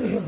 Hello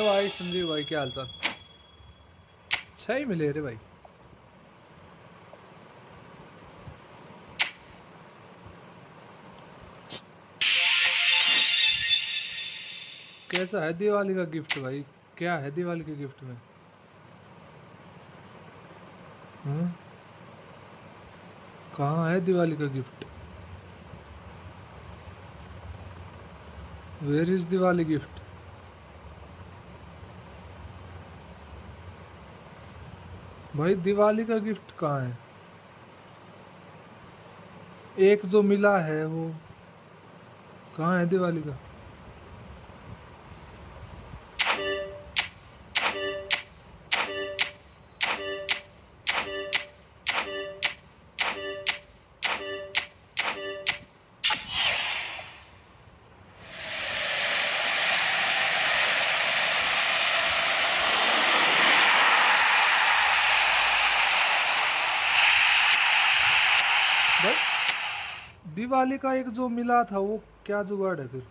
भाई संजीव भाई, क्या हाल चाल? अच्छा ही मिले रे भाई। कैसा है दिवाली का गिफ्ट भाई? क्या है दिवाली के गिफ्ट में? हाँ? कहाँ है दिवाली का gift? Where is Diwali gift? भाई दिवाली का गिफ्ट कहाँ है? एक जो मिला है वो कहाँ है दिवाली का? भाई दिवाली का एक जो मिला था वो क्या जुगाड़ है फिर?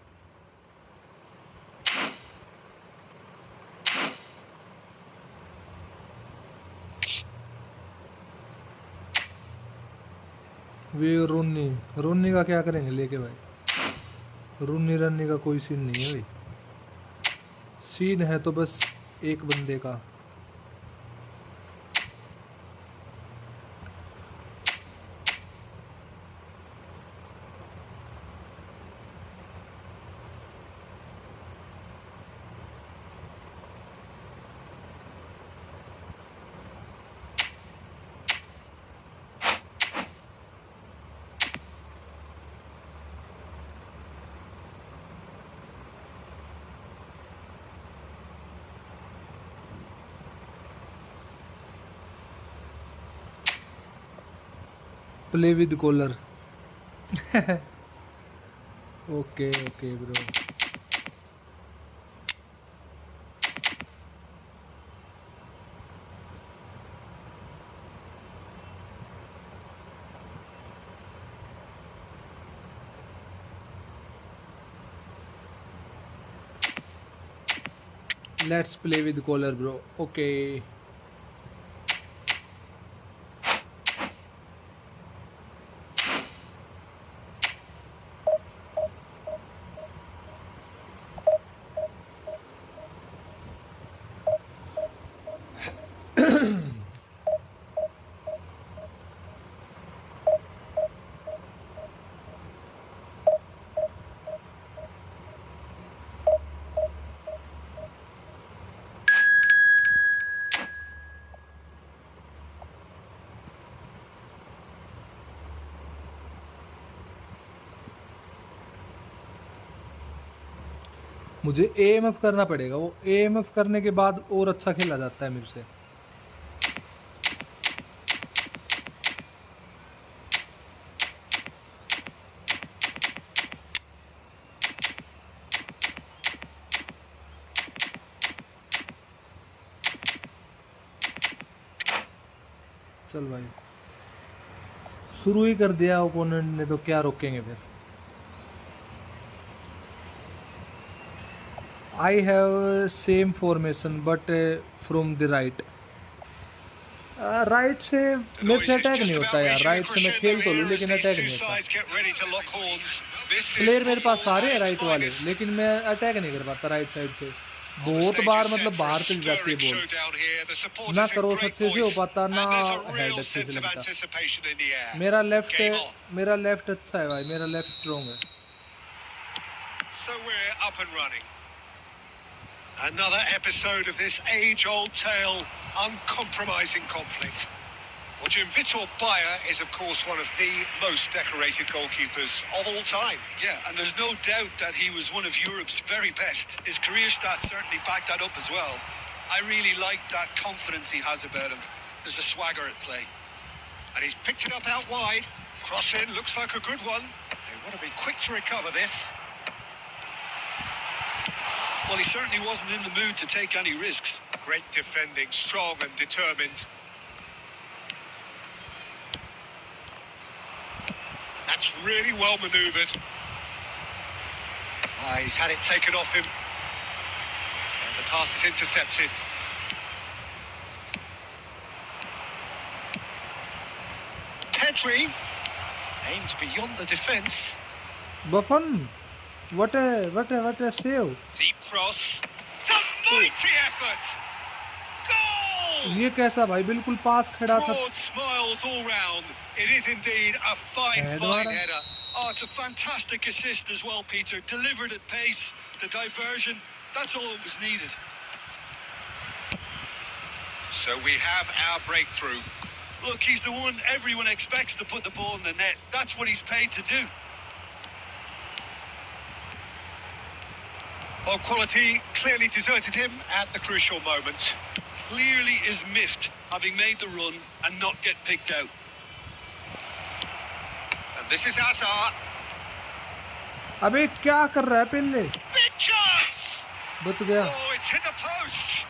वे रोनी रोनी का क्या करेंगे लेके भाई? रोनी रन्नी का कोई सीन नहीं है भाई। सीन है तो बस एक बंदे का। Play with caller. Okay okay bro. Let's play with caller bro. Okay मुझे एएमएफ करना पड़ेगा। वो एएमएफ करने के बाद और अच्छा खेला जाता है मेरे से। चल भाई शुरू ही कर दिया ओपोनेंट ने तो क्या रोकेंगे फिर। I have same formation but from the right. Right से मेरे से अटैक नहीं होता यार। राइट से मैं खेल तो लूँ लेकिन अटैक नहीं होता। प्लेयर मेरे पास सारे हैं राइट वाले, लेकिन मैं अटैक नहीं कर पाता राइट साइड से। बहुत बार मतलब बाहर चली जाती है बॉल, ना क्रॉस अच्छे से हो पाता ना हेड अच्छे से लगता। मेरा लेफ्ट अच्छा है भाई, मेरा लेफ्ट स्ट्रॉन्ग है। So we're up and running. Another episode of this age-old tale, uncompromising conflict. Well, Jim, Vitor Bayer is, of course, one of the most decorated goalkeepers of all time. Yeah, and there's no doubt that he was one of Europe's very best. His career stats certainly back that up as well. I really like that confidence he has about him. There's a swagger at play. And he's picked it up out wide. Cross in, looks like a good one. They want to be quick to recover this. Well, he certainly wasn't in the mood to take any risks. Great defending, strong and determined. That's really well manoeuvred. He's had it taken off him. And the pass is intercepted. Pedri aimed beyond the defence. Buffon, what a save! Deep cross. It's a mighty effort. Goal! ये कैसा भाई, बिल्कुल पास खड़ा था। Broad smiles all round. It is indeed a fine header. Oh, it's a fantastic assist as well, Peter. Delivered at pace, the diversion, that's all that was needed. So we have our breakthrough. Look, he's the one everyone expects to put the ball in the net. That's what he's paid to do. Well, quality clearly deserted him at the crucial moment. Clearly is miffed, having made the run and not get picked out. And this is Hazard. अबे क्या कर रहा है पहले? Big chance! बच गया। Oh, it's hit the post.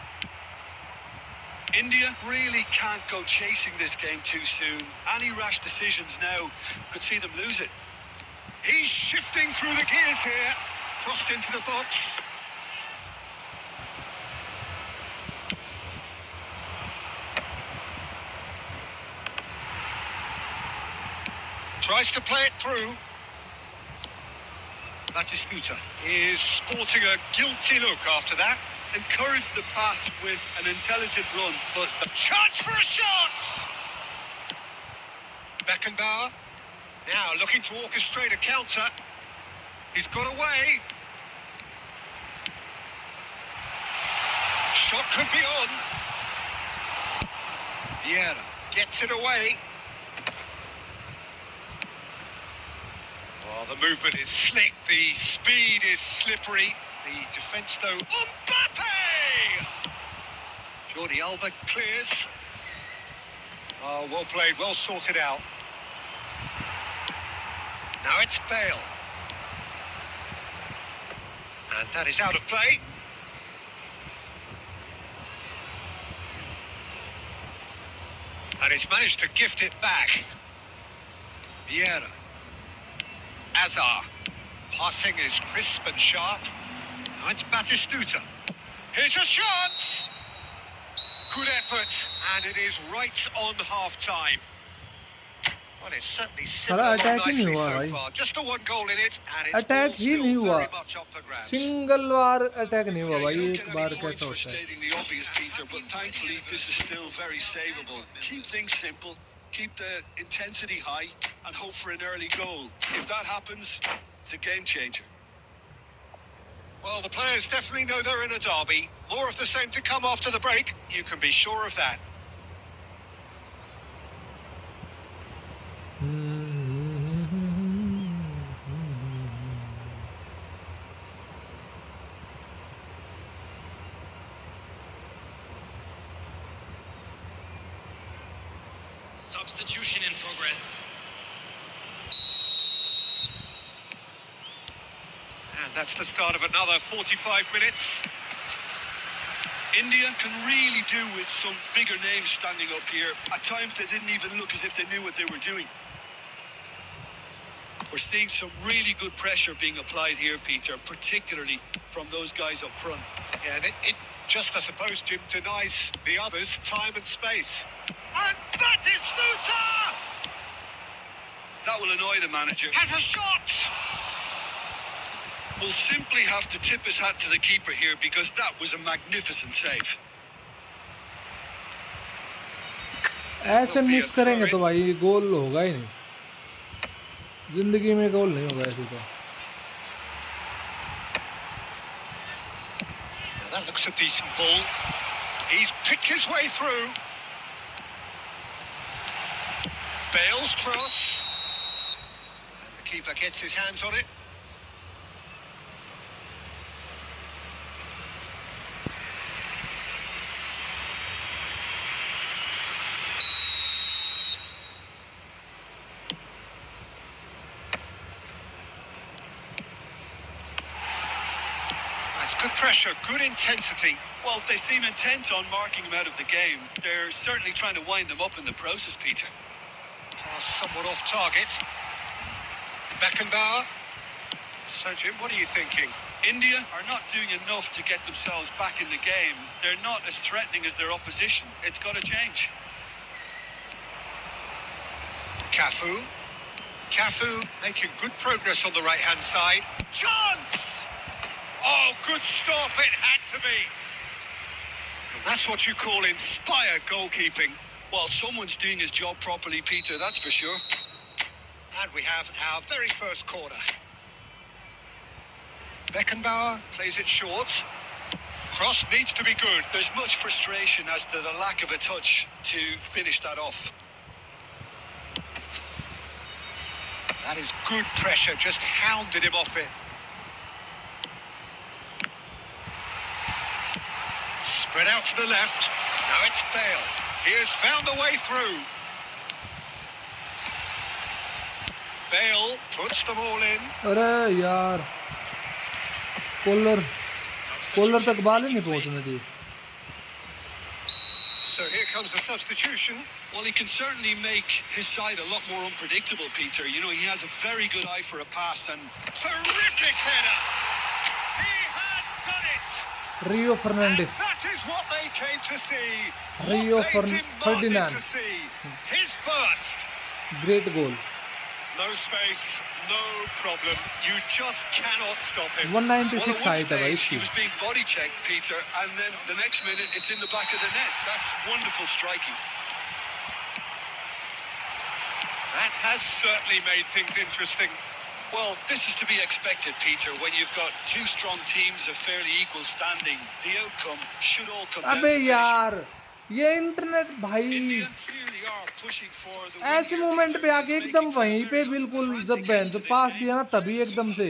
India really can't go chasing this game too soon. Any rash decisions now could see them lose it. He's shifting through the gears here. Crossed into the box. Tries to play it through. Batistuta Is sporting a guilty look after that. encouraged the pass with an intelligent run, but The chance for a shot! Beckenbauer now looking to orchestrate a counter. He's got away. Shot could be on. Vieira Gets it away. Oh, the movement is slick. The speed is slippery. The defence, though. Mbappe! Jordi Alba Clears. Oh, well played. Well sorted out. Now it's Bale. And that is out of play. And he's managed to gift it back. Vieira Hazard. Passing is crisp and sharp. now it's Batistuta. Here's a chance! Good effort. And it is right on half-time. Well, it's certainly साला simple attack ही नहीं nicely हुआ so भाई। far. Just the one goal in it, and it's all attack ही नहीं still हुआ, very much up for grabs. Single बार attack नहीं हुआ Yeah, भाई। you don't एक get बार any points कैसा for होता है? stating the obvious, Peter, but thankfully this is still very savable. Keep things simple, keep the intensity high, and hope for an early goal. If that happens, it's a game changer. Well, the players definitely know they're in a derby. More of the same to come after the break. You can be sure of that. Substitution in progress. And that's the start of another 45 minutes. India can really do with some bigger names standing up here. At times they didn't even look as if they knew what they were doing. We're seeing some really good pressure being applied here, Peter, particularly from those guys up front. Yeah, and it just, I suppose, Jim, denies the others time and space. And Batistuta That will annoy the manager. has a shot! Will simply have to tip his hat to the keeper here because that was a magnificent save. ऐसे miss करेंगे तो भाई गोल होगा ही नहीं, जिंदगी में गोल नहीं होगा ऐसे तो. That looks a decent ball. He's picked his way through. Bale's cross. And the keeper gets his hands on it. Good pressure, good intensity. Well, they seem intent on marking him out of the game. They're certainly trying to wind them up in the process, Peter. Pass somewhat off target. Beckenbauer. So, Jim, what are you thinking? India are not doing enough to get themselves back in the game. They're not as threatening as their opposition. It's got to change. Cafu. Cafu making good progress on the right-hand side. Chance! Oh, good stop, it had to be. And that's what you call inspired goalkeeping. Well, someone's doing his job properly, Peter, that's for sure. And we have our very first corner. Beckenbauer plays it short. Cross needs to be good. There's much frustration as to the lack of a touch to finish that off. That is good pressure, just hounded him off it. Spread out to the left. Now it's Bale. He has found the way through. Bale puts them all in. अरे यार, collar तक बाल ही नहीं पहुंचने दी. So here comes the substitution. Well, he can certainly make his side a lot more unpredictable, Peter. You know, he has a very good eye for a pass and... Terrific header! He has done it! Rio Fernandez. And that is what they came to see. Rio What they demanded Ferdinand. to see. His first. Great goal. No space, no problem. You just cannot stop him. 196 Well, at one height है भाई stage, he इसकी. was being body checked, Peter, and then the next minute, it's in the back of the net. That's wonderful striking. That has certainly made things interesting. Well, this is to be expected, Peter. When you've got two strong teams of fairly equal standing, the outcome should all come down to अबे finishing. यार, ये internet भाई India clearly are pushing for the win ऐसे here, moment Peter. पे आके It's एकदम making for वहीं पे very बिल्कुल frantic जब end बैन to जब this पास game. दिया ना तभी एकदम से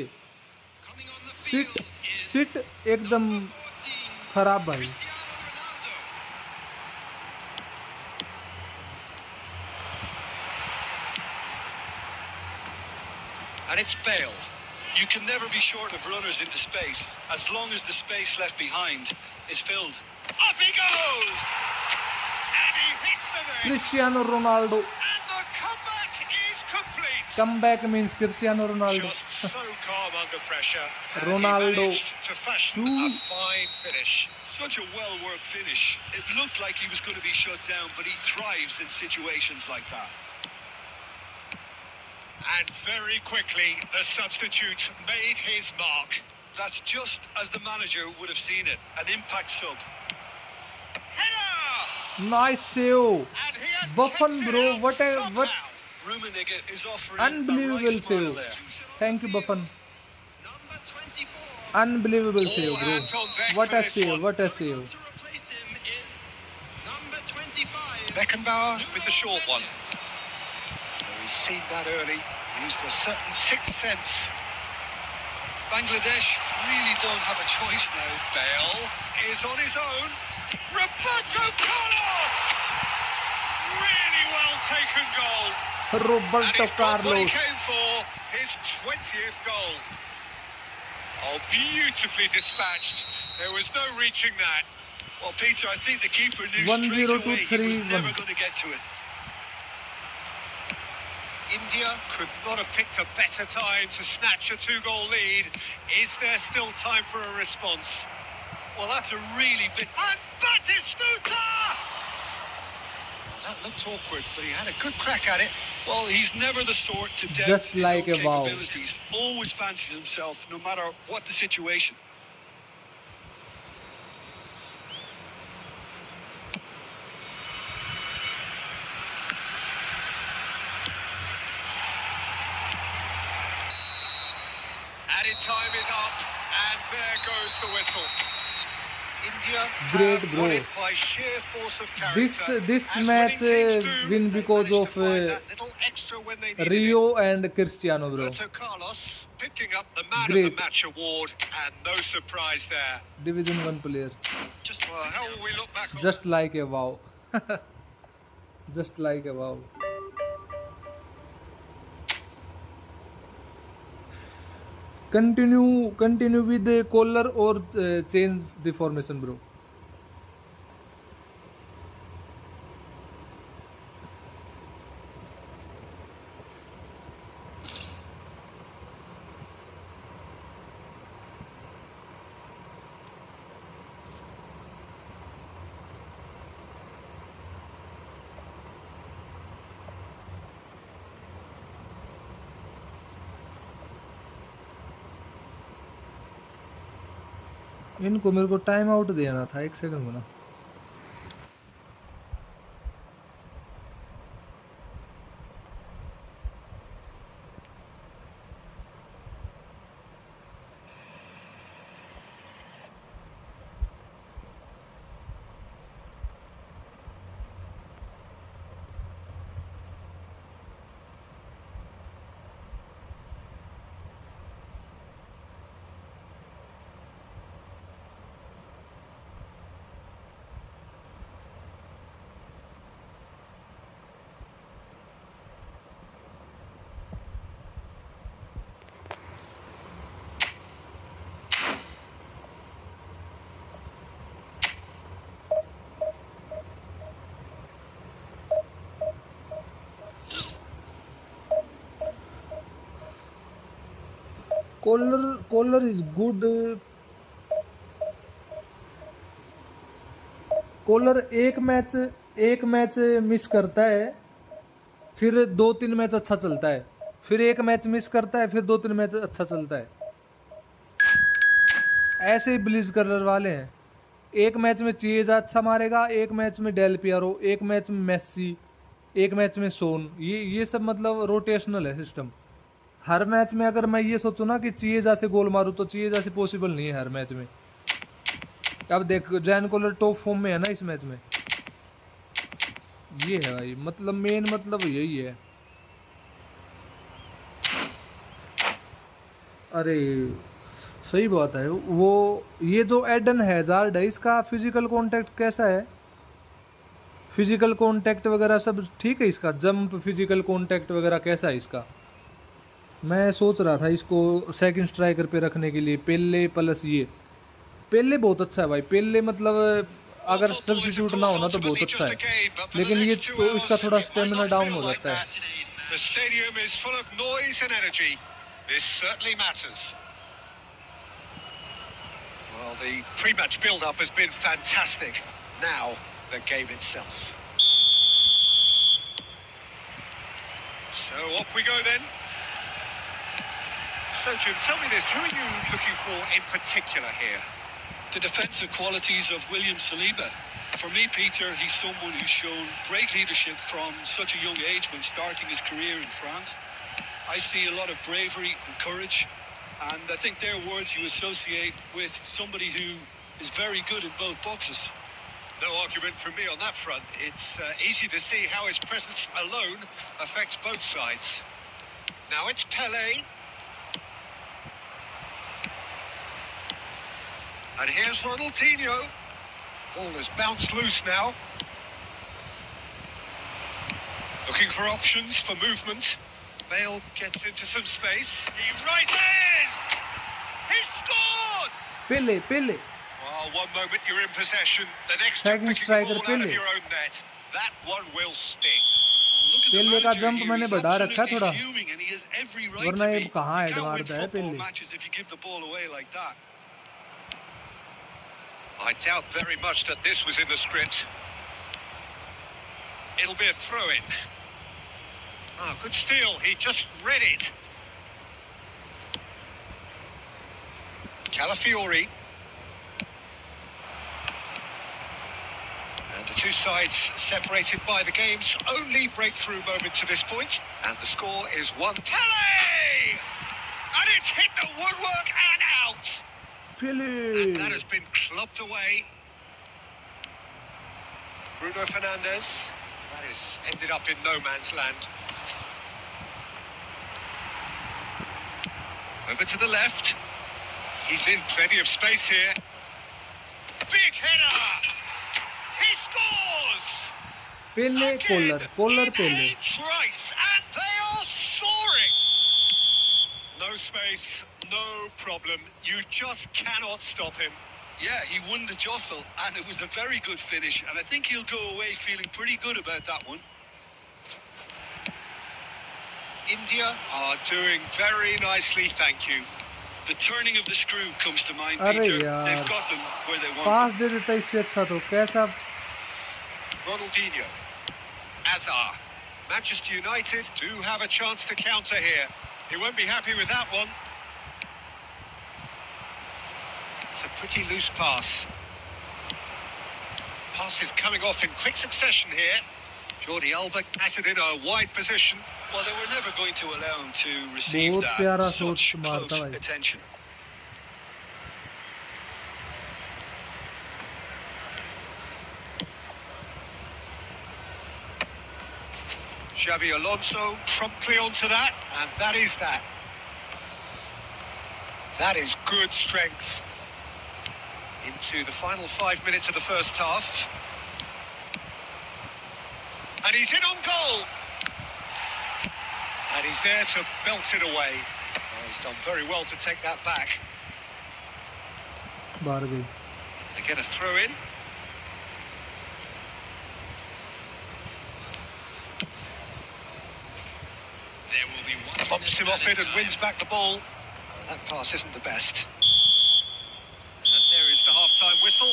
Coming on the सिट field is सिट एकदम number 14, खराब भाई. Cristiano Ronaldo. And it's Bale. You can never be short of runners into space, as long as the space left behind is filled. Up he goes! And he hits the net. Cristiano Ronaldo. And the comeback is complete. Comeback means Cristiano Ronaldo. Just so calm under pressure. And Ronaldo. he managed to fashion a fine finish. Such a well-worked finish. It looked like he was going to be shut down, but he thrives in situations like that. And very quickly, the substitute made his mark. That's just as the manager would have seen it. An impact sub. Header! Nice save. And he has Buffon, kept it bro. out What somehow. Rummenigge is offering Unbelievable a right smile save. there. Thank you, Buffon. Number 24. Unbelievable All save, hands on deck bro. What for a this save. one. What a Coming save. on to replace him is number 25. Beckenbauer with the short one. Mendes. He's seen that early. Used a certain sixth sense. Bangladesh really don't have a choice now. Bale is on his own. Roberto Carlos! Really well taken goal. And Roberto he's got what he Carlos. came for, his 20th goal. Oh, beautifully dispatched. There was no reaching that. Well, Peter, I think the keeper knew 1-0 straight to away he was 3-1. never going to get to it. India could not have picked a better time to snatch a two-goal lead. Is there still time for a response? Well, that's a really big... And Batistuta! Well, that looked awkward, but he had a good crack at it. Well, he's never the sort to doubt Just his like own a wow. capabilities. Always fancies himself, no matter what the situation. Added time is up, and there goes the whistle. India Great, have bro. won it by sheer force of character. This As match winning teams do, win they because managed of to find that little extra when they needed Rio and Cristiano, bro. Roberto Carlos picking up the Man of Great. the Match award, and no surprise there. Division 1 player. Well, how will we look back on Just like a wow. Just like a wow. Continue with the collar or change the formation, bro. इनको मेरे को time out देना था, 1 second बना. Collar is good. Collar एक match miss करता है, फिर 2-3 मैच अच्छा चलता है, फिर एक मैच मिस करता है, फिर 2-3 मैच अच्छा चलता है. ऐसे ही ब्लिज कलर वाले हैं. एक मैच में चिएजा अच्छा मारेगा, एक मैच में डेल पियारो, एक मैच में मेस्सी, एक मैच में सोन. ये सब मतलब रोटेशनल है सिस्टम. हर मैच में अगर मैं ये सोचूं ना कि चिएजा से गोल मारूं, तो चिएजा से पॉसिबल नहीं है हर मैच में. अब देख, जैन कॉलर टॉप फॉर्म में है ना इस मैच में. ये है भाई, मतलब मेन मतलब यही है. अरे सही बात है. वो ये जो एडन हैजार्ड है, इसका फिजिकल कांटेक्ट कैसा है? फिजिकल कांटेक्ट वगैरह सब ठीक है इसका? जंप, फिजिकल कांटेक्ट वगैरह कैसा है इसका? मैं सोच रहा था इसको सेकंड स्ट्राइकर पे रखने के लिए. पेले प्लस ये पेले बहुत अच्छा है भाई. पेले मतलब अगर सब्स्टिट्यूट ना होना तो बहुत अच्छा है, लेकिन ये तो इसका थोड़ा स्टेमिना डाउन हो जाता है. The stadium is full of noise and energy. This certainly matters. Well, the pre-match build-up has been fantastic. Now, the game itself. So off we go then. So Jim, tell me this: who are you looking for in particular here? The defensive qualities of William Saliba. For me, Peter, he's someone who's shown great leadership from such a young age when starting his career in France. I see a lot of bravery and courage, and I think they're words you associate with somebody who is very good in both boxes. No argument from me on that front. It's easy to see how his presence alone affects both sides. Now it's Pele. And here's Ronaldinho. Ball has bounced loose now. Looking for options for movement. Bale gets into some space. He rises! He scored! Pele. Well, one moment you're in possession, the next Second you're picking the striker, ball out of Pele. your own net. That one will sting. Look at the पेले का manager jump here, मैंने he's बढ़ा रखा है absolutely थोड़ा, fuming and he has every right वरना to ये be. कहाँ You head can't win मारता है football Pele. matches if you give the ball away like that. I doubt very much that this was in the script. It'll be a throw-in. Oh, good steal. He just read it. Calafiori. And the two sides separated by the game's only breakthrough moment to this point. And the score is 1. Pele! And it's hit the woodwork and out. And that has been clubbed away. Bruno Fernandes. That is ended up in no man's land. Over to the left. He's in plenty of space here. Big header! He scores! Pele, Polar Pele. Trice, and they are soaring! No space, no problem. You just cannot stop him. Yeah, he won the jostle, and it was a very good finish, and I think he'll go away feeling pretty good about that one. India are doing very nicely, thank you. The turning of the screw comes to mind, अरे Peter. यार, They've got them where they want pass them. दे देता इससे अच्छा तो कैसा. Ronaldinho. Azar. Manchester United do have a chance to counter here. He won't be happy with that one. It's a pretty loose pass. Pass is coming off in quick succession here. Jordi Alba has it in a wide position. Well, they were never going to allow him to receive बहुत प्यारा that shot such मारता close भाई. attention. Xabi Alonso promptly onto that, and that is that. That is good strength. Into the final 5 minutes of the first half. And he's in on goal. And he's there to belt it away. Oh, he's done very well to take that back. बाहर गई. They get a throw in. There will be one. Bumps him off it and wins back the ball. That pass isn't the best. And there is the half-time whistle.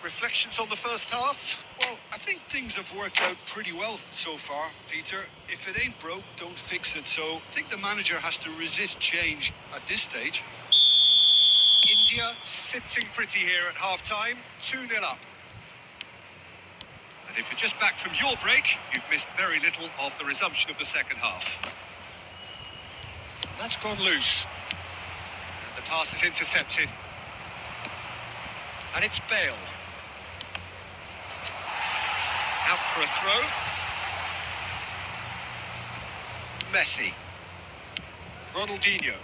Reflections on the first half? Well, I think things have worked out pretty well so far, Peter. If it ain't broke, don't fix it. So I think the manager has to resist change at this stage. India sitting pretty here at half-time, 2-0 up. And if you're just back from your break, you've missed very little of the resumption of the second half. That's gone loose. And the pass is intercepted. And it's Bale. Out for a throw. Messi. Ronaldinho.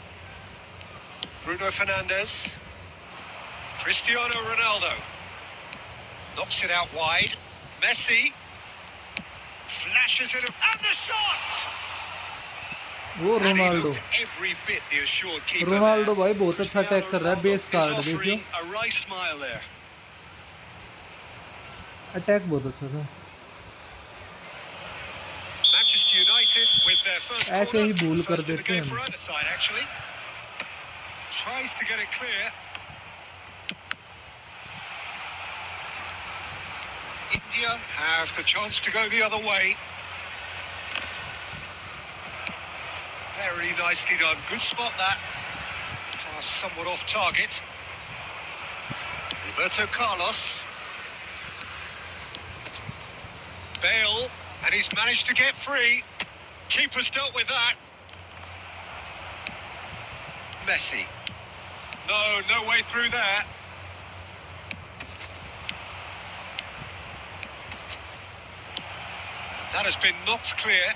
Bruno Fernandes. Cristiano Ronaldo. Knocks it out wide. Messi. Flashes it. And the shot! वो And he Ronaldo. looked every bit the assured keeper Ronaldo there. भाई बहुत अच्छा attack कर रहा है. Base He's card देखियो. offering a wry smile there. Attack बहुत अच्छा था. Manchester United with their first ऐसे corner, ही भूल the कर first in the देते game हैं. for either side actually. Tries to get it clear. India have the chance to go the other way. Very nicely done. Good spot that. Pass somewhat off target. Roberto Carlos. Bale, and he's managed to get free. Keeper's dealt with that. Messi. No way through there. That has been knocked clear.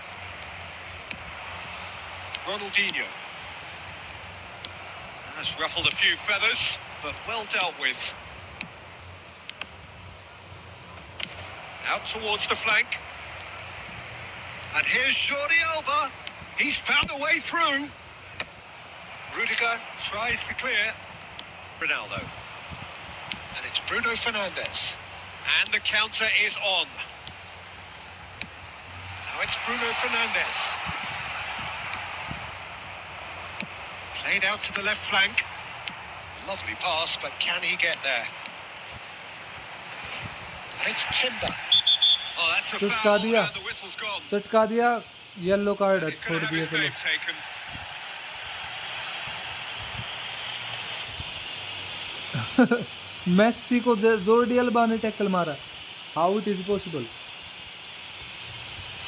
Ronaldinho. Has ruffled a few feathers, but well dealt with. Out towards the flank. And here's Jordi Alba. He's found a way through. Rudiger tries to clear. Ronaldo. And it's Bruno Fernandes. And the counter is on. Now it's Bruno Fernandes. Played out to the left flank. Lovely pass, but can he get there? And it's Timber. Oh, that's a चटका foul, दिया. and the whistle's gone. चटका दिया. Yellow card He's going छोड़ to have दिया, his चलो। name taken. Messi को Jordi alba ने tackle मारा, how it is possible?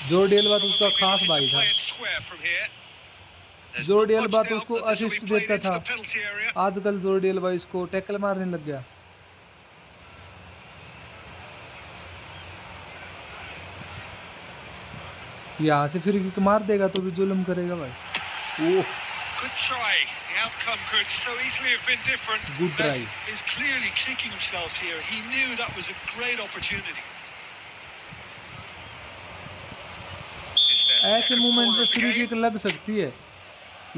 Jordi alba तो उसका Probably be खास looking to भाई था। play it square from here. There's Jordi not alba much तो doubt उसको that this will be assist played देता into था, the penalty area. आजकल जोर्डी अल्बा इसको टैकल मारने लग गया। यहाँ से फिर किक मार देगा तो भी जुल्म करेगा भाई। ओह, Good try. The outcome could so easily have been different. Good try. Messi is clearly kicking himself here. He knew that was a great opportunity. It's their ऐसे second मोमेंट corner पे of the free game. Kick लग सकती है,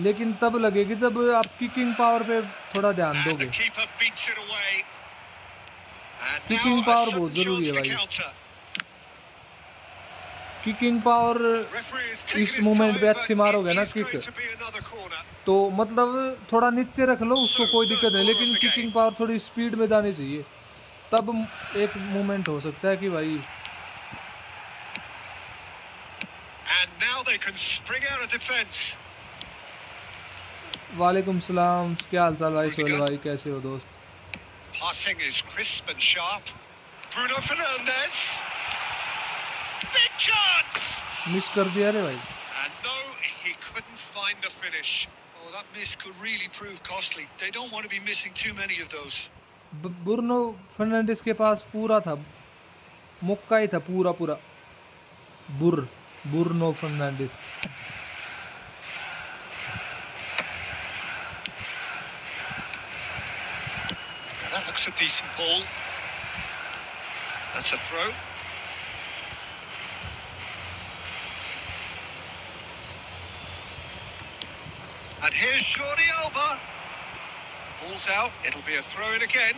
लेकिन तब लगेगी जब आप किकिंग पावर पे थोड़ा ध्यान And the दोगे। keeper beats it away. And Kicking now a power sudden बहुत जरूरी chance है to भाई। counter. Kicking power Referee is इस taking his मोमेंट time, पे but अच्छी मारोगे ना it is kick, going to be another corner. तो मतलब थोड़ा नीचे रख लो उसको, So, कोई third दिक्कत नहीं, corner लेकिन of the kicking game. Power थोड़ी स्पीड में जानी चाहिए, तब एक मोमेंट हो सकता है कि भाई। And now they can spring out of defence. वालेकुम सलाम, क्या हाल चाल भाई? सोहेल Rudiger. भाई कैसे हो दोस्त? Passing is crisp and sharp. Bruno Fernandes. Big chance! Miss कर दिया रे भाई। And no, he couldn't find the finish. Oh, that miss could really prove costly. They don't want to be missing too many of those. Bruno Fernandes के पास पूरा था, मुक्का ही था पूरा पूरा। Bruno Fernandes. Now that looks a decent ball. That's a throw. And here's Jordi Alba. Ball's out. It'll be a throw in again.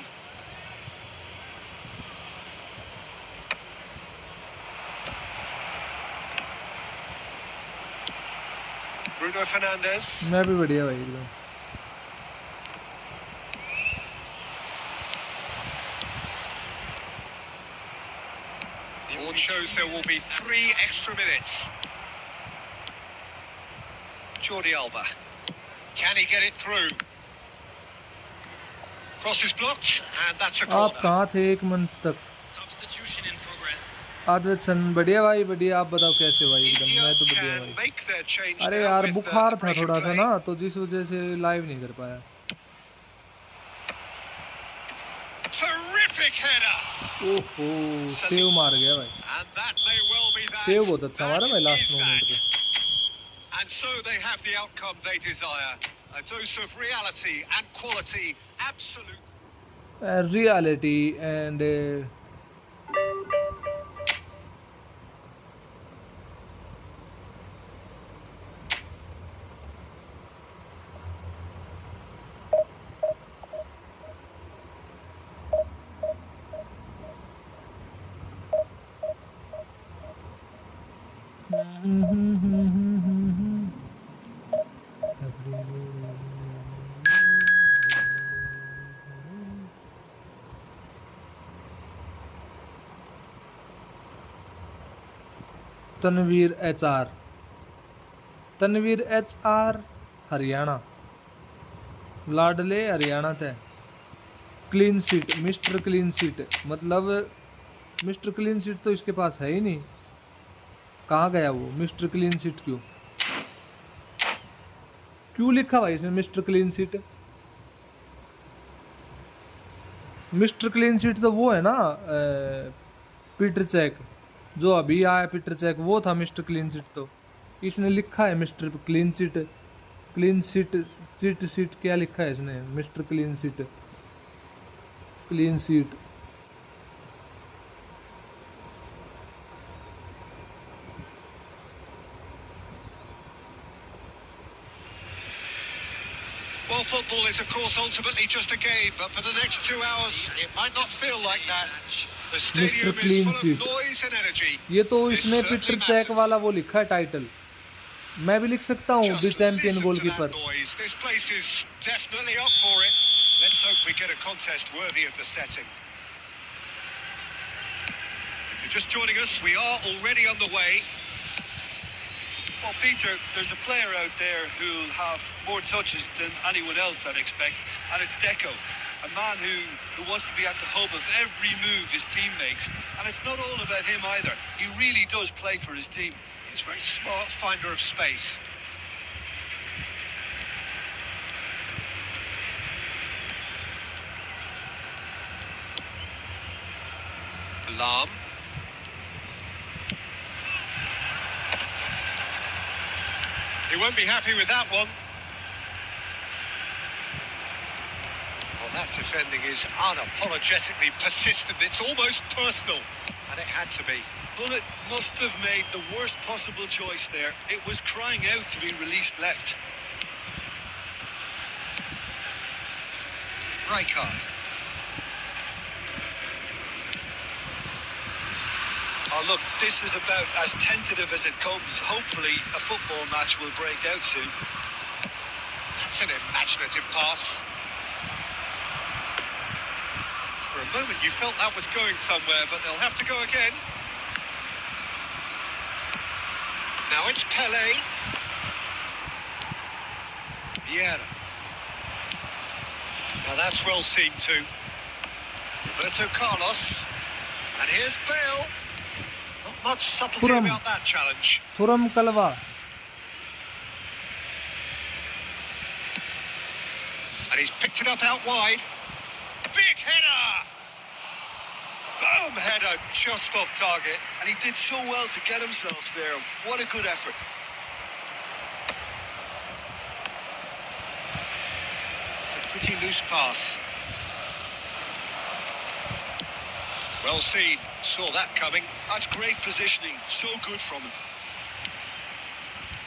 Bruno Fernandes. मैं भी बढ़िया भाई एकदम। Board shows there will be 3 extra minutes. Jordi Alba. Can he get it through? Cross is blocked, and that's a आप corner. कहाँ थे एक minute तक? Substitution in progress. आदत सन बढ़िया भाई, बढ़िया। आप बताओ कैसे भाई? एकदम India मैं तो बढ़िया can भाई। make their change अरे now यार with बुखार a था break in थोड़ा सा play. ना, तो जिस वजह से लाइव नहीं कर पाया। Terrific header. ओहो, सेव मार गया भाई। And that may well be that. Save बहुत अच्छा मारा भाई That लास्ट is मोमेंट पे। that. And so they have the outcome they desire. A dose of reality and quality. Absolute. Reality and Tanvir HR Haryana हरियाणा, लाडले हरियाणा थे। Clean sheet, mister clean sheet, मतलब mister clean sheet तो इसके पास है ही नहीं। कहाँ गया वो मिस्टर क्लीन सीट? क्यों लिखा भाई इसने mister clean sheet? Mister clean sheet तो वो है ना, पीटर चेक, जो अभी आया पीटर चेक, वो था मिस्टर क्लीन सीट। तो इसने लिखा है mister clean seat. Clean seat, seat seat क्या लिखा है इसने? Mister clean seat, clean seat. Well, football is, of course, ultimately just a game, but for the next 2 hours, it might not feel like that. The stadium is Clean full Sheet. of noise and energy. ये तो This इसने certainly Peter check matters. वाला वो लिखा है title. मैं भी लिख सकता हूँ the Just champion listen to that goalkeeper. noise. This place is definitely up for it. Let's hope we get a contest worthy of the setting. If you're just joining us, we are already on the way. Well, Peter, there's a player out there who'll have more touches than anyone else, I'd expect, and it's Deco. A man who wants to be at the hub of every move his team makes, and it's not all about him either. He really does play for his team. He's a very smart finder of space. Alarm. He won't be happy with that one. Well, that defending is unapologetically persistent. It's almost personal, and it had to be. Bullet must have made the worst possible choice there. It was crying out to be released left. Rijkaard. Oh, look, this is about as tentative as it comes. Hopefully, a football match will break out soon. That's an imaginative pass. For a moment, you felt that was going somewhere, but they'll have to go again. Now it's Pele. Vieira. Now that's well seen too. Roberto Carlos. And here's Bale. Not much subtlety Thuram. about that challenge. Thuram Kalwa. And he's picked it up out wide. Big header! Firm header just off target. And he did so well to get himself there. What a good effort. It's a pretty loose pass. Well seen. Saw that coming. That's great positioning. So good from him.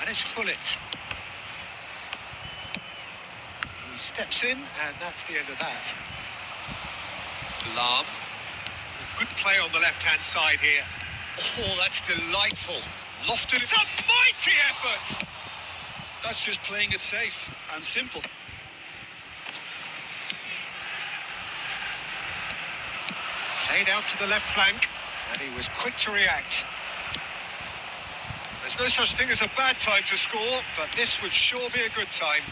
And it's Hullet. He steps in, and that's the end of that. Alarm. Good play on the left-hand side here. Oh, that's delightful. Lofted. It's a mighty effort! That's just playing it safe and simple. Played out to the left flank, and he was quick to react. There's no such thing as a bad time to score, but this would sure be a good time.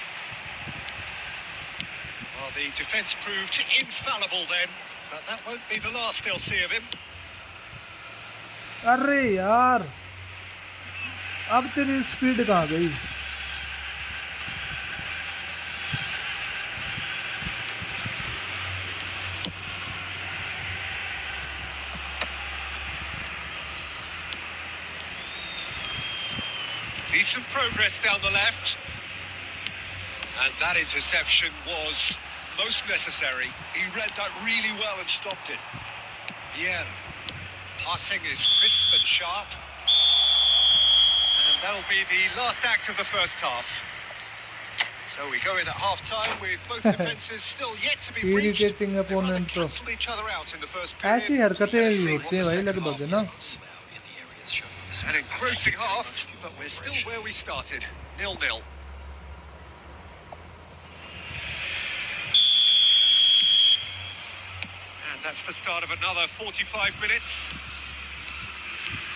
Well, the defence proved infallible then, but that won't be the last they'll see of him. अरे यार अब तेरी speed कहाँ गई? Decent progress down the left. And that interception was most necessary. He read that really well and stopped it. Yeah. Passing is crisp and sharp. And that'll be the last act of the first half. So we go in at half-time with both defences still yet to be breached. Irritating They rather opponent तो cancelled each other out in the first period. ऐसी हरकतें Let's he see होती हैं what भाई the लगभग second ना. half is. An engrossing half, but we're still where we started, 0-0. And that's the start of another 45 minutes.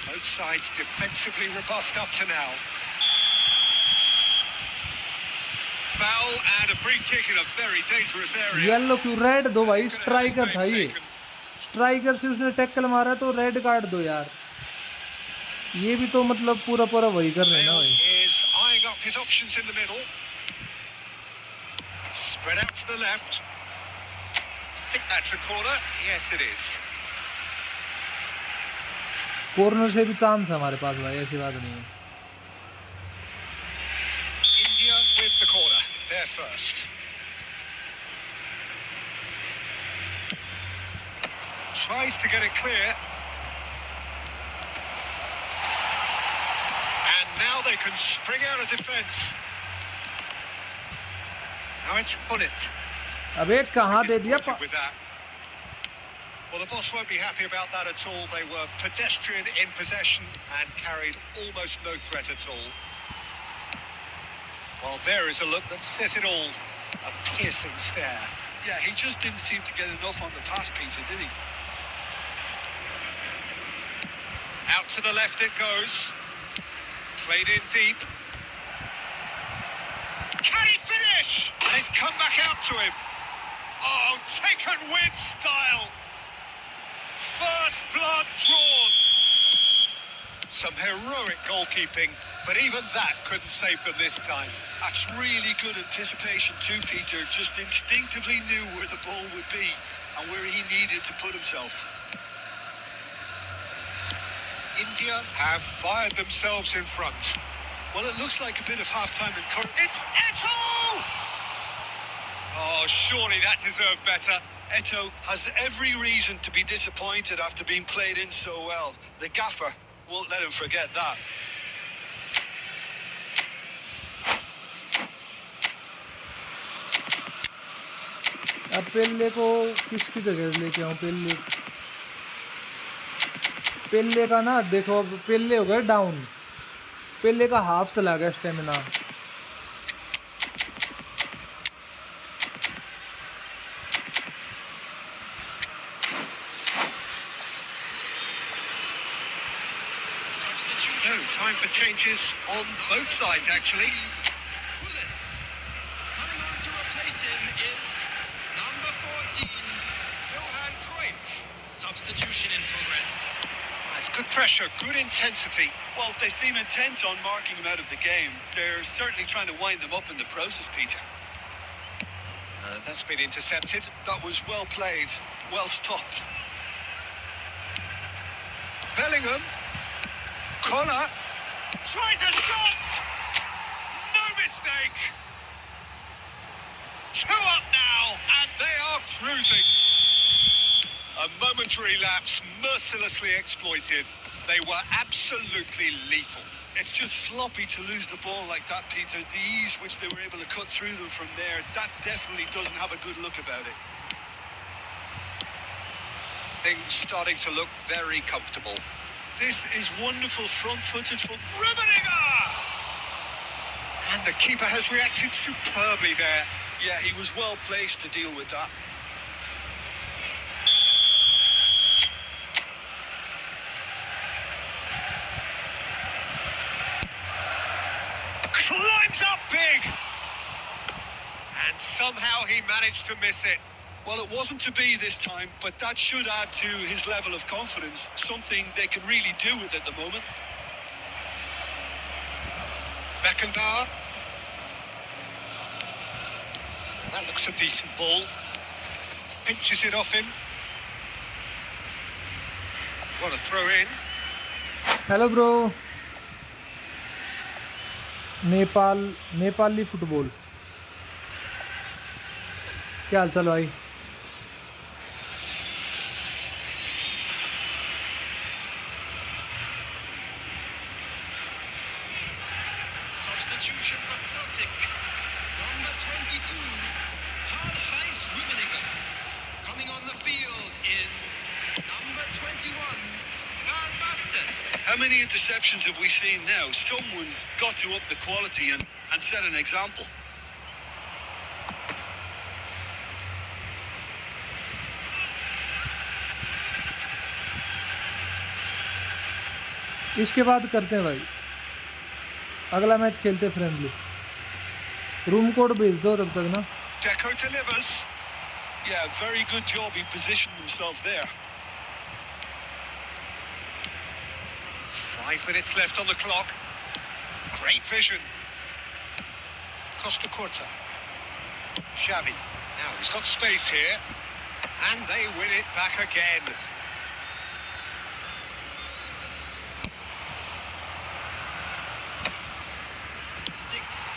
Both sides defensively robust up to now. Foul and a free kick in a very dangerous area. Yellow क्यों? Red दो भाई. Striker था ये. Striker से उसने tackle मारा तो red card दो यार. ये भी तो मतलब पूरा पूरा वही कर रहे हैं ना भाई. Is eyeing up his options in the middle. Spread out to the left. I think that's a corner. Yes, it is. Corner से भी चांस है हमारे पास भाई, ऐसी बात नहीं है. India with the corner. They're first. Tries to get it clear. And now they can spring out of defence. Now it's Hullet. अबे कहाँ दे दिया? Disappointed with that. Well, the boss won't be happy about that at all. They were pedestrian in possession and carried almost no threat at all. Well, there is a look that says it all. A piercing stare. Yeah, he just didn't seem to get enough on the pass, Peter, did he? Out to the left it goes. Played in deep. Can he finish? And it's come back out to him. Oh, taken with style. First blood drawn. Some heroic goalkeeping, but even that couldn't save them this time. That's really good anticipation too, Peter. Just instinctively knew where the ball would be and where he needed to put himself. India have fired themselves in front. Well, it looks like a bit of half-time encouragement. It's Eto'o! Oh, surely that deserved better. Eto'o has every reason to be disappointed after being played in so well. The gaffer won't let him forget that. अब पेल्ले को किसकी जगह लेके आऊं? पेल्ले का ना देखो, अब पेल्ले हो गए डाउन, पेल्ले का हाफ चला गया stamina. So, time for changes on both sides, actually. Coming on to replace him is number 14, Johan Cruyff. Substitution in progress. That's good pressure, good intensity. Well, they seem intent on marking him out of the game. They're certainly trying to wind them up in the process, Peter. That's been intercepted. That was well played, well stopped. Bellingham. Collar. Tries a shot! No mistake! 2 up now, and they are cruising. A momentary lapse mercilessly exploited. They were absolutely lethal. It's just sloppy to lose the ball like that, Peter. The ease which they were able to cut through them from there, that definitely doesn't have a good look about it. Things starting to look very comfortable. This is wonderful front-footed football. Rummenigge! And the keeper has reacted superbly there. Yeah, he was well placed to deal with that. Climbs up big! And somehow he managed to miss it. Well, it wasn't to be this time, but that should add to his level of confidence, something they can really do with at the moment. Beckenbauer. Well, that looks a decent ball. Pinches it off him. What a throw in. Hello bro, Nepali football, क्या हाल चाल भाई? Substitution for Celtic. Number 22, Karl-Heinz Rummenigge. Coming on the field is number 21, Van Basten. How many interceptions have we seen now? Someone's got to up the quality and set an example. इसके बाद करते हैं भाई, अगला match खेलते friendly. Room code भेज दो तब तक ना। Deco delivers. Yeah, very good job. He positioned himself there. 5 minutes left on the clock. Great vision. Costa Curta. Xavi. Now he's got space here. And they win it back again.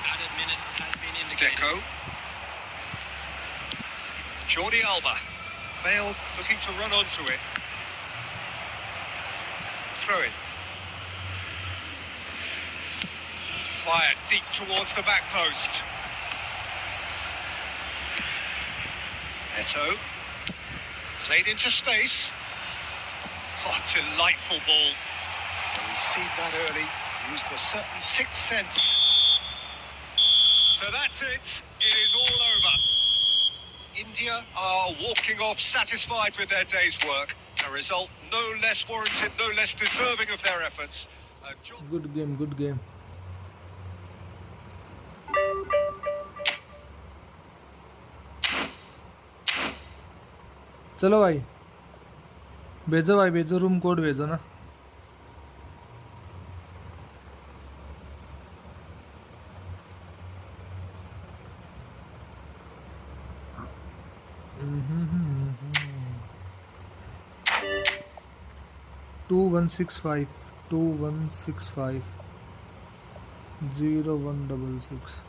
Added minutes has been indicated. Deco. Jordi Alba. Bale looking to run onto it. Throw in. Fired deep towards the back post. Eto'o. Played into space. Oh, delightful ball. Well, he's seen that early. Used a certain sixth sense. So that's it. It is all over. India are walking off satisfied with their day's work. A result no less warranted, no less deserving of their efforts. Good game, good game. चलो भाई भेजो भाई, भेजो room code भेजो ना। To 165 2165 0166।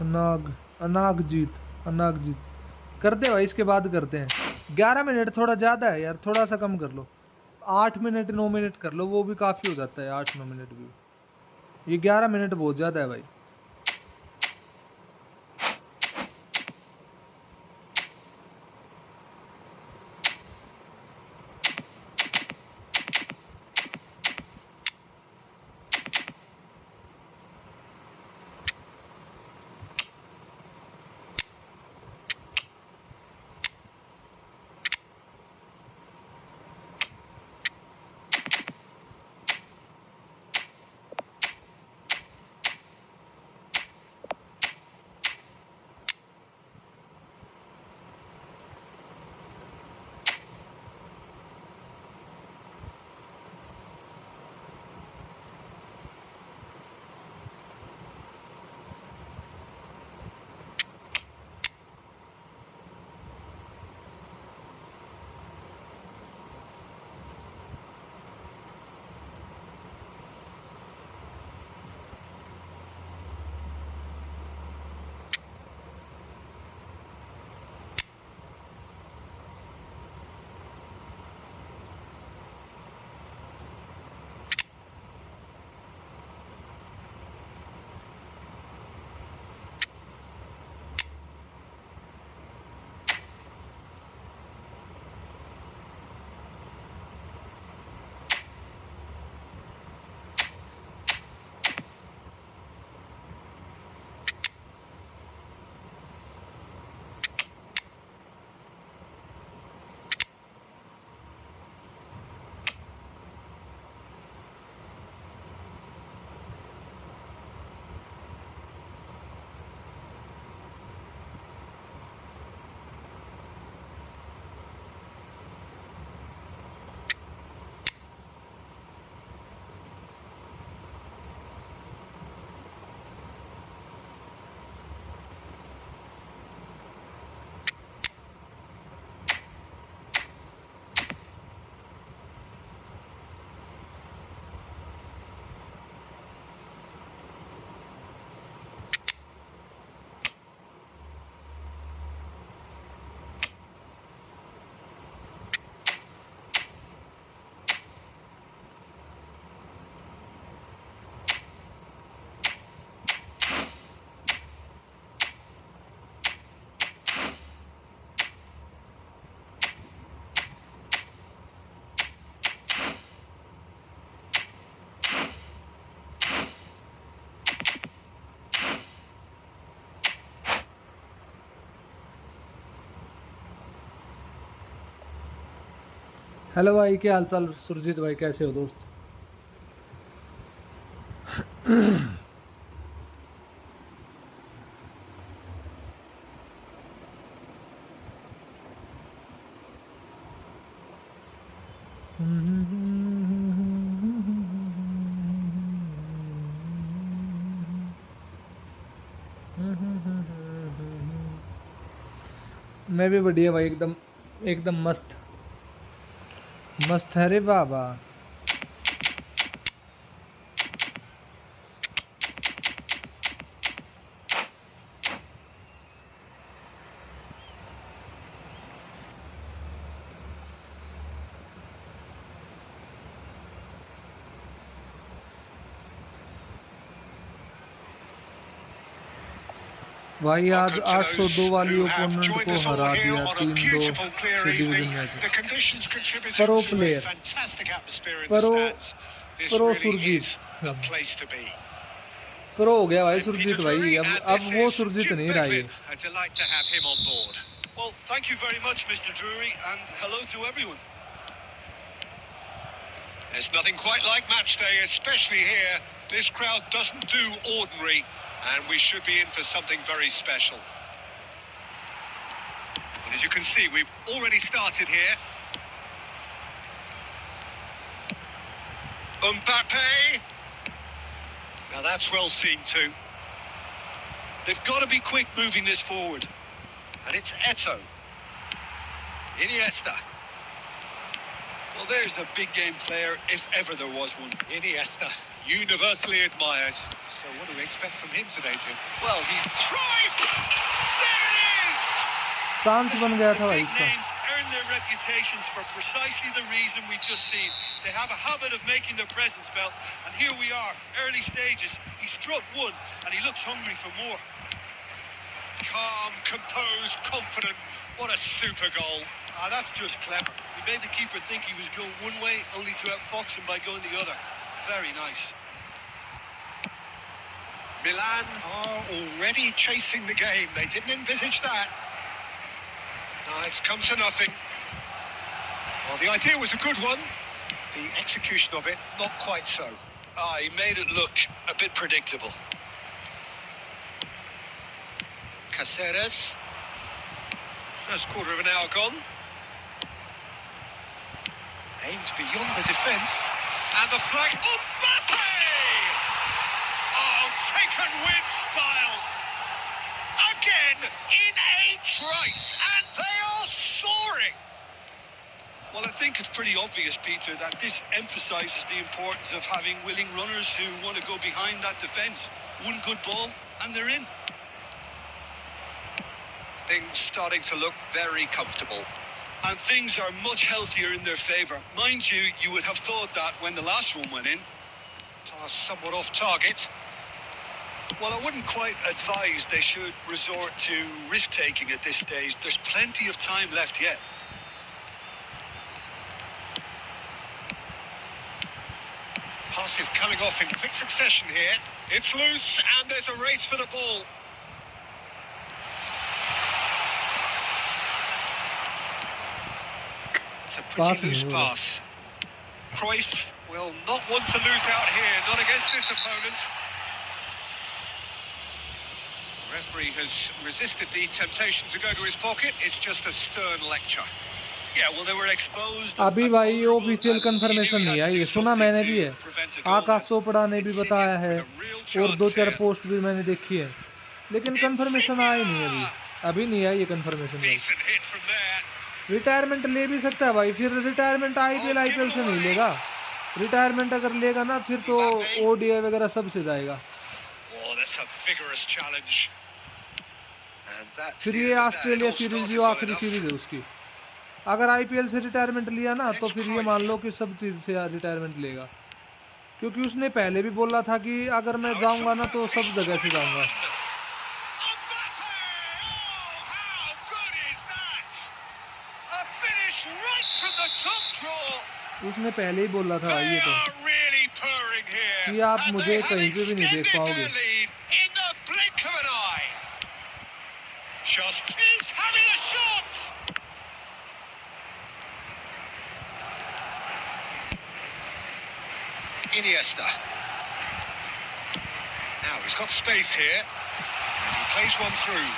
अनाग अनाग जीत करते हैं भाई, इसके बाद करते हैं। 11 मिनट थोड़ा ज़्यादा है यार, थोड़ा सा कम कर लो। 8 मिनट 9 मिनट कर लो, वो भी काफ़ी हो जाता है 8 9 मिनट भी। ये 11 मिनट बहुत ज़्यादा है भाई। हेलो भाई, क्या हाल चाल सुरजीत भाई, कैसे हो दोस्त? मैं भी बढ़िया भाई, एकदम एकदम मस्त मस्त है रे बाबा। भाई आज Welcome to 802 those वाली who have ओपोनेंट joined को us all हरा here दिया on a 3-2 beautiful, clear से evening. डिवीजन मैच The में। conditions contributing pro to a player, fantastic atmosphere in the pro stands. This pro really Surjit, is the place to be. Pro हो गया भाई I'm Peter Surjit भाई, Drury, अब and अब this वो is Surjit Jim नहीं रहा ये। Beglin. A delight to have him on board. Well, thank you very much, Mr. Drury, and hello to everyone. There's nothing quite like match day, especially here This crowd doesn't do ordinary, and we should be in for something very special. And as you can see, we've already started here. Mbappe. Now that's well seen too. They've got to be quick moving this forward. And it's Eto'o. Iniesta. Well, there's a big game player, if ever there was one. Iniesta, universally admired. So what do we expect from him today, Jim? Well, he's... Cruyff! There it is! Chance बन गया था The भाई big इसका। names earn their reputations for precisely the reason we've just seen. They have a habit of making their presence felt, and here we are, early stages. He struck one, and he looks hungry for more. Calm, composed, confident. What a super goal. Ah, that's just clever. He made the keeper think he was going one way, only to outfox him by going the other. Very nice. Milan are already chasing the game. They didn't envisage that. No, it's come to nothing. Well, the idea was a good one. The execution of it, not quite so. Ah, he made it look a bit predictable. Caceres. First quarter of an hour gone. Aimed beyond the defence. And the flag. Mbappe! Oh, taken with style. Again in a trice. And they are soaring. Well, I think it's pretty obvious, Peter, that this emphasises the importance of having willing runners who want to go behind that defence. One good ball, and they're in. Things starting to look very comfortable. And things are much healthier in their favour. Mind you, you would have thought that when the last one went in. Pass somewhat off target. Well, I wouldn't quite advise they should resort to risk-taking at this stage. There's plenty of time left yet. Passes coming off in quick succession here. It's loose, and there's a race for the ball. It's a pretty loose pass. Cruyff will not want to lose out here, not against this opponent. The referee has resisted the temptation to go to his pocket. It's just a stern lecture. Yeah, well, they were exposed. अभी भाई official confirmation नहीं आई है, सुना मैंने भी है, आकाश चोपड़ा ने भी बताया है और दो चार पोस्ट भी मैंने देखी है, लेकिन कंफर्मेशन आया नहीं है अभी नहीं आई है कंफर्मेशन। रिटायरमेंट ले भी सकता है भाई, फिर रिटायरमेंट आईपीएल से नहीं लेगा, रिटायरमेंट अगर लेगा ना फिर तो ओडीआई वगैरह सब से जाएगा। फिर ये ऑस्ट्रेलिया सीरीज जो आखिरी सीरीज है उसकी, अगर आईपीएल से रिटायरमेंट लिया ना तो फिर ये मान लो कि सब चीज से रिटायरमेंट लेगा, क्योंकि उसने पहले भी बोला था कि अगर मैं जाऊंगा ना तो सब जगह से जाऊंगा। उसने पहले ही बोला था ये तो कि आप मुझे कहीं पे भी नहीं देख पाओगे। Iniesta. Now he's got space here. And he plays one through.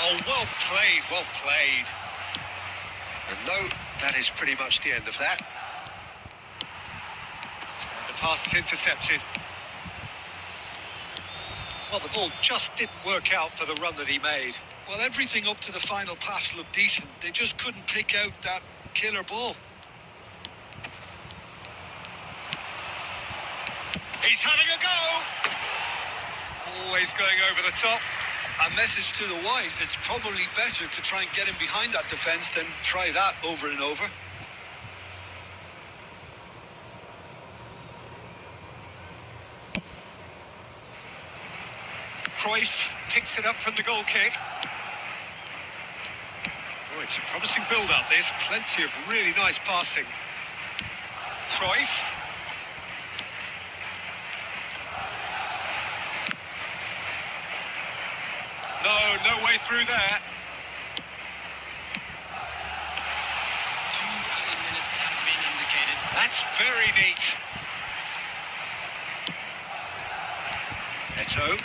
Oh, well played, well played. And no, that is pretty much the end of that. And the pass is intercepted. Well, the ball just didn't work out for the run that he made. Well, everything up to the final pass looked decent. They just couldn't pick out that killer ball. He's having a go! Always going over the top. A message to the wise, it's probably better to try and get him behind that defence than try that over and over. Cruyff picks it up from the goal kick. Oh, it's a promising build-up, this. Plenty of really nice passing. Cruyff. No way through there. 2 added minutes has been indicated. That's very neat. Eto'o.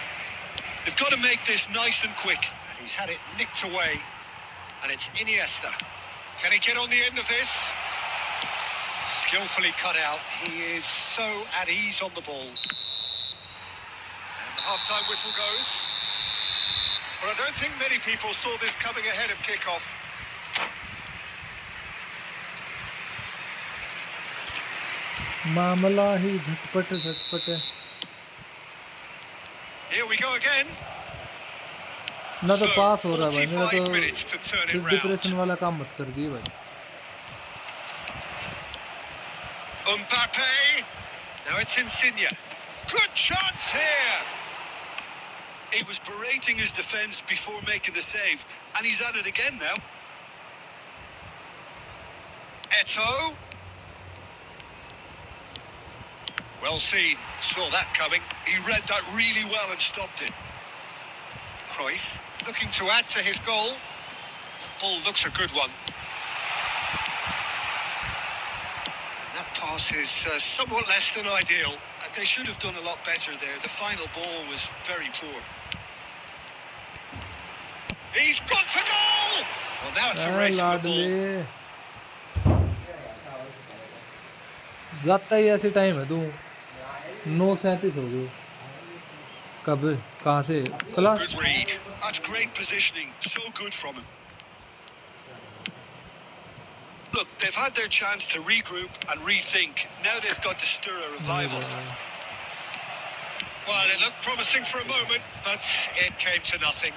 They've got to make this nice and quick. And he's had it nicked away. And it's Iniesta. Can he get on the end of this? Skillfully cut out. He is so at ease on the ball. And the half-time whistle goes. Well, I don't think many people saw this coming ahead of kick-off. मामला ही झटपट झटपट है Here we go again. ना तो So, पास हो रहा है भाई 45 मेरा minutes to turn तो it डिप्रेशन round. वाला काम मत कर दिए भाई Mbappe. Now it's Insigne. Good chance here. He was berating his defence before making the save, and he's at it again now. Eto'o. Well seen. Saw that coming. He read that really well and stopped it. Cruyff looking to add to his goal. That ball looks a good one. And that pass is somewhat less than ideal. They should have done a lot better there. The final ball was very poor. He's gone for goal! Well, now it's a race for the ball. लाडले जाता ही ऐसे time है तू 9:37 हो गए कब कहाँ से class Good read. That's great positioning. So good from him. Look, they've had their chance to regroup and rethink. Now they've got to stir a revival. Well, it looked promising for a moment, but it came to nothing.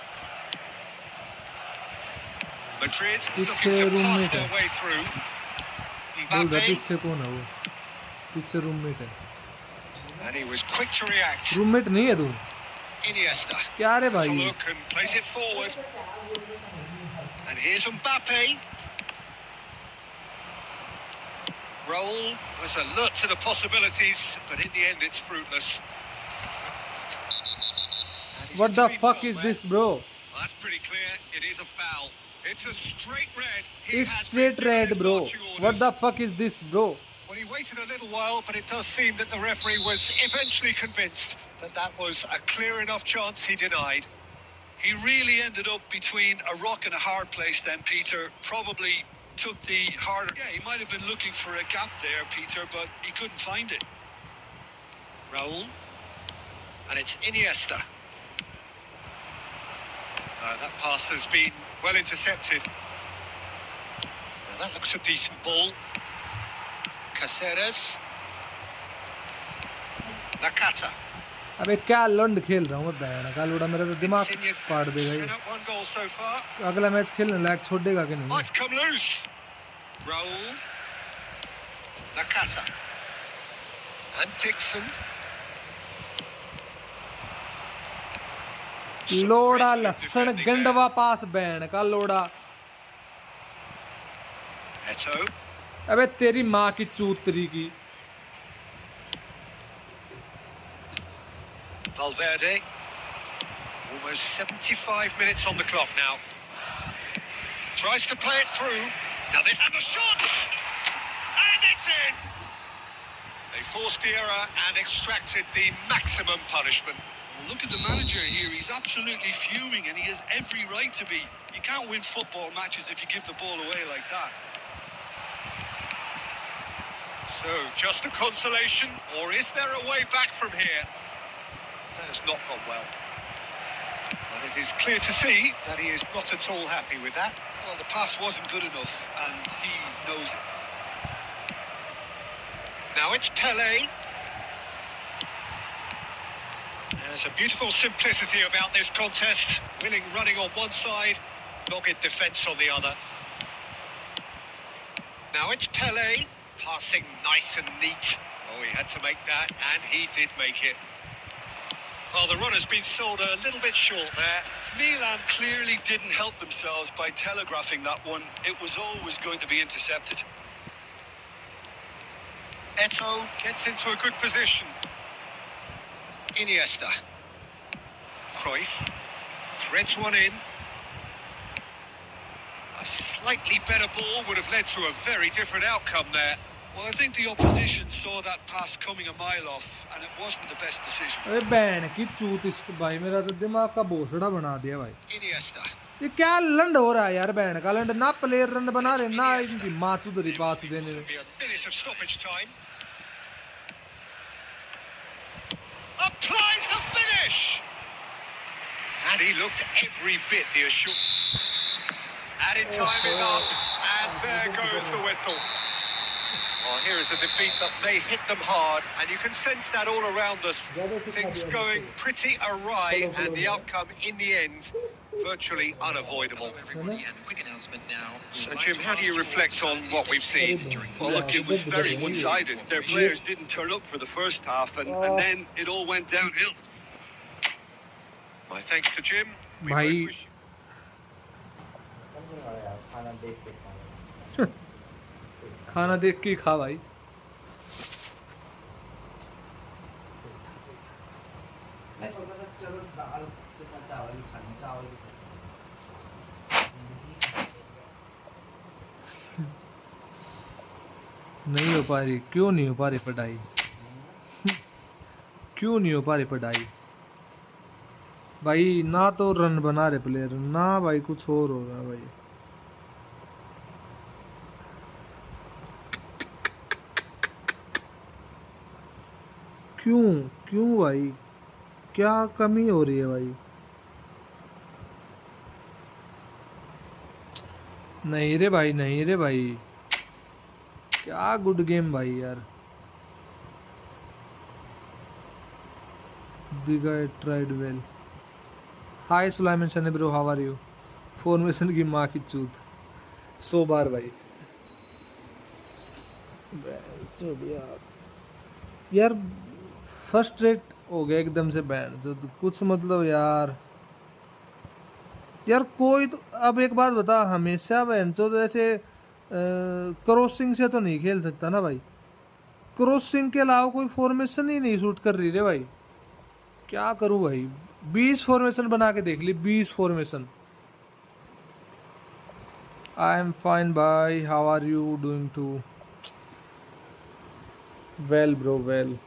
Madrid looking to pass their way through. बोल Mbappe, पीछे कौन है वो पीछे roommate है and he was quick to react. Roommate नहीं है तू Iniesta. क्या रे To भाई look and plays it forward. And here's Mbappe. Roll was alert to the possibilities, but in the end it's fruitless. And he's what the intervened fuck well is there. this bro Well, that's pretty clear. It is a foul. It's a straight red. He it's has straight been given red his bro marching what orders. the fuck is this bro Well, he waited a little while, but it does seem that the referee was eventually convinced that that was a clear enough chance he denied. He really ended up between a rock and a hard place then, Peter. Probably took the harder... Yeah, he might have been looking for a gap there, Peter, but he couldn't find it. Raul. And it's Iniesta. That pass has been well intercepted. Now that looks a decent ball. Caceres. Nakata. अबे क्या लंड खेल रहा हूँ मैं बहन का लोड़ा मेरा तो दिमाग Insigne फाड़ देगा set ये up one goal so far. अगला मैच खेलने लायक छोड़ेगा कि Oh, नहीं it's come loose. Raul. Nakata. And Dixon. Some लोड़ा risk in लसन defending गंडवा पास बहन का लोड़ा there. Eto'o. अबे तेरी माँ की चूतरी की Valverde. Almost 75 minutes on the clock now. Tries to play it through. Now this and the shot! And it's in! They forced the error and extracted the maximum punishment. Well, look at the manager here. He's absolutely fuming, and he has every right to be. You can't win football matches if you give the ball away like that. So, just a consolation, or is there a way back from here? That has not gone well. And it is clear to see that he is not at all happy with that. Well, the pass wasn't good enough, and he knows it. Now it's Pele. There's a beautiful simplicity about this contest. Willing running on one side, dogged defence on the other. Now it's Pele. Passing nice and neat. Oh, he had to make that, and he did make it. Well, the runner's been sold a little bit short there. Milan clearly didn't help themselves by telegraphing that one. It was always going to be intercepted. Eto'o gets into a good position. Iniesta. Cruyff threads one in. A slightly better ball would have led to a very different outcome there. Well, I think the opposition saw that pass coming a mile off, and it wasn't the best decision. अरे बहन की चूत इस भाई, मेरा तो दिमाग का भोसड़ा बना दिया भाई। Iniesta. ये क्या लंड हो रहा है यार, बहन का लंड, ना प्लेयर रन बना It's रहे ना Iniesta. इनकी माँ चुदरी पास देने में। Could be a minute of stoppage time. Applies the finish. And he looked every bit the assured. Added time is up, and there goes the whistle. Well, here is a defeat that may hit them hard, and you can sense that all around us. Things going pretty awry, and the outcome in the end virtually unavoidable. So, Jim, how do you reflect on what we've seen? Well, look, it was very one-sided. Their players didn't turn up for the first half, and then it all went downhill. My thanks to Jim. We Bhai. both wish खाना देख के ही खा भाई। मैं सोचा था चलो दाल के साथ चावल ही खाने, चावल ही नहीं हो पा रही, क्यों नहीं हो पा रही पढ़ाई? क्यों नहीं हो पा रही पढ़ाई भाई? ना तो रन बना रहे प्लेयर, ना भाई कुछ और हो रहा है भाई। क्यों क्यों भाई, क्या कमी हो रही है भाई? नहीं रे भाई, नहीं रे भाई, क्या गुड गेम भाई यार। The guy tried well. Hi Sulaiman Shani bro, how are you? Formation की माँ की चूत 100 बार भाई। यार फ्रस्ट्रेट हो गया एकदम से बैन, जो कुछ मतलब यार। यार कोई तो अब एक बात बता, हमेशा बैन तो ऐसे क्रॉसिंग से तो नहीं खेल सकता ना भाई। क्रॉसिंग के अलावा कोई फॉर्मेशन ही नहीं सूट कर रही रे भाई। क्या करूं भाई? 20 फॉर्मेशन बना के देख ली, 20 formation. I am fine bye, how are you doing too? Well bro, well.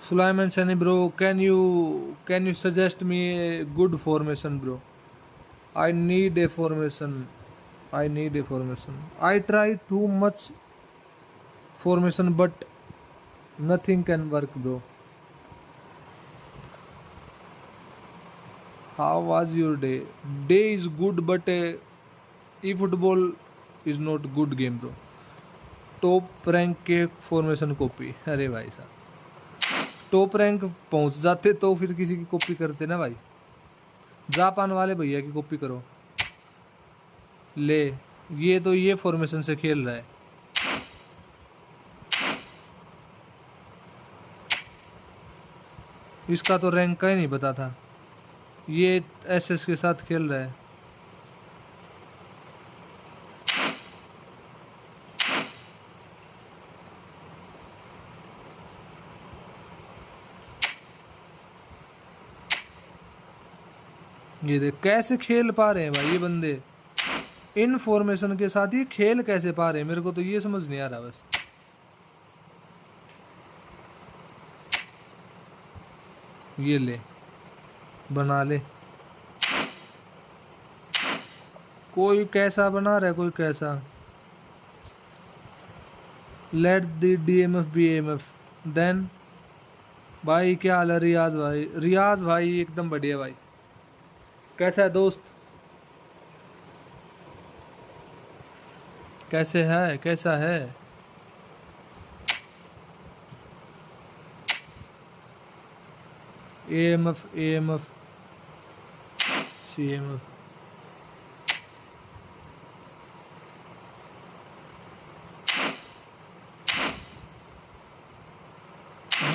Sulaiman Shani bro, can you suggest me a good formation bro? I need a formation. I need a formation. I try too much formation but nothing can work bro. How was your day? Day is good but eFootball is not good game bro. Top rank के formation copy, अरे भाई साहब top rank पहुंच जाते तो फिर किसी की कॉपी करते ना भाई। जापान वाले भैया की कॉपी करो। ले ये तो ये फॉर्मेशन से खेल रहा है। इसका तो रैंक का ही नहीं पता था, ये एसएस के साथ खेल रहा है। ये देख कैसे खेल पा रहे हैं भाई ये बंदे, इन फॉर्मेशन के साथ ये खेल कैसे पा रहे हैं, मेरे को तो ये समझ नहीं आ रहा बस। ये ले बना ले, कोई कैसा बना रहा है, कोई कैसा। Let the DMF be MF then. भाई क्या हाल है रियाज भाई? रियाज भाई एकदम बढ़िया भाई, कैसा है दोस्त? कैसे है, कैसा है? AMF AMF CMF.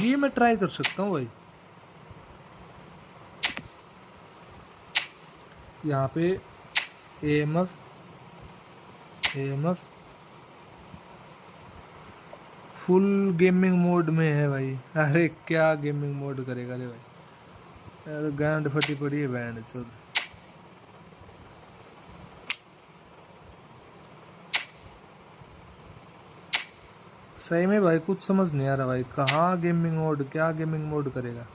ये मैं ट्राई कर सकता हूँ भाई। यहाँ पे AMF AMF full gaming mode में है भाई। अरे क्या गेमिंग मोड करेगा रे भाई। यार गांड फटी पड़ी है बैंड चल। सही में भाई कुछ समझ नहीं आ रहा भाई, कहाँ गेमिंग मोड, क्या गेमिंग मोड करेगा।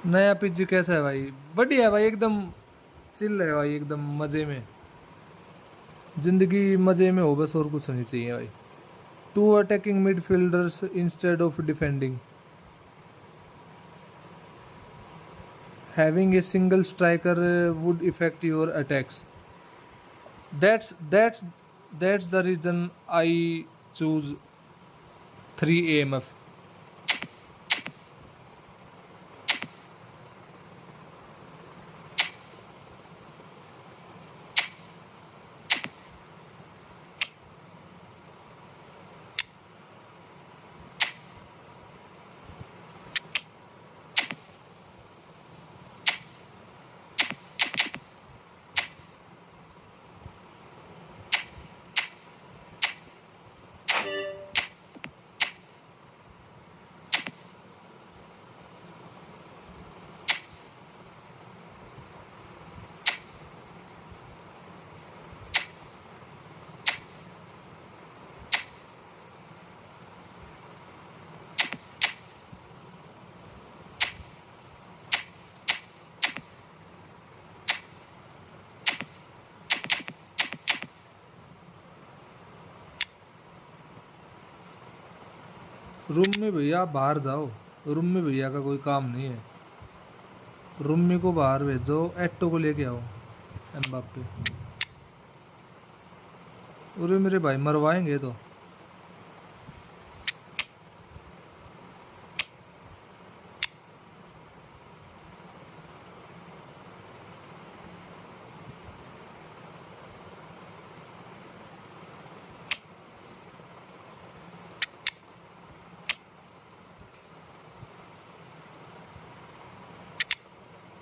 नया पिच कैसा है भाई? बढ़िया है भाई, एकदम चिल है भाई, एकदम मजे में। जिंदगी मजे में हो बस, और कुछ नहीं चाहिए भाई। Two attacking midfielders instead of defending, having a single striker would affect your attacks. That's that's the reason I choose 3 AMF. Room में भैया बाहर जाओ, रूम में भैया का कोई काम नहीं है। रूमी को बाहर भेजो, एट्टो को लेके आओ, एम्बाप्पे। अरे मेरे भाई मरवाएंगे तो।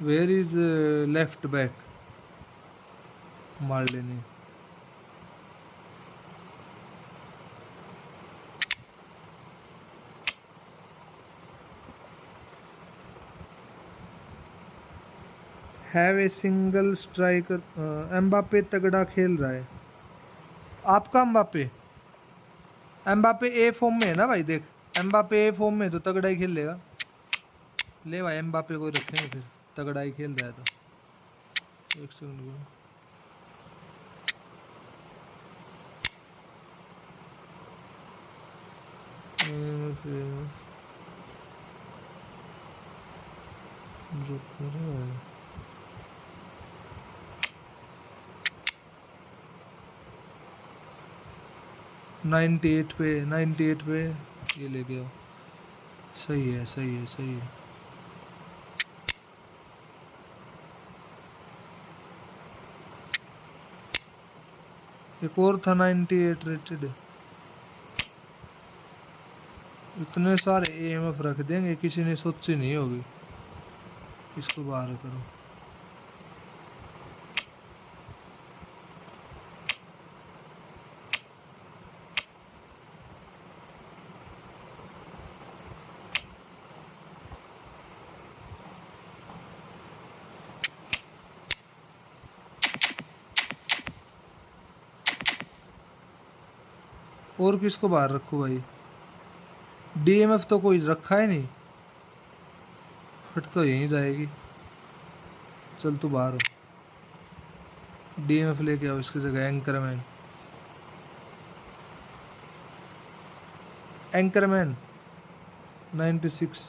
Where is left back? मार लेने। Have a single striker. Mbappe तगड़ा खेल रहा है। आपका एम्बाप्पे, एम्बाप्पे ए फॉर्म में है ना भाई, देख एम्बाप्पे ए फॉर्म में तो तगड़ा ही खेल लेगा। ले भाई एम्बाप्पे को रखेंगे फिर, तगड़ा ही खेल रहा है तो। एक सेकंड को रुक रहा है। 98 पे, 98 पे ये ले गया। सही है, सही है, सही है। एक और था 98 रेटेड। इतने सारे एएमएफ रख देंगे, किसी ने सोची नहीं होगी। इसको बाहर करो। और किसको बाहर रखूं भाई? डीएमएफ तो कोई रखा है नहीं, फट तो यहीं जाएगी। चल तू बाहर हो, डीएमएफ लेके आओ इसकी जगह, एंकरमैन। एंकरमैन 96।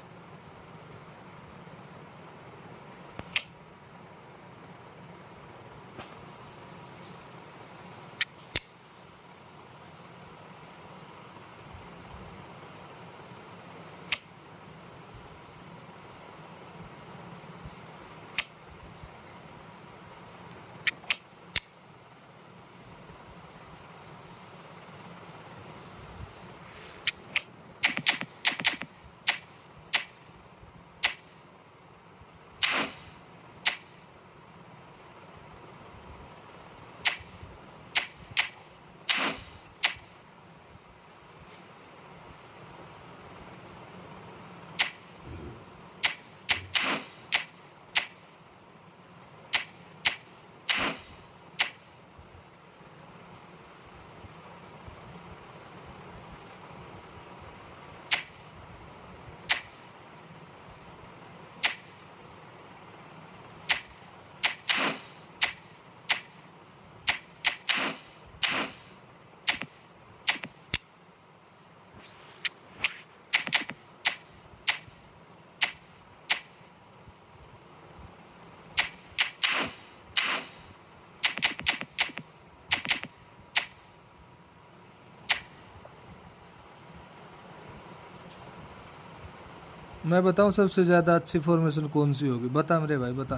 मैं बताऊं सबसे ज़्यादा अच्छी फॉर्मेशन कौन सी होगी? बता मेरे भाई बता।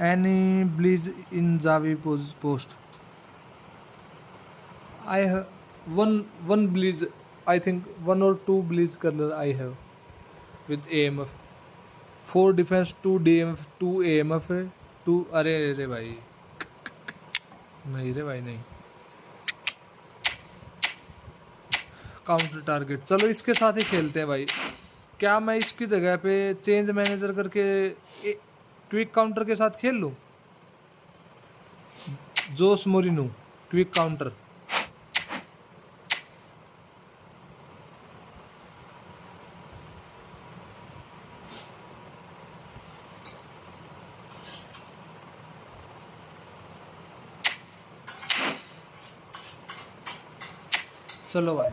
Any blitz in Xavi post. I one one blitz, I think 1 or 2 blitz curler I have with AMF। 4 defence, 2 DMF, 2 AMF है, 2। अरे रे भाई नहीं रे भाई नहीं। काउंटर टारगेट, चलो इसके साथ ही खेलते हैं भाई। क्या मैं इसकी जगह पे चेंज मैनेजर करके क्विक काउंटर के साथ खेल लूं? जोस मोरिनो क्विक काउंटर। चलो भाई,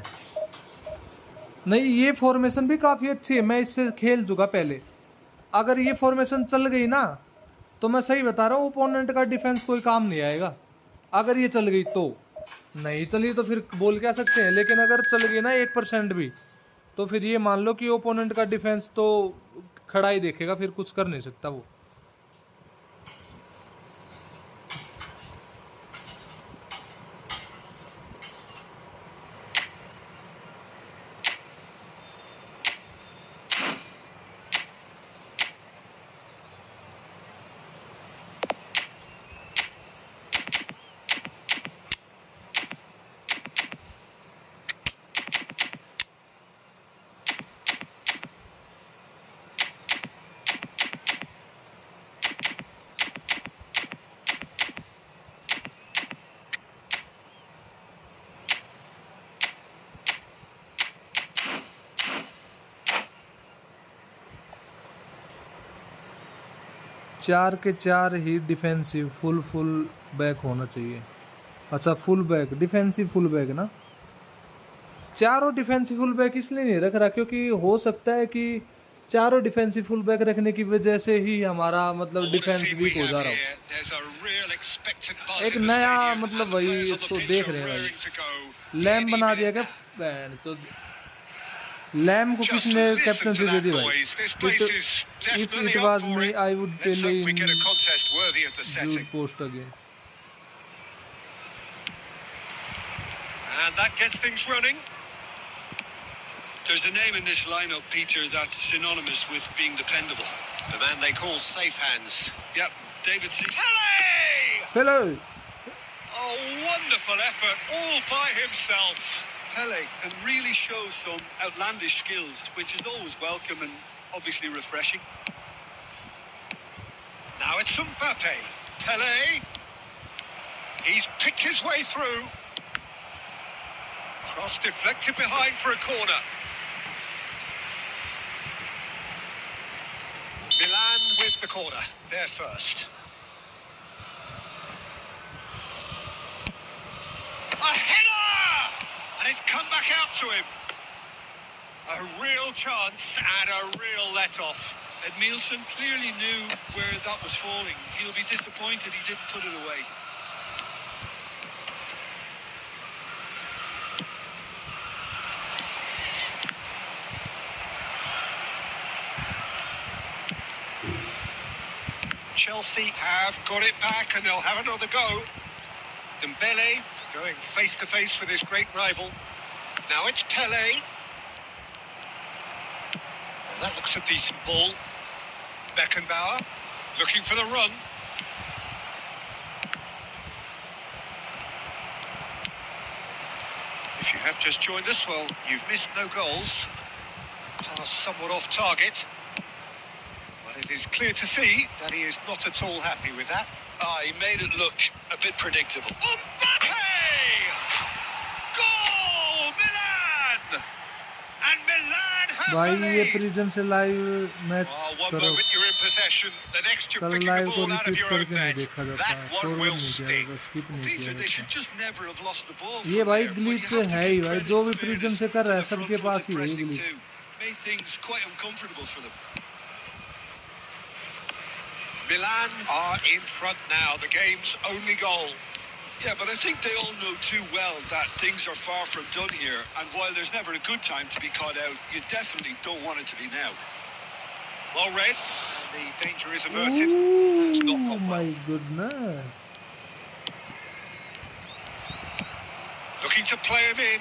नहीं ये फॉर्मेशन भी काफ़ी अच्छी है, मैं इससे खेल चुका पहले। अगर ये फॉर्मेशन चल गई ना तो मैं सही बता रहा हूँ, ओपोनेंट का डिफेंस कोई काम नहीं आएगा। अगर ये चल गई तो, नहीं चली तो फिर बोल क्या सकते हैं, लेकिन अगर चल गई ना 1% भी तो फिर ये मान लो कि ओपोनेंट का डिफेंस तो खड़ा ही देखेगा, फिर कुछ कर नहीं सकता वो। चार के चार ही डिफेंसिव फुल बैक होना चाहिए। अच्छा full back, defensive full back ना। चारों डिफेंसिव फुल बैक इसलिए नहीं रख रहा क्योंकि हो सकता है कि चारों डिफेंसिव फुल बैक रखने की वजह से ही हमारा मतलब डिफेंस वीक हो जा रहा हो। एक नया मतलब वही इसको देख रहे हैं भाई, लैम बना दिया क्या बैंड तो। लैम को किसने कैप्टनसी दे दी भाई? If it was me I would play in Jude post again. And that gets things running. There's a name in this lineup, Peter, that's synonymous with being dependable. The man they call safe hands. Yep, David C. Pele! Hello. Oh, wonderful effort, all by himself. Pele can really show some outlandish skills, which is always welcome and obviously refreshing. Now it's Mbappe. Pele. He's picked his way through. Cross deflected behind for a corner. Milan with the corner. They're first. A header! And it's come back out to him. A real chance and a real let-off. Edmilson clearly knew where that was falling. He'll be disappointed he didn't put it away. Chelsea have got it back and they'll have another go. Dembele going face-to-face with his great rival. Now it's Pele. Well, that looks a decent ball. Beckenbauer looking for the run. If you have just joined us, well, you've missed no goals. Pass somewhat off target. But it is clear to see that he is not at all happy with that. He made it look a bit predictable. Mbappe! Goal! Milan! And Milan have भाई the ये lead. Prism से live match One करो moment you're in possession, the next you're sir picking live the को ball out of repeat your own करके नहीं net. देखा जाता That है one फॉरवर्ड will नहीं किया sting. जाता स्किप नहीं Peter, किया they should जाता just never have lost the ball. ये from भाई there, but glitch you have to है ही give भाई credit जो and भी प्रिज्म fairness से कर रहा to है the सबके पास front-footed ही है ये pressing glitch too. Made things quite uncomfortable for them. Milan are in front now, the game's only goal. Yeah, but I think they all know too well that things are far from done here. And while there's never a good time to be caught out, you definitely don't want it to be now. Well read, and the danger is averted. That's not Oh gone well. my goodness Looking to play him in.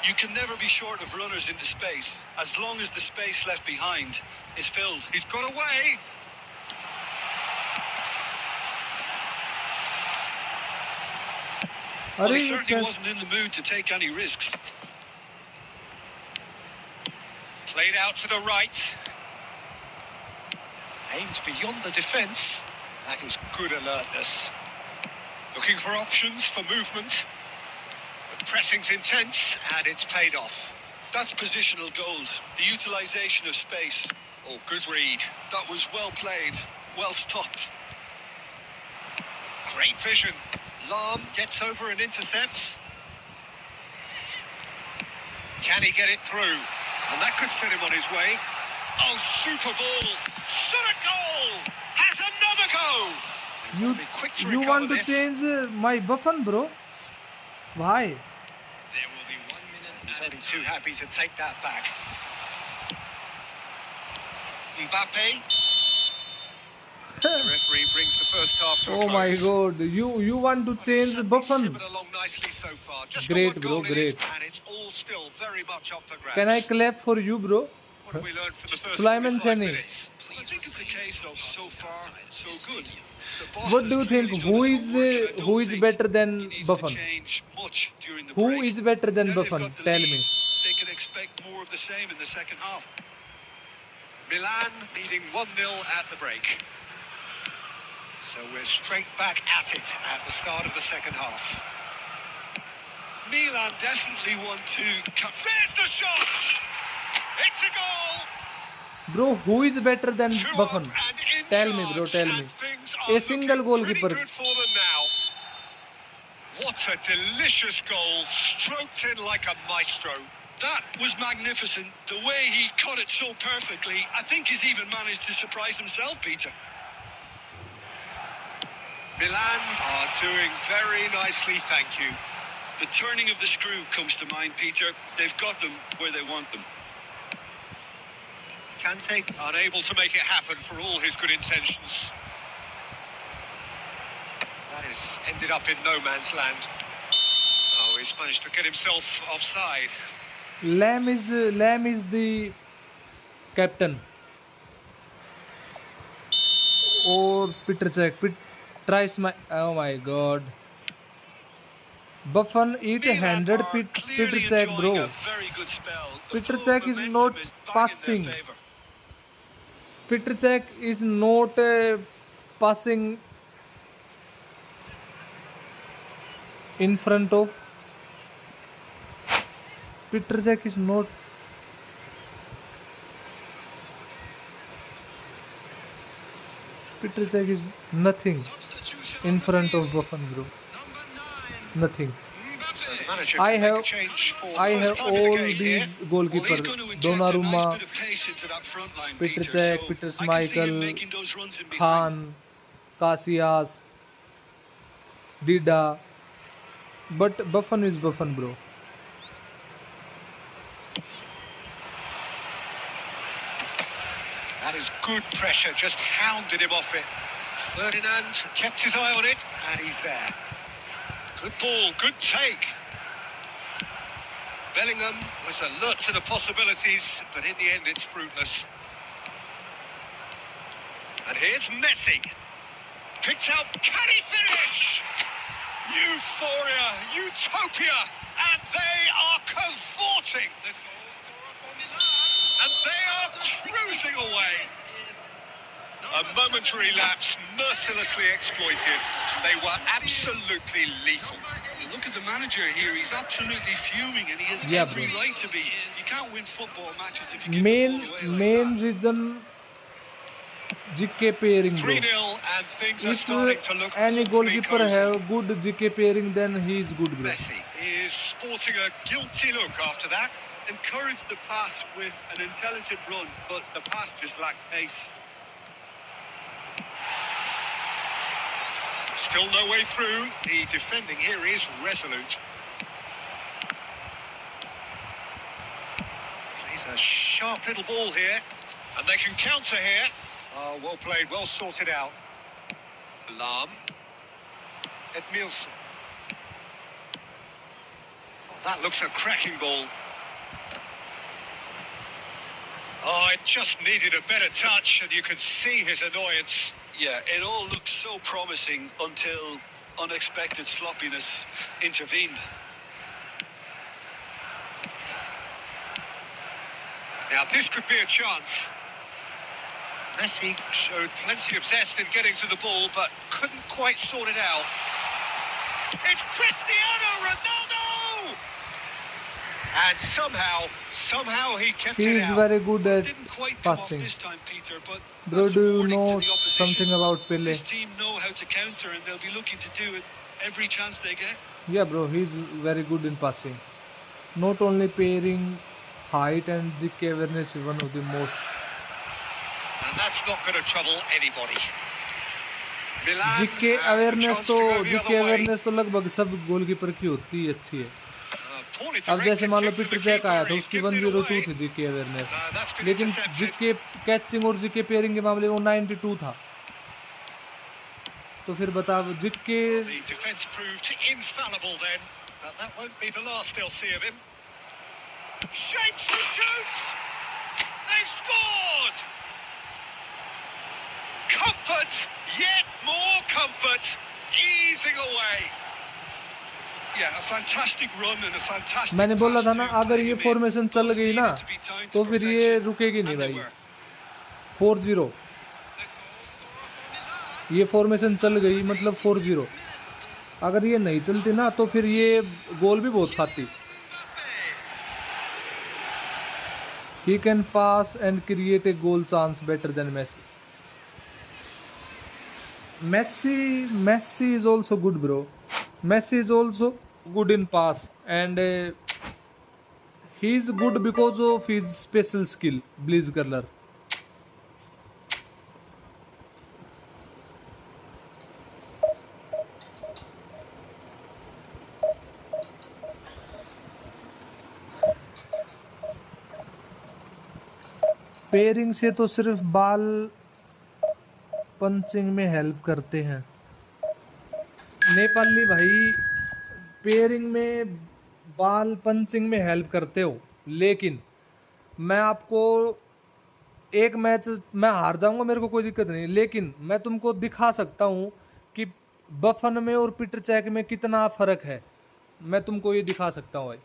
You can never be short of runners into space, as long as the space left behind is filled. He's got away. Well, अरे he ये certainly क्या wasn't in the mood to take any risks. Played out to the right. Aimed beyond the defence. That is good alertness. Looking for options for movement. The pressing's intense and it's paid off. That's positional gold, the utilisation of space. Oh, good read. That was well played, well stopped. Great vision. Lahm gets over and intercepts. Can he get it through? And that could set him on his way. Oh, super ball. Shot a goal. Has another go. They you will be quick to you recover want to this. change my Buffon bro why There will be 1 minute He's added only too time. happy to take that back. Mbappe. The referee brings the first half to a oh close. my god you want to But it's change certainly Buffon simmered along nicely so far. Just Great, the bro, one goal it is, great. and it's all still very much up for grabs. can I clap for you bro What have we learned from the first Sulaiman 45 Chani. minutes? I think it's a case of so far, so good. The boss What has do you think? clearly done Who his is, homework, and I don't who is think better than he needs Buffon? to change much during the who break. is better than Now they've Buffon got the tell lead, me they can expect more of the same in the second half. Milan leading 1-0 at the break. So we're straight back at it at the start of the second half. Milan definitely want to There's the shot! It's a goal! bro who is better than Two Buffon up and in tell me bro charge, tell me and things A are single looking goalkeeper. pretty good for them now. What a delicious goal, stroked in like a maestro. That was magnificent. The way he caught it so perfectly, I think he's even managed to surprise himself, Peter. Milan are doing very nicely, thank you. The turning of the screw comes to mind, Peter. They've got them where they want them. Kante unable to make it happen for all his good intentions. That has ended up in no man's land. Oh, he's managed to get himself offside. Lamb is the captain or Peter Cech tries my oh my god Buffon eat a Milan handed are Peter clearly Cech enjoying bro a very good spell. The Peter flow of Cech is momentum not is back in passing. their favour. Peter Cech is not passing in front of Peter Cech is not Peter Cech is nothing Substitution in on the front of field. Buffon bro Number 9, nothing So the Mbappe. Manager I can make a have change for the I first have time in the all game here. these Well, goalkeeper he's going to inject a nice Donnarumma, bit of pace into that front line, Peter Peter. Cech, So Peter I can see him Schmeichel, making those runs in behind. Khan, Casillas, Dida, but Buffon is Buffon, bro. That is good pressure, just hounded him off it. Ferdinand kept his eye on it, and he's there. Good ball, good take. Bellingham was alert to the possibilities, but in the end it's fruitless. And here's Messi. Picked out, can he finish? Euphoria, utopia, and they are cavorting. The goal scorer for Milan. And they are cruising away. A momentary lapse, mercilessly exploited. They were absolutely lethal. Look at the manager here. He's absolutely fuming, and he has Yeah, every bro. right to be. You can't win football matches if you give the Main ball away like main that. reason GK pairing, bro. 3-0 and things are If starting to look any awfully goalkeeper cosy. have good GK pairing, then he is good, bro. Messi is sporting a guilty look after that. Encouraged the pass with an intelligent run, but the pass just lacked pace. Still no way through. The defending here is resolute. Plays a sharp little ball here. And they can counter here. Oh, well played, well sorted out. Lam. Edmilson. Oh, that looks a cracking ball. Oh, it just needed a better touch, and you can see his annoyance. Yeah, it all looked so promising until unexpected sloppiness intervened. Now, this could be a chance. Messi showed plenty of zest in getting to the ball, but couldn't quite sort it out. It's Cristiano Ronaldo! And somehow he kept He it is out. very good at Didn't quite come passing. off this time, Peter, but Bro, that's do a you warning to know the opposition. something about Pele? This team know how to counter, and they'll be looking to do it every chance they get. Yeah, bro, he's very good in passing. Not only pairing, height and GK awareness is one of the most. And that's not going to trouble anybody. Milan GK has the awareness chance तो to go the GK other way. awareness तो लगभग सब goalkeeper की होती है, अच्छी है. Poorly अब जैसे directed मान लो kick to Peter the Cech आया keeper, था, he's उसकी given it 102 away. थी GK अवेयरनेस, That's been लेकिन intercepted. GK कैचिंग और GK पेयरिंग के मामले में वो 92 था. तो फिर बता GK The defence proved infallible then, but that won't be the last they'll see of him. Shapes to shoot! They've scored! Comfort, yet more comfort, easing away. Yeah, a fantastic run and a fantastic मैंने बोला pass था ना, to अगर play ये him in. Formation चल Those गई ना needed to be timed तो to फिर ये perfection, रुकेगी नहीं and they भाई. were. 4-0 The goal scorer for Milan. ये फॉर्मेशन चल गई मतलब 4-0. अगर ये नहीं चलती ना तो फिर ये गोल भी बहुत खाती. He can pass and create a goal chance better than Messi. Messi is also good, bro. Messi is also good in pass, and he is good because of his special skill, Blizz Curler. Pairing से तो सिर्फ बाल punching में help करते हैं. नेपाली भाई, pairing में बाल पंचिंग में हेल्प करते हो, लेकिन मैं आपको एक मैच मैं हार जाऊंगा, मेरे को कोई दिक्कत नहीं, लेकिन मैं तुमको दिखा सकता हूँ कि बफन में और पीटर चैक में कितना फर्क है. मैं तुमको ये दिखा सकता हूँ भाई,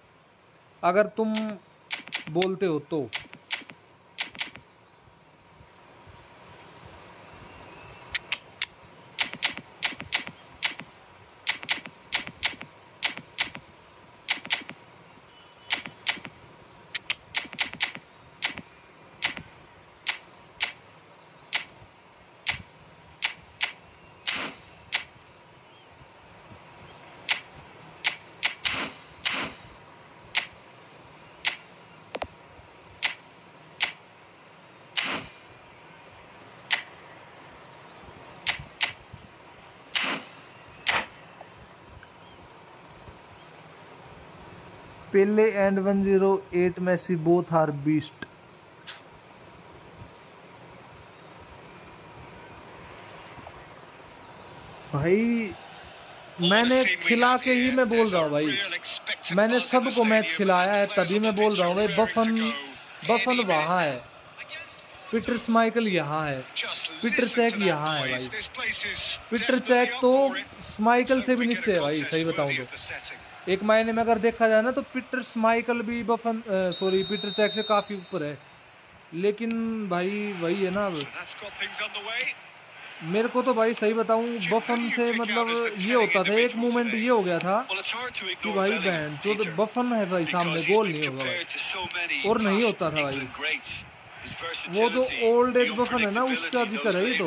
अगर तुम बोलते हो तो. Pele and 108 Messi both are beast. भाई मैंने खिला के ही मैं बोल रहा हूँ भाई, मैंने सबको मैच खिलाया है तभी मैं बोल रहा हूँ भाई। बफन वहाँ है, पीटर स्माइकल यहाँ है, पीटर चेक यहाँ है भाई। पीटर चेक तो स्माइकल से भी नीचे है भाई, सही बताऊं तो। एक मायने में अगर देखा जाए ना तो पीटर स्माइकल भी पीटर चेक से काफी ऊपर है। लेकिन भाई वही है ना, मेरे को तो भाई सही बताऊं बफन से मतलब ये होता था, एक मोमेंट ये हो गया था कि भाई बहन जो बफन है भाई सामने, गोल नहीं होगा भाई, और नहीं होता था भाई। वो जो ओल्ड एज बफन है ना उसका जिक्र है ये तो।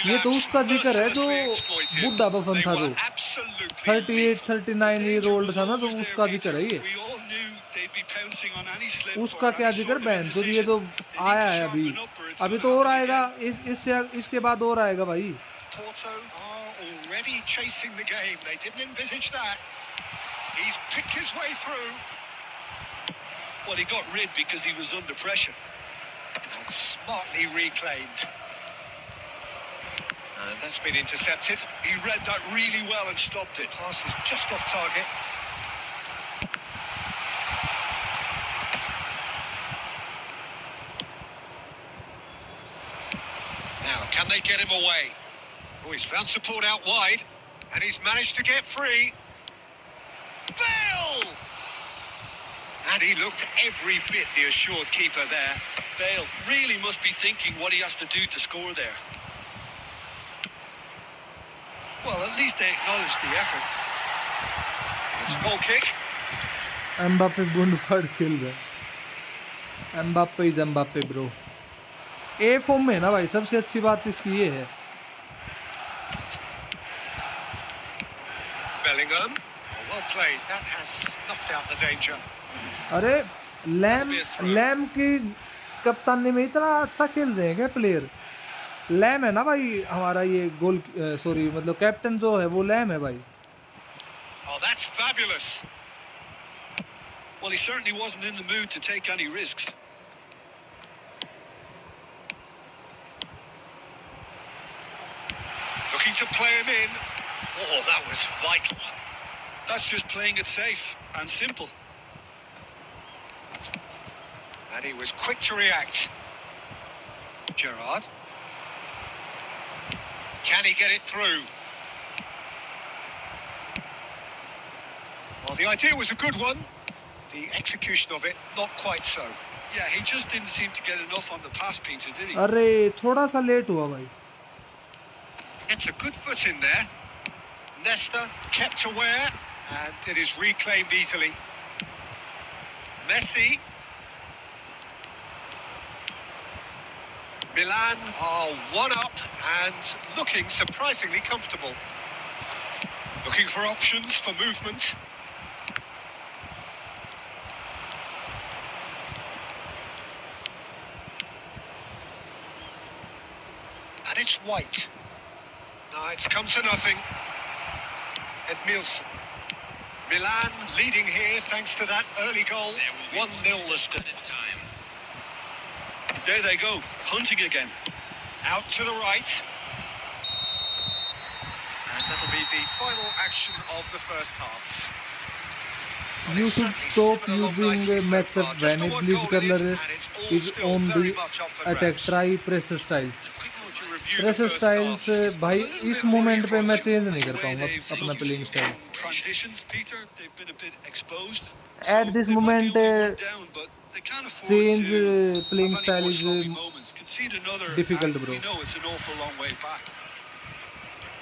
ये तो उसका जिक्र है जो बुढ़ा बफन था, जो 38-39 ईयर ओल्ड था ना, जो उसका जिक्र है ये। उसका क्या जिक्र बहन, तो ये जो आया है अभी तो और आएगा, इसके बाद और आएगा भाई। Porto are already chasing the game. They didn't envisage that. He's picked his way through. Well, he got rid because he was under pressure. And smartly reclaimed. And that's been intercepted. He read that really well and stopped it. Pass is just off target. Now, can they get him away? Oh, he's found support out wide, and he's managed to get free. Bale! And he looked every bit the assured keeper there. Bale really must be thinking what he has to do to score there. Well, at least they acknowledged the effort. It's a goal kick. Mbappe बूंदफाड़ खेल रहा है, Mbappe is Mbappe bro. ए form में ना भाई, सबसे अच्छी बात इसकी ये है। Bellingham, well played. That has snuffed out the danger. अरे लैम की कप्तानी में इतना अच्छा खेल रहे हैं क्या प्लेयर? लैम है ना भाई हमारा ये गोल, मतलब कैप्टन जो है वो लैम है भाई। Oh, that's fabulous. Well, he certainly wasn't in the mood to take any risks. Looking to play him in. Oh, that was vital. That's just playing it safe and simple. And he was quick to react. Gerrard. Can he get it through? Well, the idea was a good one. The execution of it, not quite so. Yeah, he just didn't seem to get enough on the pass, Peter, did he? अरे थोड़ा सा late हुआ भाई। It's a good foot in there. Nesta kept aware, and it is reclaimed easily. Messi. Milan are one up and looking surprisingly comfortable. Looking for options for movement. And it's White. No, it's come to nothing. Edmilson. Milan leading here thanks to that early goal. 1-0 the score. There they go, hunting again. Out to the right. And that'll be the final action of the first half. You should stop using matchup when it please color is on the attack. Try press styles. Press styles भाई इस moment पे मैं change नहीं कर पाऊंगा अपना playing style. At this moment change playing style is difficult bro.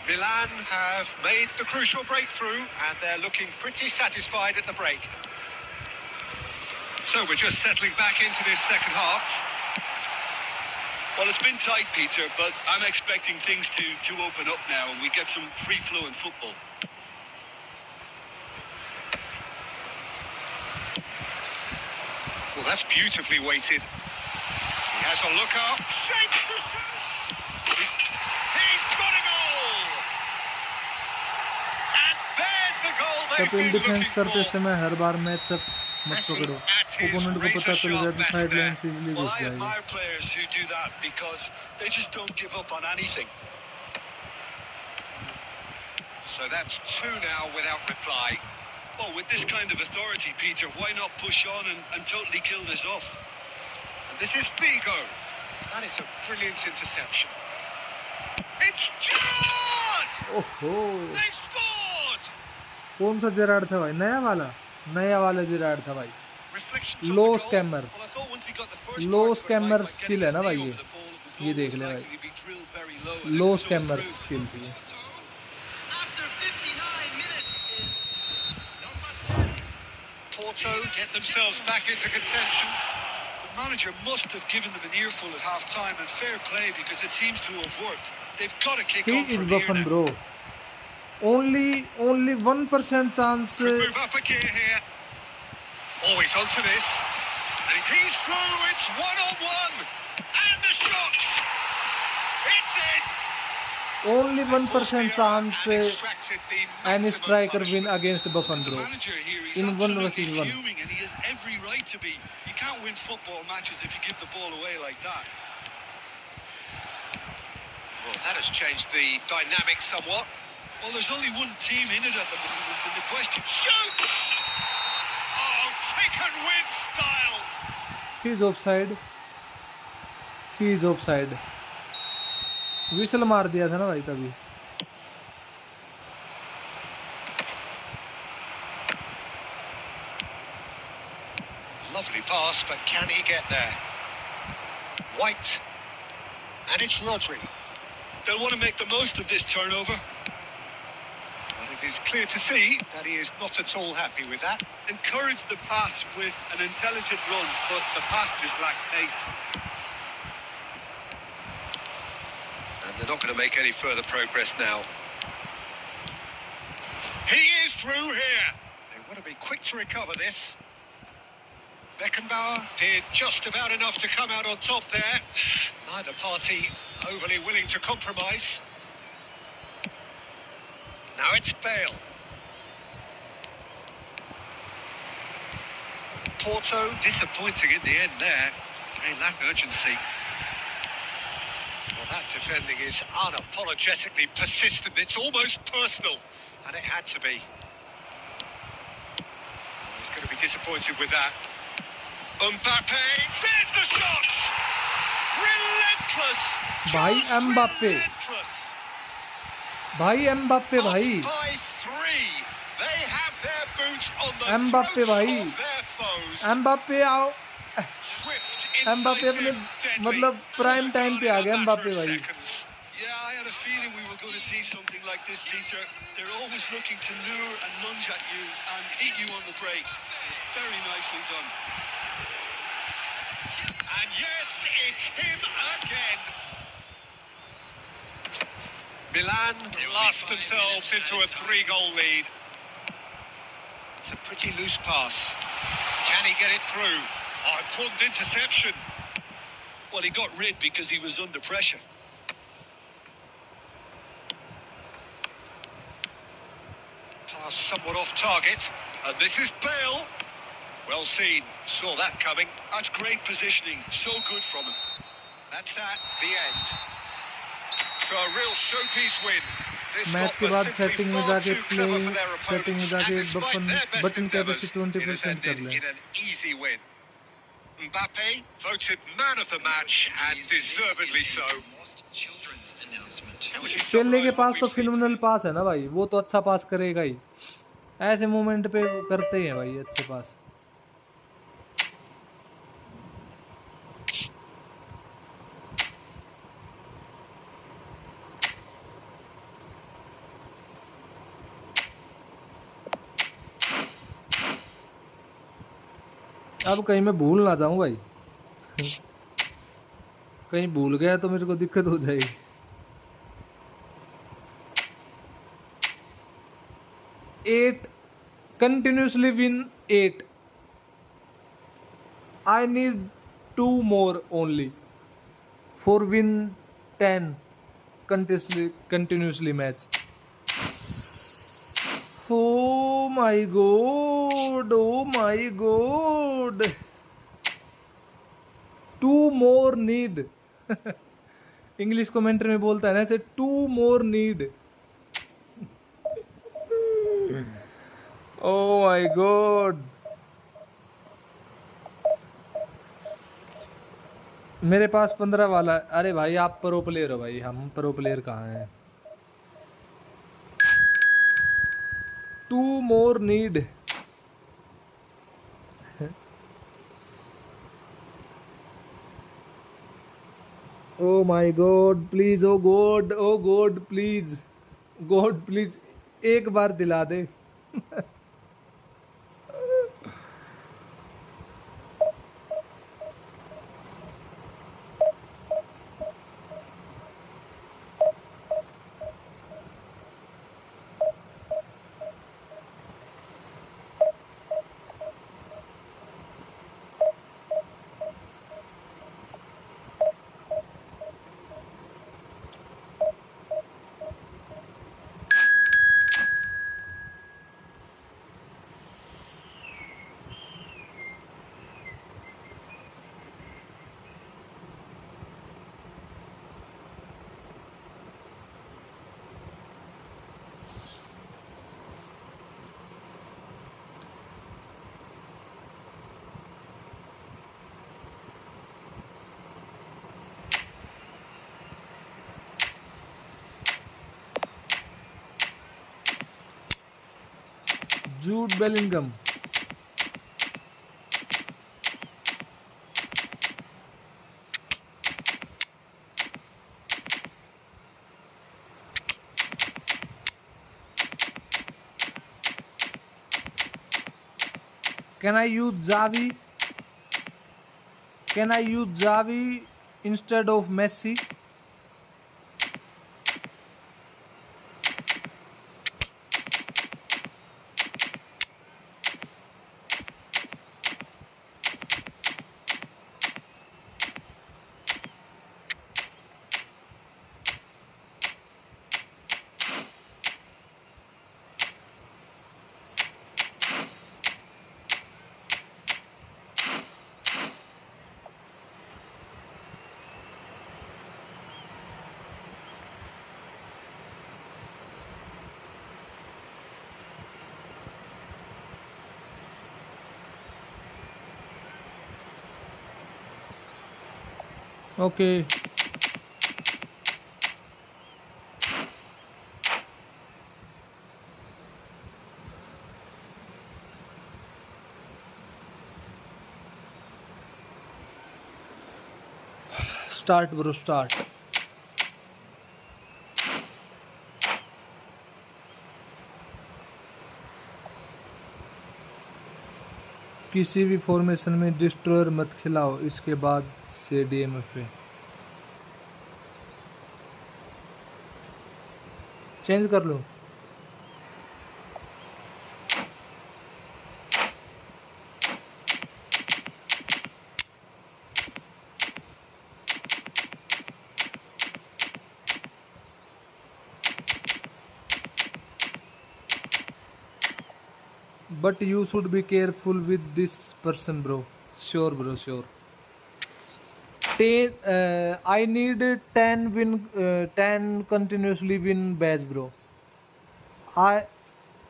Milan have made the crucial breakthrough and they're looking pretty satisfied at the break. So we're just settling back into this second half. Well, it's been tight, Peter, but I'm expecting things to open up now and we get some free-flowing football. Well, That's beautifully weighted. He has a look up. Shapes to shoot. He's got a goal. And there's the goal they've तब इन been defence looking करते for. समय हर बार match up मत Messi पकड़ो, at his opponent को पता चल जाए razor-sharp तो best साइड लाइन there. से इजीली Well, घुस I जाएगी। admire players who do that because they just don't give up on anything. So that's 2 now without reply. Well, with this kind of authority, Peter, why not push on and totally kill this off? And this is Figo. That is a brilliant interception. It's Gerrard! ओहो, They've scored! कौन सा Gerrard था भाई? नया वाला Gerrard था भाई। Reflections on low the goal. Scammer, Well, I thought once he got the first low part of it scammer right by skill getting है his ना भाई knee ये। over the ball, it was ये देख almost ले भाई, likely to be drilled very low, and low then so it scammer proved. Skill थी। After 59 minutes is number 10. Porto get themselves back into contention. The manager must have given them an earful at half-time, and fair play because it seems to have worked. They've got to kick He on is from here Buffon, now. bro. Only 1% chance. Could move up a gear here. Always onto this. And he's through. It's 1-on-1. And the shots. It's in. Only 1% chance And extracted the any maximum striker win punishment. against Buffon, The bro. manager here, he's In 1 absolutely versus 1. fuming, and he has every right to be. You can't win football matches if you give the ball away like that. Well, that has changed the dynamic somewhat. Well, there's only one team in it at the moment, and the question... Shoot! Oh, taken with style. He's offside. He's offside. Whistle मार दिया था ना भाई तभी। Lovely pass, but can he get there? White. And it's Rodri. They'll want to make the most of this turnover. But it is clear to see that he is not at all happy with that. Encourage the pass with an intelligent run, but the pass just lacked pace. And they're not going to make any further progress now. He is through here. They want to be quick to recover this. Beckenbauer did just about enough to come out on top there. Neither party overly willing to compromise. Now it's Bale. Porto disappointing in the end there. They lack urgency. Well, that defending is unapologetically persistent. It's almost personal, and it had to be. Well, he's going to be disappointed with that. Mbappe, there's the shot! Relentless! भाई Just Mbappe, relentless! भाई Mbappe भाई, Up by 3. They have their boots on the Mbappe throats भाई, of their foes. Mbappe आओ। Swift, Mbappe अपने incisive, deadly. मतलब prime time पे आ गया In a matter Mbappe of भाई। seconds. Yeah, I had a feeling we were going to see something like this, Peter. They're always looking to lure and lunge at you and hit you on the break. It's very nicely done. And yes, it's him again. Milan blast themselves into a 3-goal lead. It's a pretty loose pass. Can he get it through? Oh, important interception. Well, he got rid because he was under pressure. Pass somewhat off target. And this is Bale. Well seen. Saw that coming. That's great positioning. So good from him. That's that. The end. So a real showpiece win. This match lot के was बाद simply setting में far जाके too play clever for their setting में opponents, जाके and despite their best button endeavours, capacity it has 20% कर ended लें। in an easy win. Mbappe voted man of the match, and deservedly so. Lost children's announcement. How would you पेले के summarise pass what तो we've seen phenomenal today? पास है ना भाई, वो तो अच्छा पास करेगा ही। ऐसे मोमेंट पे करते ही हैं भाई अच्छे पास। अब कहीं मैं भूल ना जाऊं भाई, कहीं भूल गया तो मेरे को दिक्कत हो जाएगी। 8 continuously win 8। I need 2 more only for win 10 continuously match. Oh my god! Oh my god! 2 more need. English commentary में बोलता है ना ऐसे 2 more need. Oh my god! मेरे पास 15 वाला है। अरे भाई आप प्रो प्लेयर हो भाई, हम प्रो प्लेयर कहाँ हैं? 2 more need. Oh my god, please, oh god, please, God, please, एक बार दिला दे। Jude Bellingham. Can I use Xavi? Can I use Xavi instead of Messi? Okay. Start, bro, start. किसी भी formation में destroyer मत खिलाओ, इसके बाद से डीएमएफ पे चेंज कर लो। But you should be careful with this person, bro. Sure, bro, sure. 10. I need 10 win, 10 continuously win badge, bro. I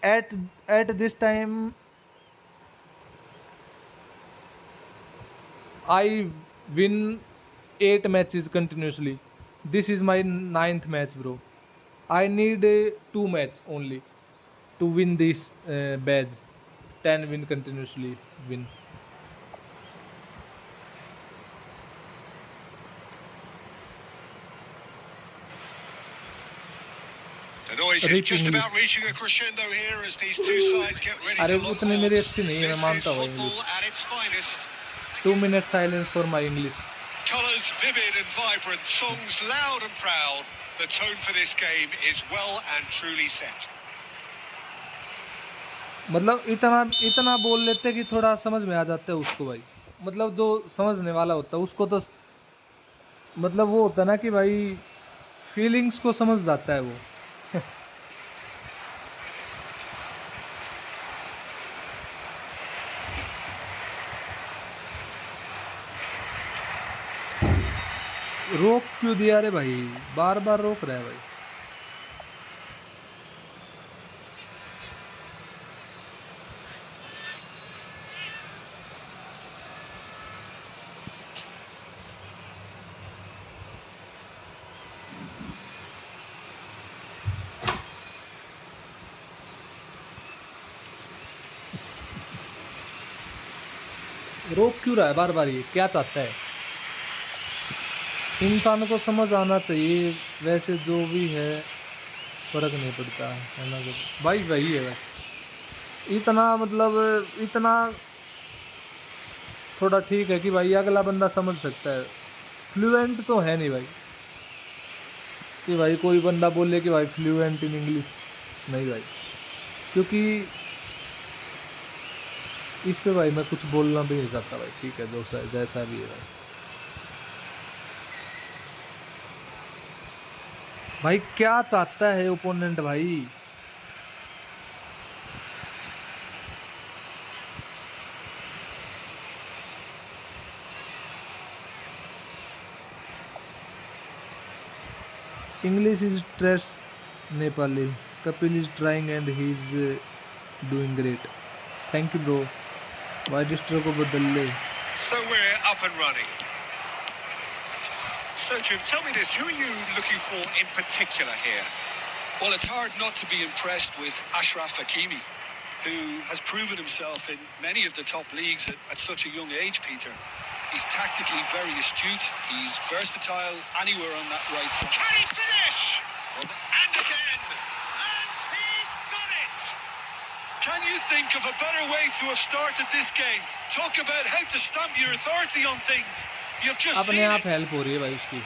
at this time I win 8 matches continuously. This is my 9th match, bro. I need 2 match only to win this badge. 10 win continuously win. The noise is just about reaching a crescendo here as these two sides get ready to अरे lock उतने मेरी horns. अच्छी नहीं है, मैं This is मानता हूँ football English. at its finest. 2 minute silence for my English. Colours vivid and vibrant, songs loud and proud. The tone for this game is well and truly set. मतलब इतना इतना बोल लेते कि थोड़ा समझ में आ जाता है उसको भाई। मतलब जो समझने वाला होता है उसको तो मतलब वो होता है ना कि भाई फीलिंग्स को समझ जाता है वो। रोक क्यों दिया रे भाई, बार बार रोक रहा है भाई। रोक क्यों रहा है बार बार, ये क्या चाहता है? इंसान को समझ आना चाहिए, वैसे जो भी है फर्क नहीं पड़ता है ना भाई। वही है भाई, इतना मतलब इतना थोड़ा ठीक है कि भाई अगला बंदा समझ सकता है। फ्लुएंट तो है नहीं भाई कि भाई कोई बंदा बोले कि भाई फ्लुएंट इन इंग्लिश, नहीं भाई। क्योंकि इस पे भाई मैं कुछ बोलना भी नहीं चाहता भाई, ठीक है जो जैसा भी है भाई। भाई क्या चाहता है ओपोनेंट भाई? English is trace Nepali, Kapil is trying and he is doing great. Thank you bro. भाई डिस्टर को बदल ले। So we're up and running. So Jim, tell me this, who are you looking for in particular here? Well, it's hard not to be impressed with Ashraf Hakimi, who has proven himself in many of the top leagues at such a young age, Peter. He's tactically very astute. He's versatile anywhere on that right foot. Can he finish? And again! And he's done it! Can you think of a better way to have started this game? Talk about how to stamp your authority on things. You've just अपने seen आप it. Help हो रही है भाई उसकी।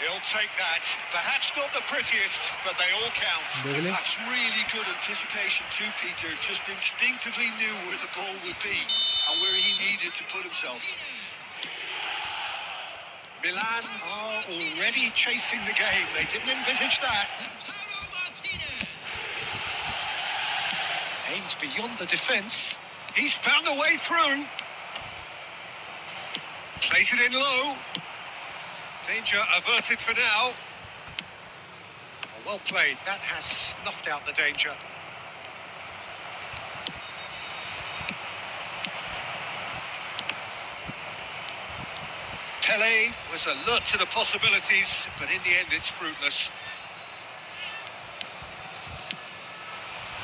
He'll take that. Perhaps not the prettiest, but they all count. देख ले। That's really good anticipation too, Peter. Just instinctively knew where the ball would be and where he needed to put himself. Milan are already chasing the game. They didn't envisage that. Aims beyond the defence. He's found a way through. Plays it in low. Danger averted for now. Oh, well played. That has snuffed out the danger. Pele was alert to the possibilities, but in the end it's fruitless.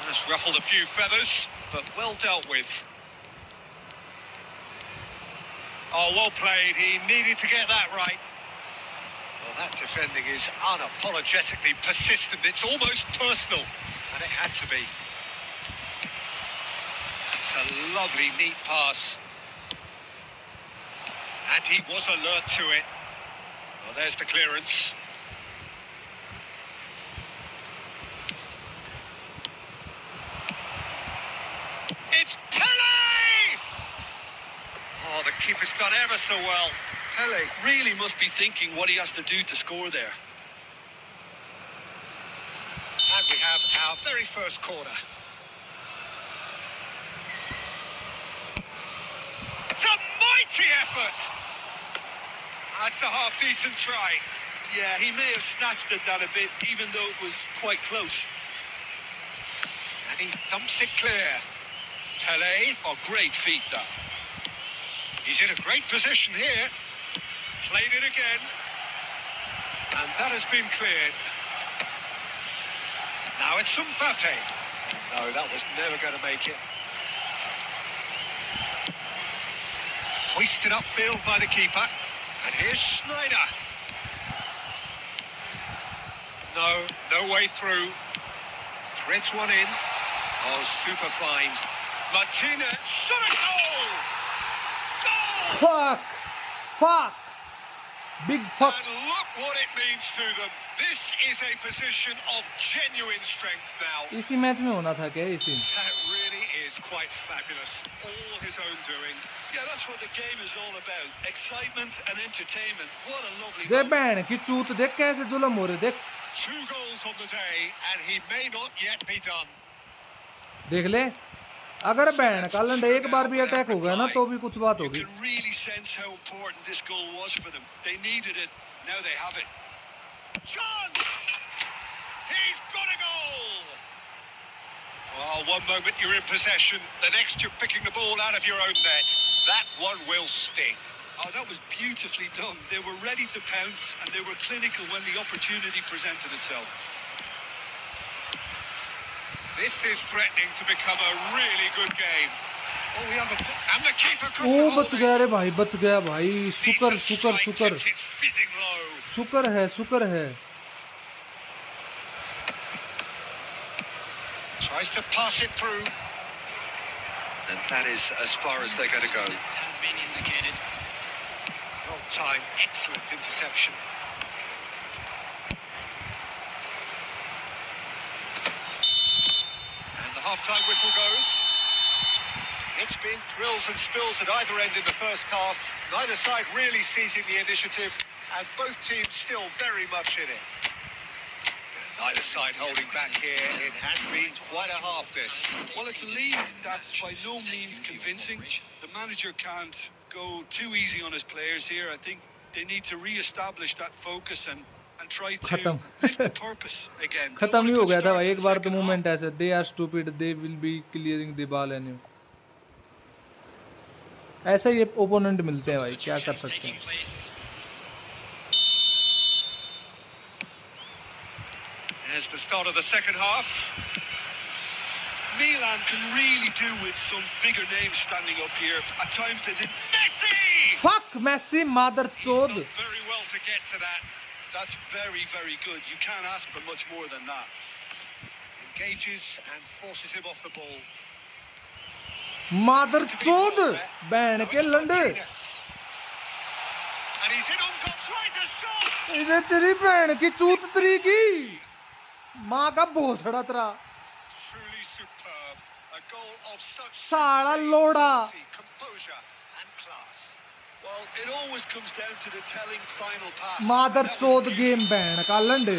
Has ruffled a few feathers, but well dealt with. Oh, well played. He needed to get that right. Well, that defending is unapologetically persistent. It's almost personal, and it had to be. That's a lovely, neat pass. And he was alert to it. Well, there's the clearance. It's Pele! Oh, the keeper's done ever so well. Pele really must be thinking what he has to do to score there. And we have our very first corner. It's a mighty effort! That's a half-decent try. Yeah, he may have snatched at that a bit, even though it was quite close. And he thumps it clear. Pele, Oh, great feat, that. he's in a great position here. Played it again. And that has been cleared. Now it's Mbappe. No, that was never going to make it. Hoisted upfield by the keeper. And here's Snyder. No way through. Threads one in. Oh, super find. Martinez. Shot a goal! Goal! Fuck! Big fuck! And look what it means to them. This is a position of genuine strength now. इसी match में होना था क्या ये scene? That really is quite fabulous. All his own doing. Yeah, that's what the game is all about. Excitement and entertainment. What a lovely they moment. बहन की चूत देख कैसे जुल्म हो रहे, देख 2 goals on the day, and he may not yet be done. देख ले, अगर So बहन that's का लंडे 2 एक now बार भी without अटैक हो गया ना reply. तो भी कुछ बात You होगी। can really sense how important this goal was for them. They needed it. Now they have it. Chance! He's got a goal! Oh, one moment you're in possession, the next you're picking the ball out of your own net. That one will sting. Oh, that was beautifully done. They were ready to pounce and they were clinical when the opportunity presented itself. This is threatening to become a really good game. Oh, we have a... And the keeper O couldn't बच hold गया it. रे भाई, बच गया भाई, शुक्र Decent शुक्र strike, शुक्र kept it fizzing low. शुक्र है। Tries to pass it through. And that is as far as they're going to go. Has been indicated. Well timed, excellent interception. And the half-time whistle goes. It's been thrills and spills at either end in the first half. Neither side really seizing the initiative, and both teams still very much in it. Neither side holding back here. It has been quite a half, this. Well, it's a lead that's by no means convincing. The manager can't go too easy on his players here. I think they need to re-establish that focus and try to खत्म lift the purpose again. Don't खत्म want he a हो good गया था start भाई, to एक the बार तो second half. Movement ऐसे, they are stupid, they will be clearing the ball and you, ऐसे ही ओपोनेंट मिलते हैं भाई, क्या कर सकते हैं। There's the start of the second half. Milan can really do with some bigger names standing up here. At times they did. Messi! Fuck Messi मादर चोद। Done very well to get to that. That's very, very good. You can't ask for much more than that. Engages and forces him off the ball. मादर चोद बहन Now के it's लंडे, Martinez. And he's in on goal, tries a shot! इधर तेरी बहन की चूत तरी की माँ का भोसड़ा तेरा Truly superb. A goal of such साला supreme लोड़ा। quality, composure and class. Well, it always comes down to the telling final pass. मादर That was चोद beauty. गेम बहन का लंडे।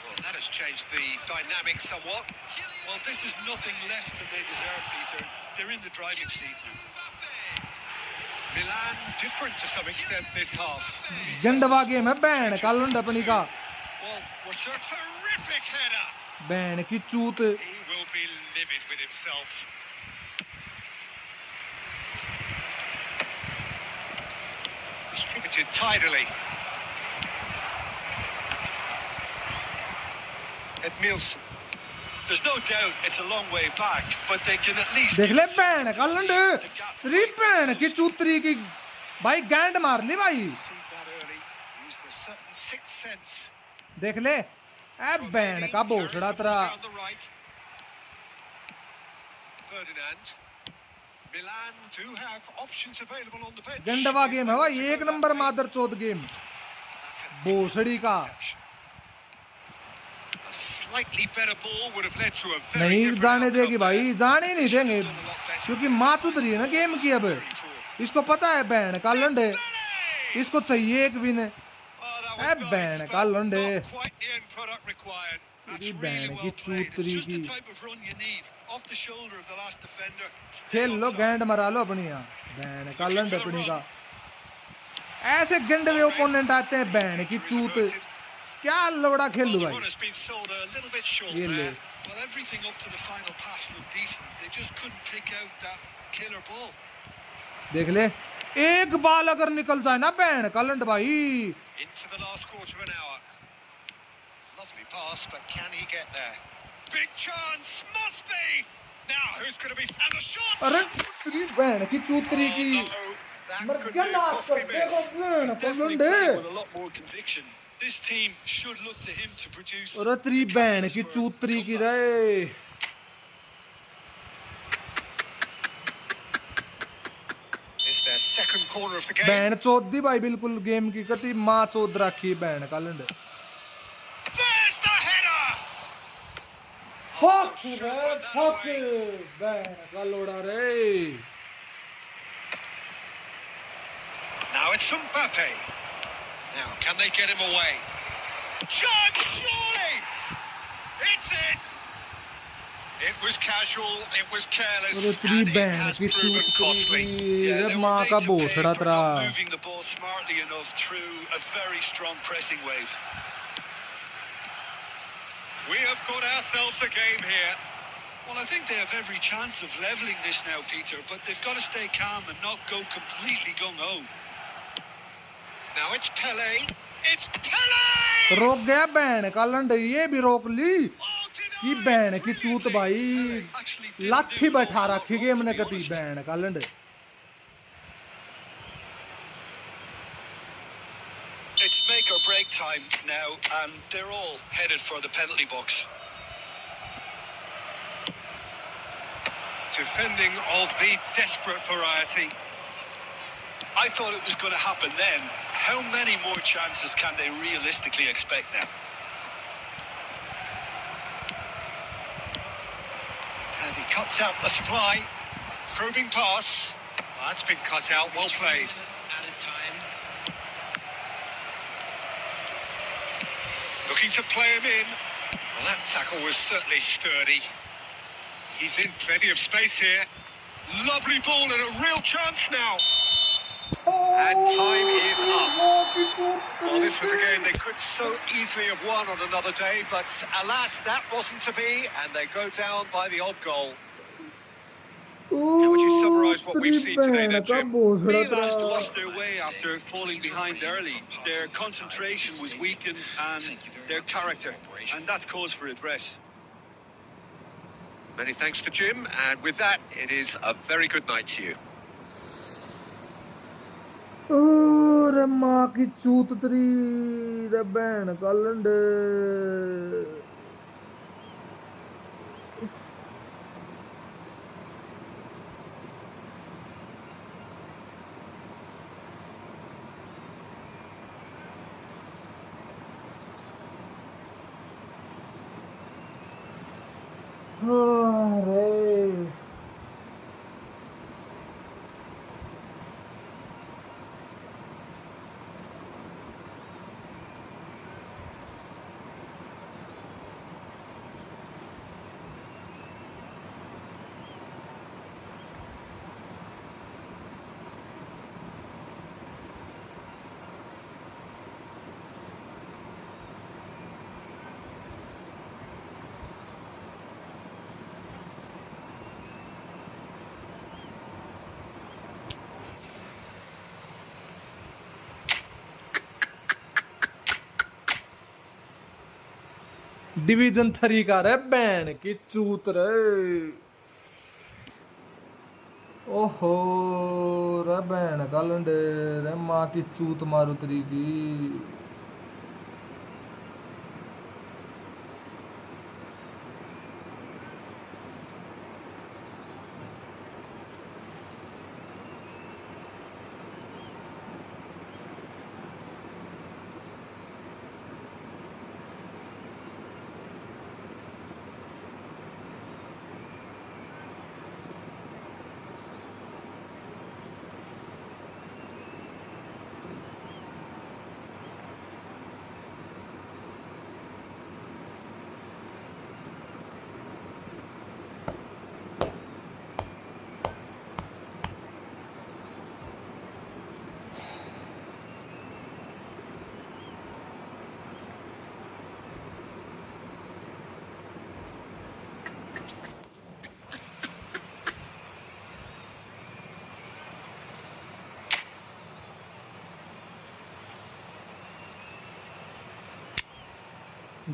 Well, that has changed the dynamic somewhat. Well, this is nothing less than they deserve, Peter. They're in the driving seat now. Milan different to some extent this half. गंडवा game है बहन का लंड अपनी का, Well, we're certain. Terrific header. बहन की चूत। He will be livid with himself. Distributed tidily. Edmilson. There's no doubt it's a long way back, but they can at least. देख give ले us बहन something का to लंडे, lead the gap तेरी right बहन back की close. चूतरी की भाई, गैंड मार ली भाई। See that early. Used a certain sixth sense. देख ले ए बहन का भोसड़ा तेरा। Down the right. Ferdinand. Milan do have options available on the bench. गंडवा गेम है भाई, एक नंबर मादर चोद गेम That's an भोसड़ी का। interception. A slightly better ball would have led to a very नहीं different जाने देगी outcome भाई, there. जाने ही नहीं देंगे, क्योंकि माँ चुद रही है ना गेम की अब, इसको पता है बहन का लंडे, इसको चाहिए एक win. Oh, that A was nice, बहन but का लंडे, not quite the end product required. That's तेरी really बहन well की played. It's चूतरी just the की। type of run you need. Off the shoulder of the last defender. Stay खेल लो, onside. गैंड मरा लो अपनी यहाँ, बहन का लंड अपनी का। ऐसे गंडवे ओपोनेंट आते हैं बहन की चूत, क्या लोड़ा खेल Well, लू the भाई। run has been sold a little bit short ये ले, there. Well, everything up to the final pass looked decent. They just couldn't pick out that killer ball. देख ले एक बाल अगर निकल जाए ना बहन का लंड भाई। Into the last quarter of an hour. Lovely pass, but can he get there? Big chance, must be! Now, who's going to be... And the shot! अरे तेरी बहन की चूतरी की Oh, no, that मर could गया be a लास्ट costly पर, देखो miss. बहन He's का definitely लंडे। playing with a lot more conviction. This team should look to him to produce. अरे तेरी the बहन catalyst की for a चूतरी की comeback. रे। It's their second corner of the game. बहन चोद दी भाई बिल्कुल गेम की, कति माँ चोद रखी बहन का लंड। There's the header! फक रे फक, बहन का लोड़ा रे। Now it's Mbappe. Now, can they get him away? Chance, surely! It's in! It was casual, it was careless, चलो and त्री it बहन has की proven चूत costly. Yeah, रे they were माँ made का to pay भोसड़ा for तरा not moving the ball smartly enough through a very strong pressing wave. We have got ourselves a game here. Well, I think they have every chance of levelling this now, Peter, but they've got to stay calm and not go completely gung-ho. Now it's Pele. It's Pele! रोक गया बहन का लंड ये भी रोक ली Oh, की denied बहन की चूत brilliantly. भाई Actually didn't लाठी do an बैठा awful lot रखी wrong, गेम to ने be कती honest. बहन का लंड It's make or break time now, and they're all headed for the penalty box. Defending of the desperate variety. I thought it was going to happen then. How many more chances can they realistically expect now? And he cuts out the supply. Probing pass. That's been cut out. Well played. Added time. Looking to play him in. Well, that tackle was certainly sturdy. He's in plenty of space here. Lovely ball and a real chance now. And time is up. Well, this was a game they could so easily have won on another day, but alas, that wasn't to be, and they go down by the odd goal. How would you summarise what we've seen today then, Jim? Milan lost their way after falling behind early. Their concentration was weakened and their character, and that's cause for address. Many thanks to Jim, and with that, it is a very good night to you. रे माँ की चूत तरी रे बहन का लंड अरे division 3 का रे बहन की चूत रे ओहो रे बहन का लंड रे माँ की चूत मारू तरी की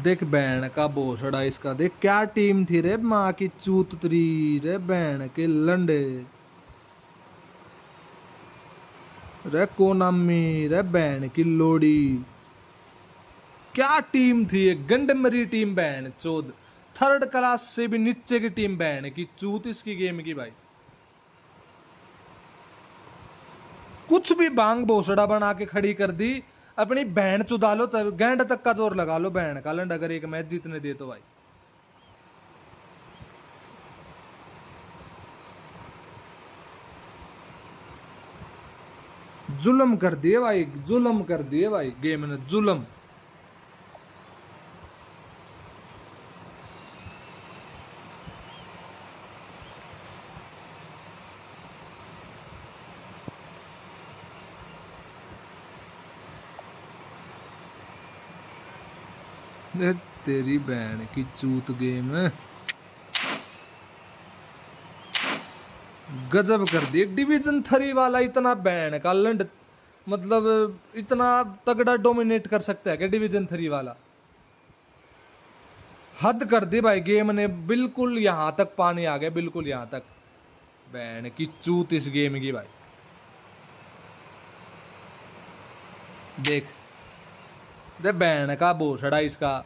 देख बहन का भोसड़ा इसका देख क्या टीम थी रे माँ की चूत तरी रे बहन के लंडे रे कोनामी रे बहन की लोड़ी क्या टीम थी ये गंडमरी टीम बहन चोद थर्ड क्लास से भी नीचे की टीम बहन की चूत इसकी गेम की भाई कुछ भी बांग भोसड़ा बना के खड़ी कर दी अपनी बहन चुदा लो गेंड तक का जोर लगा लो बहन का लंड अगर एक मैच जीतने दे तो भाई जुल्म कर दिए भाई, जुल्म कर दिए भाई गेम ने, जुल्म। ए, तेरी बहन की चूत गेम गजब कर दी। डिवीजन 3 वाला इतना बहन का लंड, मतलब इतना तगड़ा डोमिनेट कर सकता है क्या डिवीजन 3 वाला? हद कर दी भाई गेम ने, बिल्कुल यहां तक पानी आ गया, बिल्कुल यहां तक। बहन की चूत इस गेम की भाई, देख दे बहन का भोसड़ा इसका,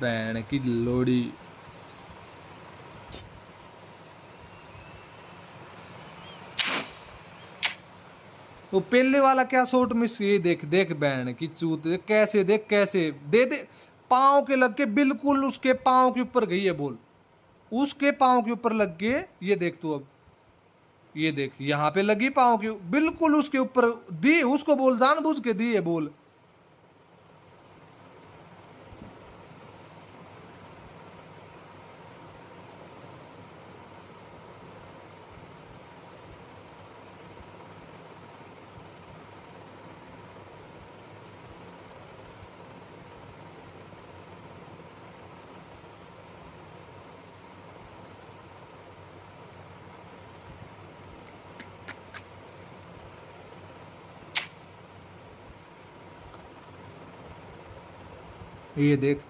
बहन की लोड़ी। वो पहले वाला क्या शॉट मिस, ये देख देख बहन की चूत कैसे, देख कैसे दे दे, पांव के लग के, बिल्कुल उसके पांव के ऊपर गई है बॉल, उसके पांव के ऊपर लग के। ये देख तू अब, ये देख यहां पे लगी पांव के, बिल्कुल उसके ऊपर दी उसको बॉल, जानबूझ के दी है बॉल। ये देख,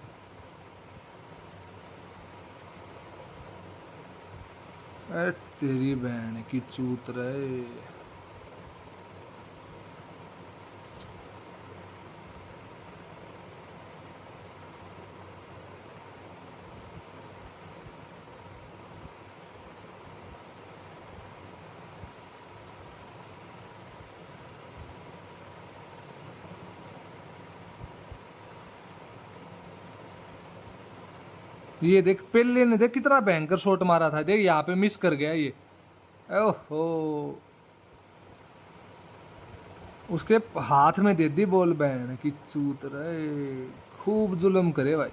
अरे तेरी बहन की चूत रहे। ये देख पहले ने देख कितना भयंकर शॉट मारा था, देख यहाँ पे मिस कर गया ये। ओहो, उसके हाथ में दे दी बॉल, बहन की चूत रहे, खूब जुल्म करे भाई।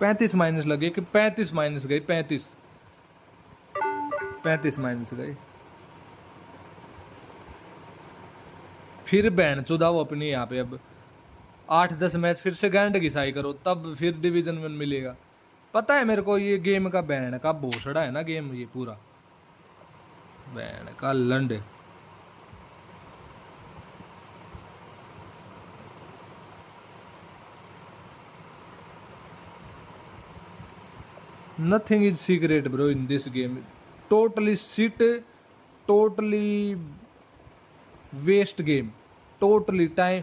35 माइनस लगे कि 35 माइनस गई, 35 35 माइनस गई। फिर बहन चुदाओ अपनी यहाँ पे अब 8-10 मैच फिर से गांड घिसाई करो, तब फिर डिवीजन 1 मिलेगा। पता है मेरे को ये गेम का बहन का भोसड़ा है ना गेम, ये पूरा बहन का लंड। Nothing is secret bro in this game, totally shit, totally waste game, totally time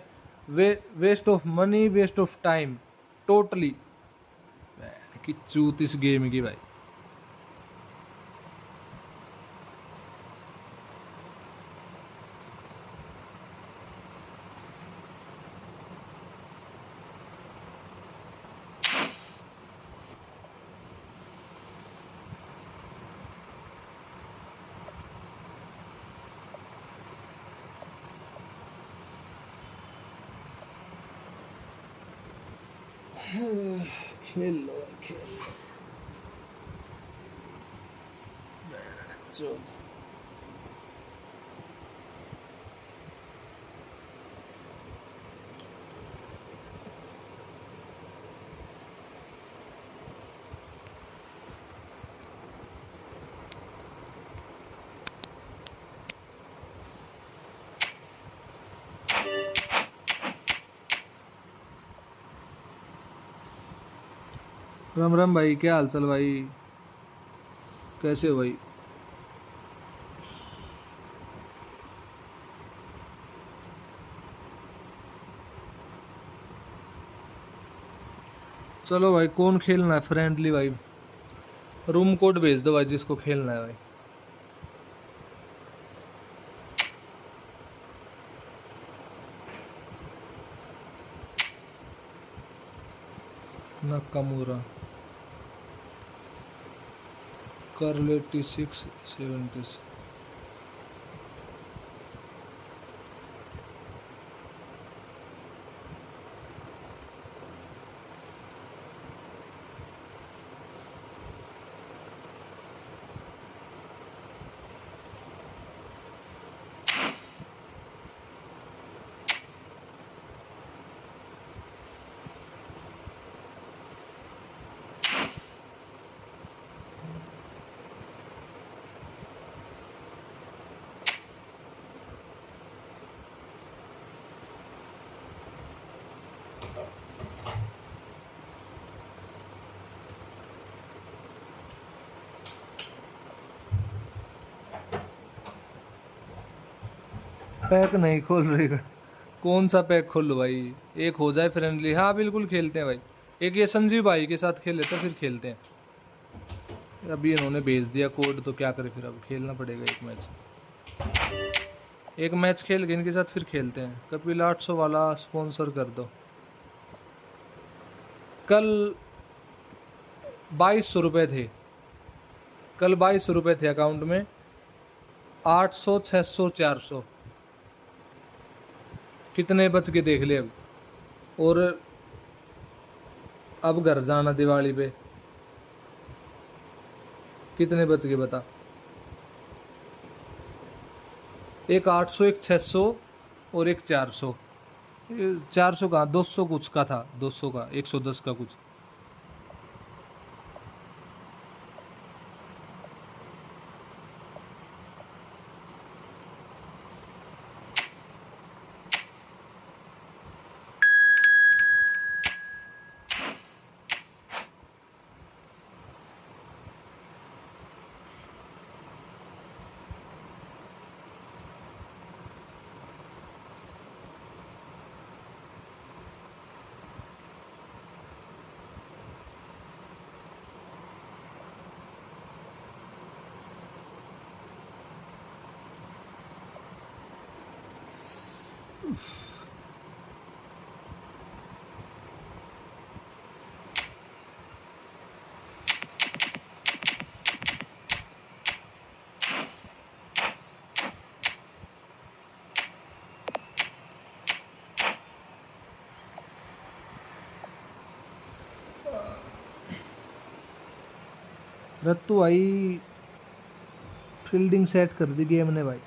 waste of money, waste of time, totally की चूत इस गेम की भाई। खेल लो खेल लो। राम राम भाई, क्या हाल चाल भाई, कैसे हो भाई? चलो भाई, कौन खेलना है फ्रेंडली भाई? रूम कोड भेज दो भाई जिसको खेलना है भाई। Nakamura curl 86 76। पैक नहीं खोल रही। कौन सा पैक खोलूं भाई? एक हो जाए फ्रेंडली। हाँ बिल्कुल खेलते हैं भाई। एक ये संजीव भाई के साथ खेल लेते हैं, फिर खेलते हैं। अभी इन्होंने भेज दिया कोड तो क्या करें, फिर अब खेलना पड़ेगा एक मैच। एक मैच खेल के इनके साथ फिर खेलते हैं। कपिल 800 वाला स्पॉन्सर कर दो। कल 2200 रुपये थे, कल 2200 रुपये थे अकाउंट में। 800 600 400 कितने बच के देख ले अब। और अब घर जाना दिवाली पे, कितने बच गए बता। एक 800 एक 600 और एक 400। 400 का 200 कुछ का था, 200 का 110 का कुछ। रत्तू भाई फील्डिंग सेट कर दी गेम ने भाई।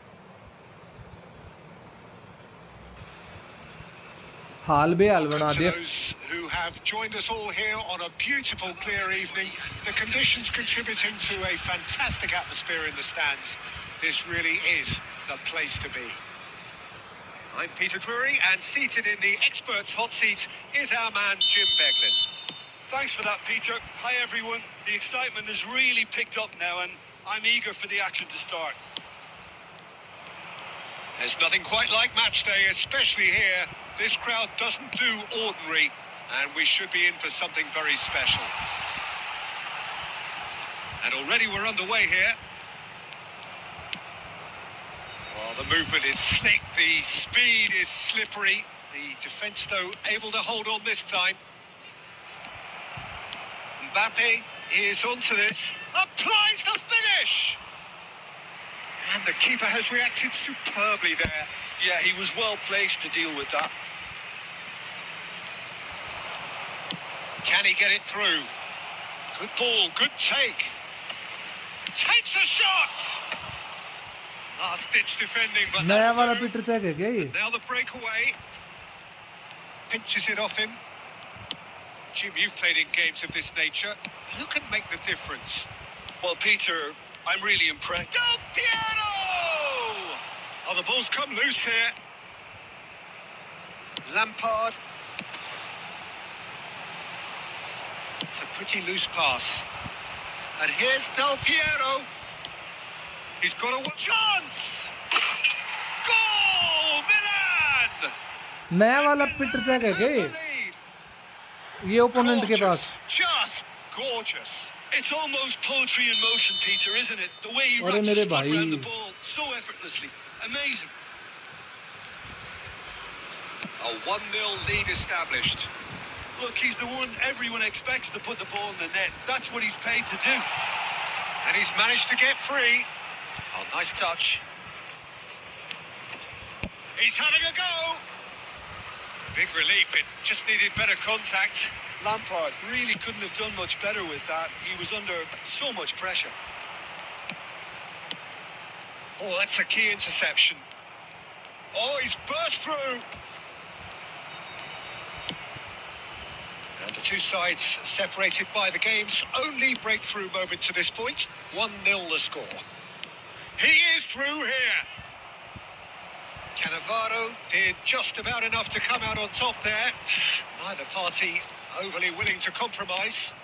हाल बेहाल बना Welcome to दिया। those who have joined us all here on a beautiful, clear evening. The conditions contributing to a fantastic atmosphere in the stands. This really is the place to be. I'm Peter Drury, and seated in the experts' hot seat is our man Jim Beglin. Thanks for that, Peter. Hi, everyone. The excitement has really picked up now, and I'm eager for the action to start. There's nothing quite like match day, especially here. This crowd doesn't do ordinary, and we should be in for something very special. And already we're underway here. Well, the movement is slick, the speed is slippery. The defence, though, able to hold on this time. Mbappe is onto this, applies the finish! And the keeper has reacted superbly there. Yeah, he was well placed to deal with that. Can he get it through? Good ball, good take. Takes a shot! Last ditch defending, but नया that'll वाला do. Peter check है क्या ये? Now the breakaway. Pinches it off him. Jim, you've played in games of this nature. Who can make the difference? Well, Peter, I'm really impressed. Del Piero! Oh, the ball's come loose here. Lampard. It's a pretty loose pass. And here's Del Piero. He's got a chance! Goal! Milan! नया वाला Peter check है क्या ये? ये opponent के पास। Just gorgeous. It's almost poetry in motion, Peter, isn't it? The way he अरे wraps मेरे his foot भाई। around the ball so effortlessly. Amazing. A 1-0 lead established. Look, he's the one everyone expects to put the ball in the net. That's what he's paid to do. And he's managed to get free. Oh, nice touch. He's having a go. Big relief, it just needed better contact. Lampard really couldn't have done much better with that. He was under so much pressure. Oh, that's a key interception. Oh, he's burst through. And the two sides separated by the game's only breakthrough moment to this point. 1-0 the score. He is through here. Cannavaro did just about enough to come out on top there. Neither party overly willing to compromise.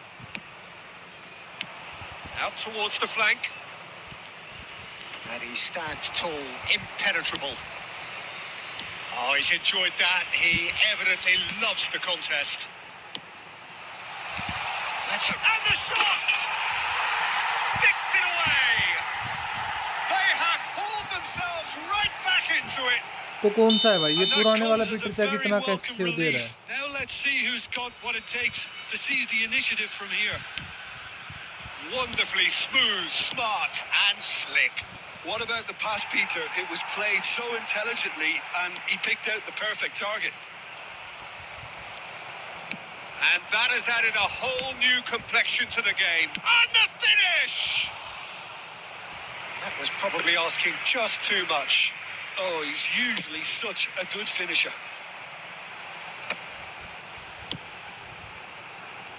Out towards the flank. And he stands tall, impenetrable. Oh, he's enjoyed that. He evidently loves the contest. And the shot! Sticks it away! They have hauled themselves right back into it. तो कौन सा है भाई ये And that पुराने वाला comes as a Peter very कितना कैसे welcome सेव दे रहा है? relief. Now let's see who's got what it takes to seize the initiative from here. Wonderfully smooth, smart and slick. What about the pass, Peter? It was played so intelligently and he picked out the perfect target. And that has added a whole new complexion to the game. And the finish! That was probably asking just too much. Oh, he's usually such a good finisher.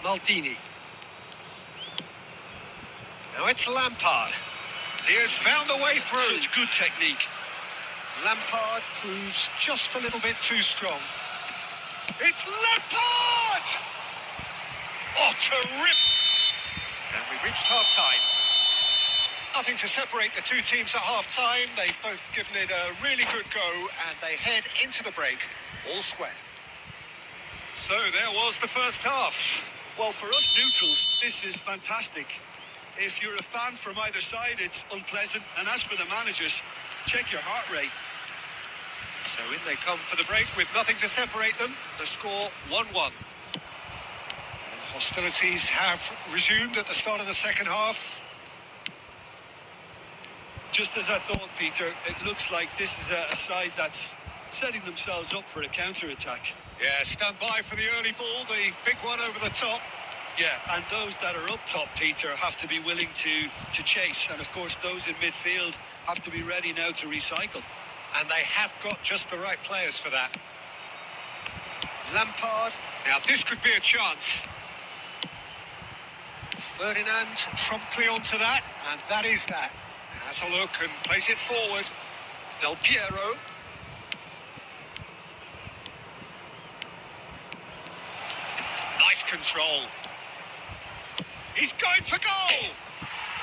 Maldini. Now it's Lampard. He has found a way through. Such good technique. Lampard proves just a little bit too strong. It's Lampard! Oh, terrific! And we've reached half-time. Nothing to separate the two teams at half-time. They've both given it a really good go, and they head into the break all square. So there was the first half. Well, for us neutrals, this is fantastic. If you're a fan from either side, it's unpleasant. And as for the managers, check your heart rate. So in they come for the break with nothing to separate them. The score 1-1. And hostilities have resumed at the start of the second half. Just as I thought, Peter, it looks like this is a side that's setting themselves up for a counter-attack. Yeah, stand by for the early ball, the big one over the top. Yeah, and those that are up top, Peter, have to be willing to chase. And, of course, those in midfield have to be ready now to recycle. And they have got just the right players for that. Lampard. Now, this could be a chance. Ferdinand promptly onto that, and that is that. Has a look and plays it forward. Del Piero. Nice control. He's going for goal!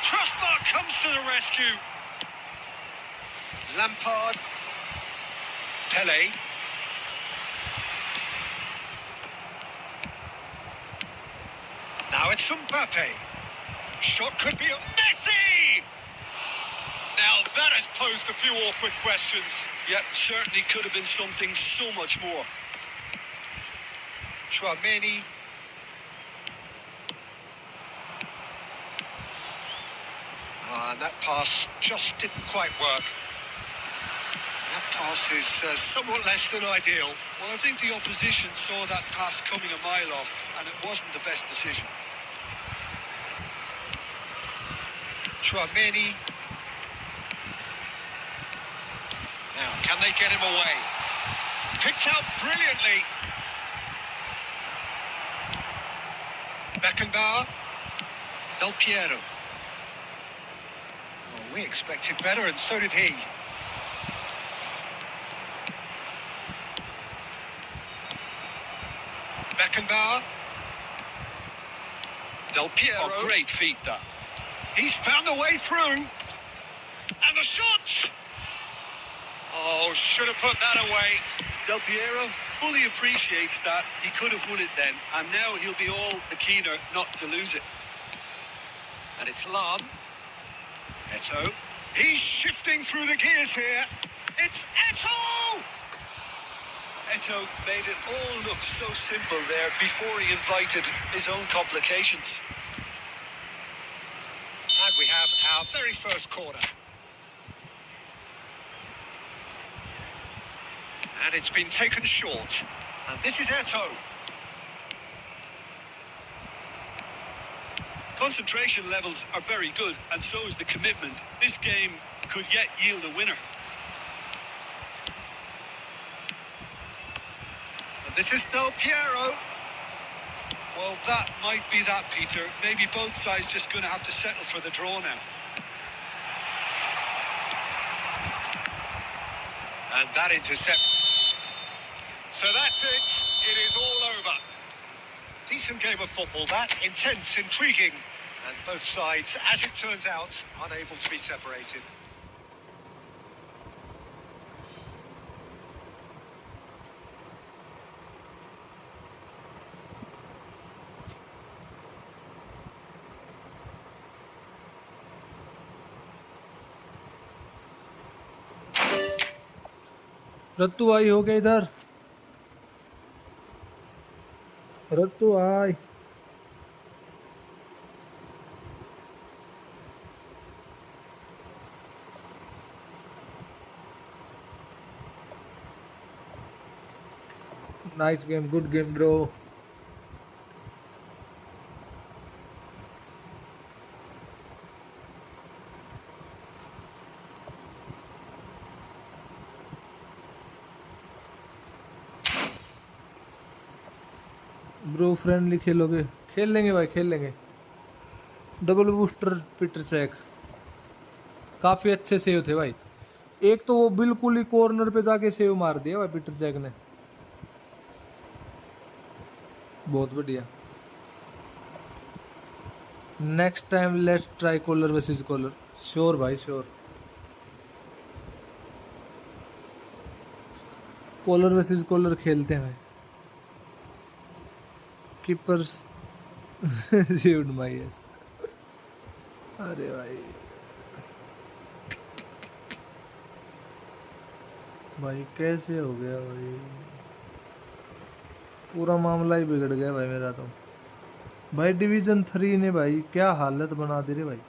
Crossbar comes to the rescue. Lampard. Pele. Now it's Mbappe. Shot could be a Messi! Now that has posed a few awkward questions. Yep, certainly could have been something so much more. Chouameni. And that pass just didn't quite work. That pass is somewhat less than ideal. Well, I think the opposition saw that pass coming a mile off, and it wasn't the best decision. Chouameni. Now, can they get him away? Picked out brilliantly. Beckenbauer. Del Piero. Oh, we expected better, and so did he. Beckenbauer. Del Piero. Oh, great feat, that. He's found a way through. And the shot! Oh, should have put that away. Del Piero fully appreciates that. He could have won it then, and now he'll be all the keener not to lose it. And it's Lam. Eto'o. He's shifting through the gears here. It's Eto'o! Eto'o made it all look so simple there before he invited his own complications. And we have our very first corner. And it's been taken short. And this is Eto. Concentration levels are very good, and so is the commitment. This game could yet yield a winner. And this is Del Piero. Well, that might be that, Peter. Maybe both sides just going to have to settle for the draw now. And that intercept. So that's it. It is all over. Decent game of football, that. Intense, intriguing. And both sides, as it turns out, unable to be separated. Rattu आई हो गया इधर Rattu I nice game good game bro bro friendly खेलोगे खेल लेंगे भाई खेल लेंगे double booster Peter check काफ़ी अच्छे सेव थे भाई एक तो वो बिल्कुल ही कॉर्नर पे जाके सेव मार दिया भाई पीटर चेक ने बहुत बढ़िया next time let's try caller versus caller sure भाई श्योर कॉलर वर्सेस कॉलर खेलते हैं भाई कीपर्स जीवन माई यस अरे भाई भाई कैसे हो गया भाई पूरा मामला ही बिगड़ गया भाई मेरा तो भाई डिवीजन 3 ने भाई क्या हालत बना दी रे भाई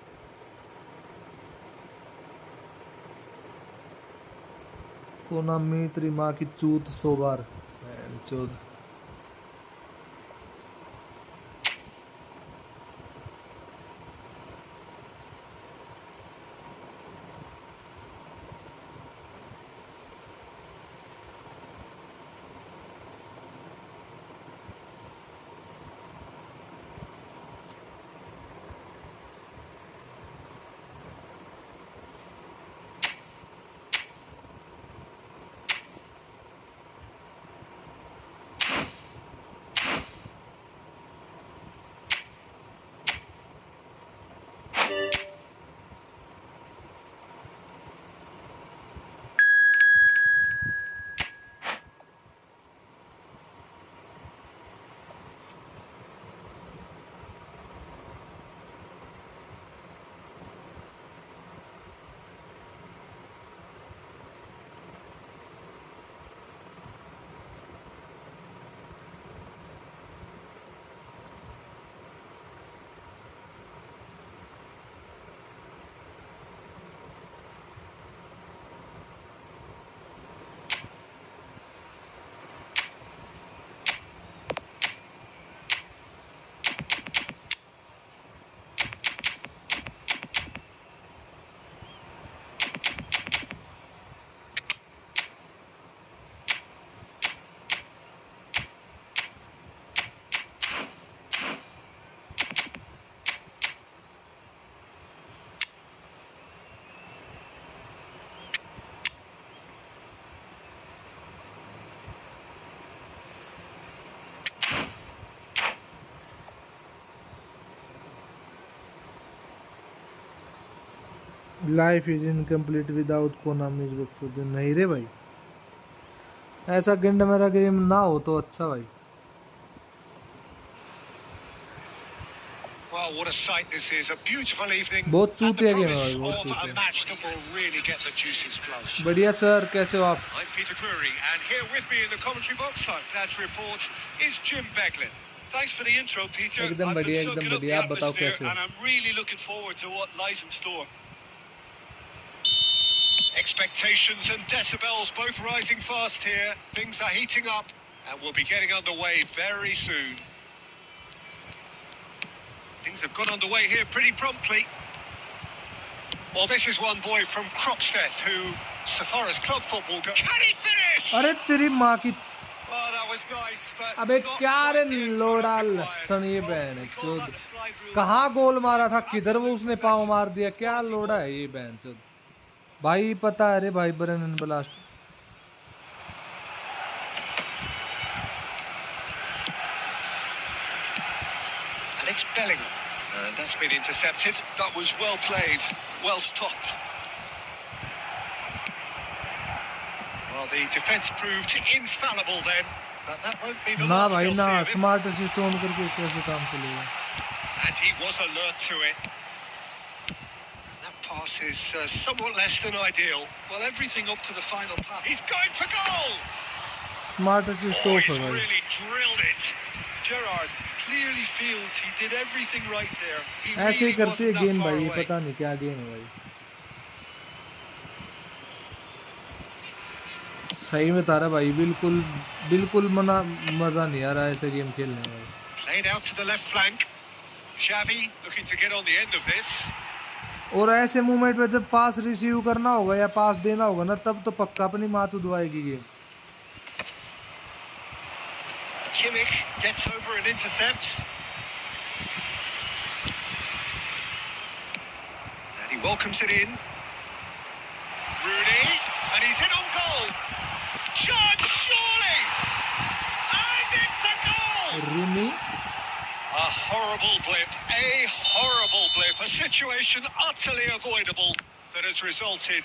कोनामी तेरी माँ की चूत 100 बार चौथ life is incomplete without Konami's books नहीं रे भाई ऐसा गिंड मेरा गेम ना हो तो अच्छा भाई Well, what a sight this is. A beautiful evening. बहुत And the चूतिया गेम है promise भाई बहुत of a चूतिया match that will really get the juices flowing. बढ़िया सर कैसे हो आप I'm Peter Drury, and here with me in the commentary box, I'm glad to report, is Jim Beglin. Thanks for the intro, Peter. एकदम I've been बढ़िया, soaking एकदम up the बढ़िया। आप बताओ atmosphere, कैसे हो? and I'm really looking forward to what lies in store. Expectations and decibels both rising fast here. Things are heating up and we'll be getting underway very soon. Things have got underway here pretty promptly. Well, this is one boy from Croxteth who, so far as club football goes... Can he finish? अरे तेरी माँ की Oh, that was nice, but अबे not क्या रे quite the end लोड़ा product लसन ये required. बहन We है call चोद that the slide rule. कहाँ गोल मारा था To किधर वो absolute उसने पाँव perfection. मार दिया क्या Quality लोड़ा ball. है ये बहन चोद भाई पता है रे भाई बरन blast And it's Bellingham. And that's been intercepted. That was well played, well stopped. Well, the defence proved infallible then, but that won't be the ना last भाई they'll ना see of him. Smart assistant करके कैसे काम चलेगा And he was alert to it. That pass is somewhat less than ideal. Well, everything up to the final pass. He's going for goal! Smart Oh, assistant he's है भाई really drilled it. Gerrard clearly feels he did everything right there. He ऐसे ही really करती है wasn't that game far भाई away. पता नहीं क्या game है भाई सही में तारा भाई बिल्कुल बिल्कुल मजा नहीं आ रहा है ऐसे गेम खेलने में भाई Played out to the left flank. Xavi looking to get on the end of this. और ऐसे मूवमेंट पे जब पास रिसीव करना होगा या पास देना होगा ना तब तो पक्का अपनी माँ चुदवाएगी game Kimmich gets over and intercepts. And he welcomes it in. Rooney, and he's in on goal. Chance, surely! And it's a goal! Rooni A horrible blip, a situation utterly avoidable that has resulted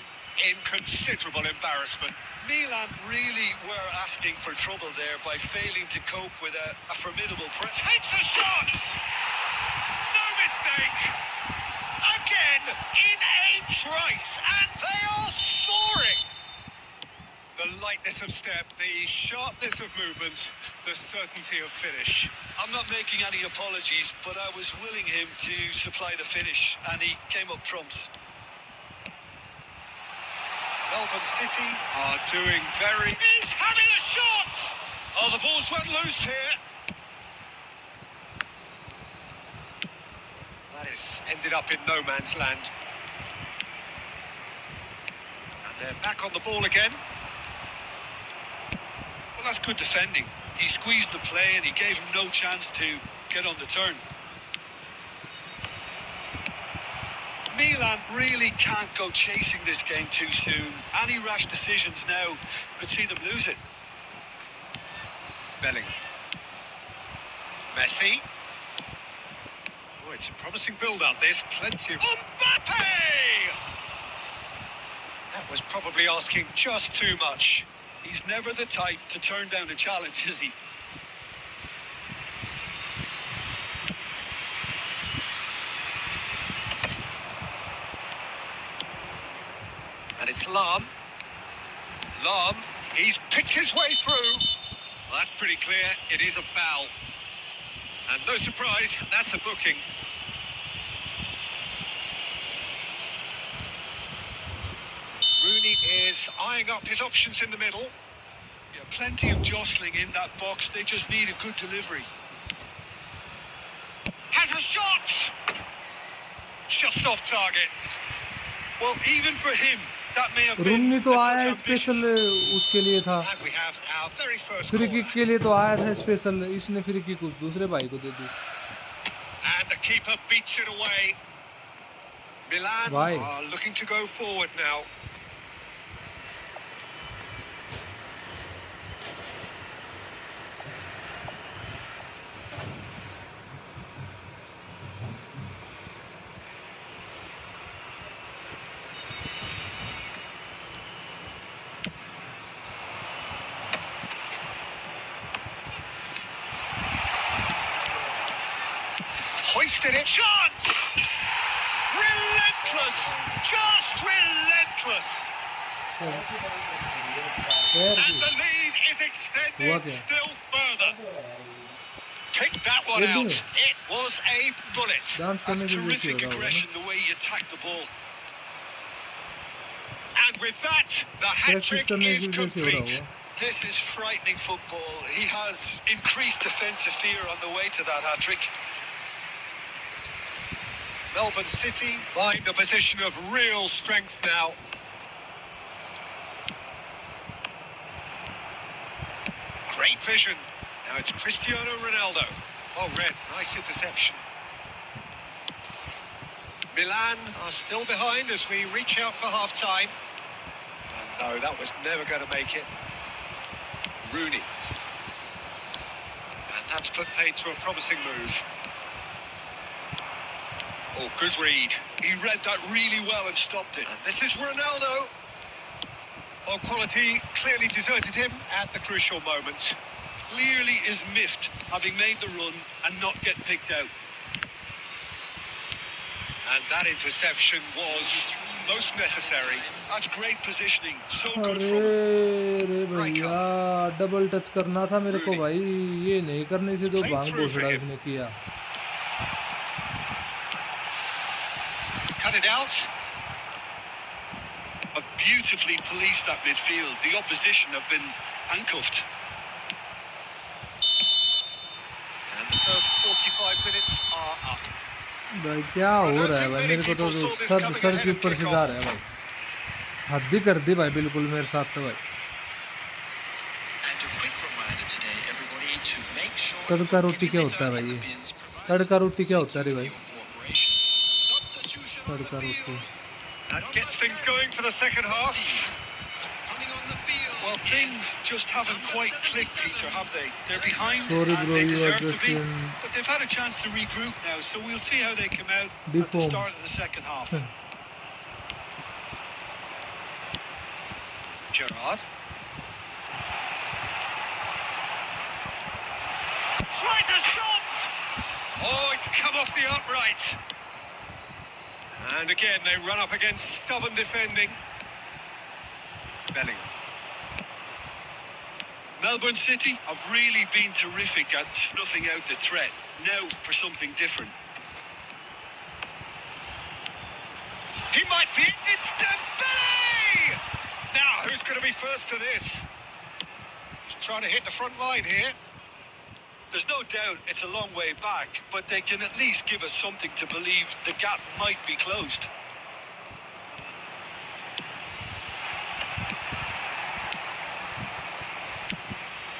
in considerable embarrassment. Milan really were asking for trouble there by failing to cope with a formidable press. Takes a shot! No mistake! Again, in a trice, and they are soaring! The lightness of step, the sharpness of movement, the certainty of finish. I'm not making any apologies, but I was willing him to supply the finish, and he came up trumps. Melbourne City are doing very... He's having a shot! Oh, the ball's run loose here. That is ended up in no man's land. And they're back on the ball again. Well, that's good defending. He squeezed the play and he gave him no chance to get on the turn. Milan really can't go chasing this game too soon. Any rash decisions now could see them lose it. Bellingham. Messi. Oh, it's a promising build-up. There's plenty of... Mbappe! That was probably asking just too much. He's never the type to turn down a challenge, is he? And it's Lahm. Lahm, he's picked his way through. Well, that's pretty clear. It is a foul. And no surprise, that's a booking. Rooney is eyeing up his options in the middle. Yeah, plenty of jostling in that box. They just need a good delivery. Has a shot! Just off target. Well, even for him, that may have been Rooni a तो आया touch special ambitious. उसके लिए था And we have our very first free corner. Kick के लिए तो आया था स्पेशल इसने फ्री किक उस दूसरे भाई को दे दी And the keeper beats it away. Milan Why? are looking to go forward now. Hoisted it. Chance! Relentless! Just relentless! खैर And the lead is हुआ extended क्या? still further. picked that one They do. out. It was a bullet. Dance करने That's की वजह से हो terrific रहा होगा aggression, the way he attacked the ball. And with that, the ना hat-trick प्रैक्टिस करने is की वजह से हो रहा complete. होगा This is frightening football. He has increased defensive fear on the way to that hat-trick. Melbourne City find a position of real strength now. Great vision. Now it's Cristiano Ronaldo. Oh, red. Nice interception. Milan are still behind as we reach out for half-time. And no, that was never going to make it. Rooney. And that's put paid to a promising move. Oh, good read. He read that really well and stopped it. And this is Ronaldo. Oh, quality clearly deserted him at the crucial moment. Clearly is miffed, having made the run and not get picked out. And that interception was most necessary. That's great positioning. So good from him. अरे भैया double touch करना था मेरे को भाई ये नहीं करनी थी जो भांग घोषणा इसने किया Cut it out. Have beautifully policed that midfield. The opposition have been handcuffed. And the first 45 minutes are up. भाई क्या हो रहा है भाई मेरे को तो सर के ऊपर से जा रहा है भाई हद ही कर दी भाई बिल्कुल मेरे साथ तो भाई And a quick reminder today, everybody, to make sure तड़का रोटी क्या होता है भाई ये तड़का रोटी क्या होता है रे भाई substitution on tadka the roti field. That gets things going for the second half. Coming on the field. Well, things just haven't quite clicked, Peter, have they? They're behind Sorry, and bro, they you are deserve to just be. in But they've had a chance to regroup now, so we'll see how they come out at the deform. start of the second half. Gerrard. Tries a shot! Oh, it's come off the upright. And again, they run up against stubborn defending. Bellingham. Melbourne City have really been terrific at snuffing out the threat. Now for something different. He might be. It's Dembele! Now, who's going to be first to this? He's trying to hit the front line here. There's no doubt it's a long way back, but they can at least give us something to believe the gap might be closed.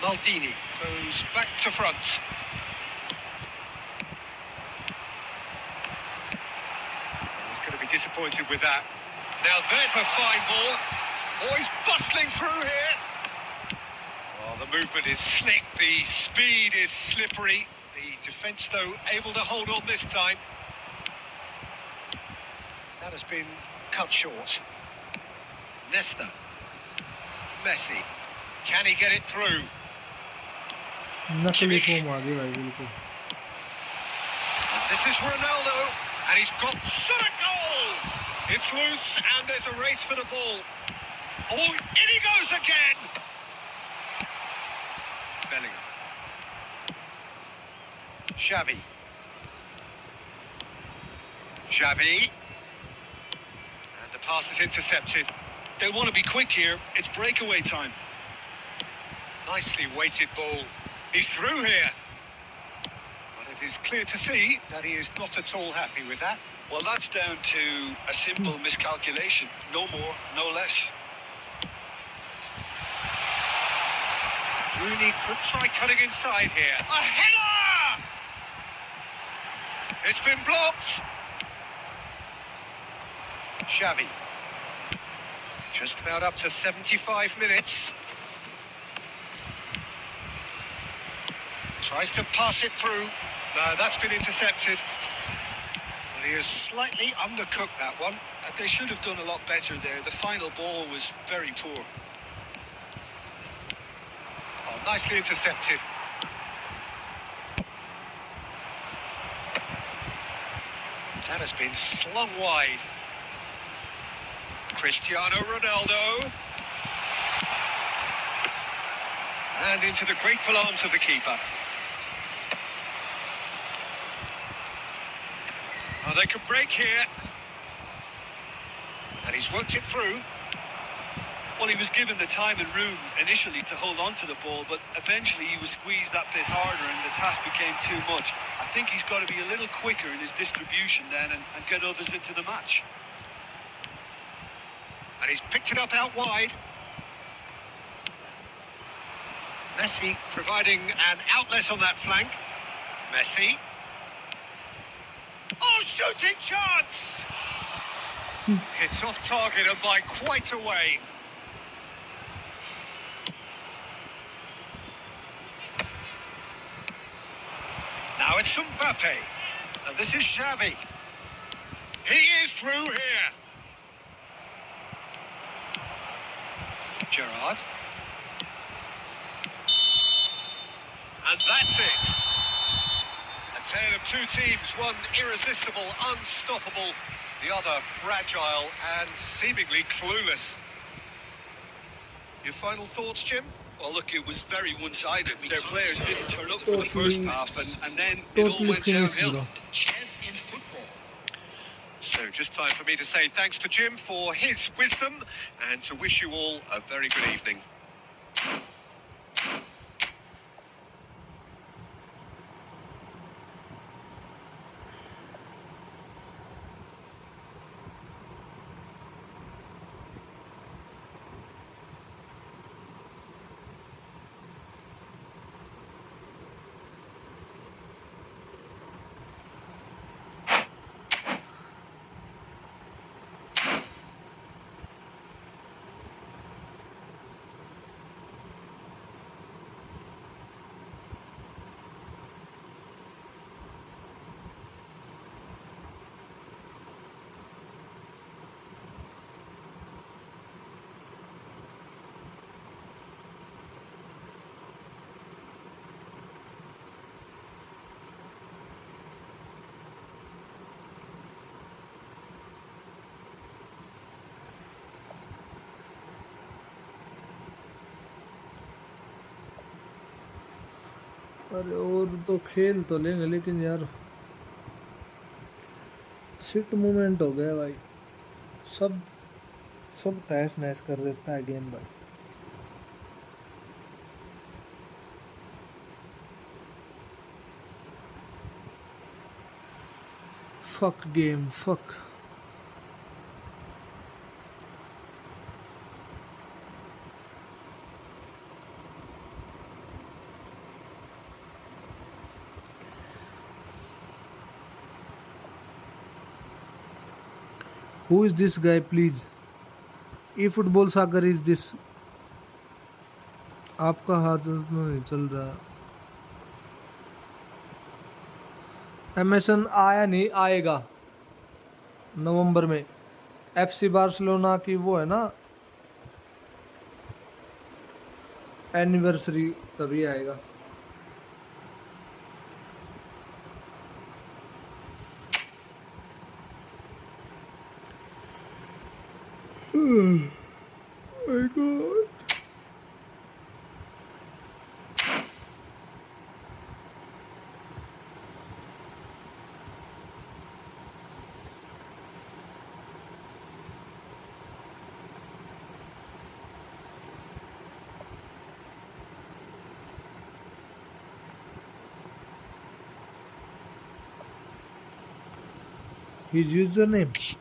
Maldini goes back to front. He's going to be disappointed with that. Now there's a fine ball. Oh, he's bustling through here. Oh, the movement is slick. The speed is slippery. The defence, though, able to hold on this time. That has been cut short. Nesta. Messi. Can he get it through? नकली form आ गई भाई बिल्कुल And this is Ronaldo, and he's got shot a goal. It's loose, and there's a race for the ball. Oh, in he goes again. Bellingham. Xavi. Xavi. And the pass is intercepted. They'll want to be quick here. It's breakaway time. Nicely weighted ball. He's through here. But it is clear to see that he is not at all happy with that. Well, that's down to a simple miscalculation. No more, no less. Rooney could try cutting inside here. A header! It's been blocked. Xavi. Just about up to 75 minutes. Tries to pass it through. No, that's been intercepted. Well, he has slightly undercooked that one. They should have done a lot better there. The final ball was very poor. Oh, nicely intercepted. That has been slung wide. Cristiano Ronaldo. And into the grateful arms of the keeper. Oh, they could break here. And he's worked it through. Well, he was given the time and room initially to hold on to the ball, but eventually he was squeezed that bit harder and the task became too much. I think he's got to be a little quicker in his distribution then and get others into the match. And he's picked it up out wide. Messi providing an outlet on that flank. Messi. Oh, shooting chance! It's off target and by quite a way. Now it's Mbappe. And this is Xavi. He is through here. Gerrard. And that's it. A tale of two teams, one irresistible, unstoppable, the other fragile and seemingly clueless. Your final thoughts, Jim? Well, look, it was very one-sided. Their players didn't turn up for the first half, and then it all went downhill. Chance in football. So just time for me to say thanks to Jim for his wisdom and to wish you all a very good evening. अरे और तो खेल तो लेंगे लेकिन यार seat movement हो गया भाई, सब सब तहस नहस कर देता है गेम भाई। Fuck game fuck. Who is this guy, please? eFootball Sagar is this? आपका हाथ नहीं चल रहा। एमएसएन आया नहीं, आएगा नवंबर में। एफसी बार्सिलोना की वो है ना एनिवर्सरी, तभी आएगा। My God. His username.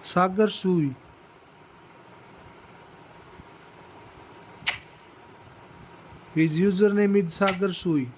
Sagar Sui. His username is Sagar Sui.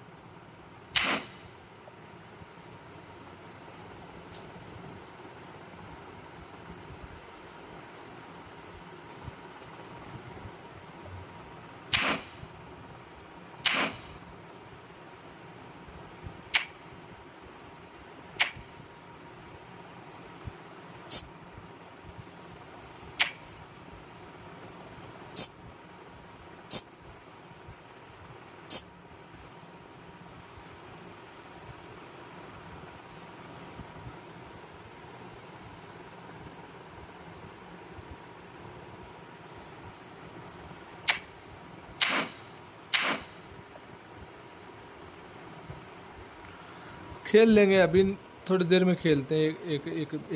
खेल लेंगे अभी, थोड़ी देर में खेलते हैं,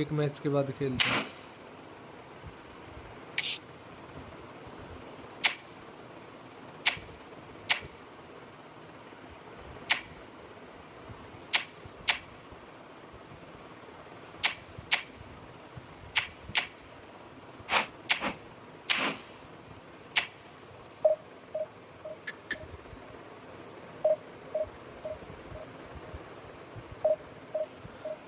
एक मैच के बाद खेलते हैं।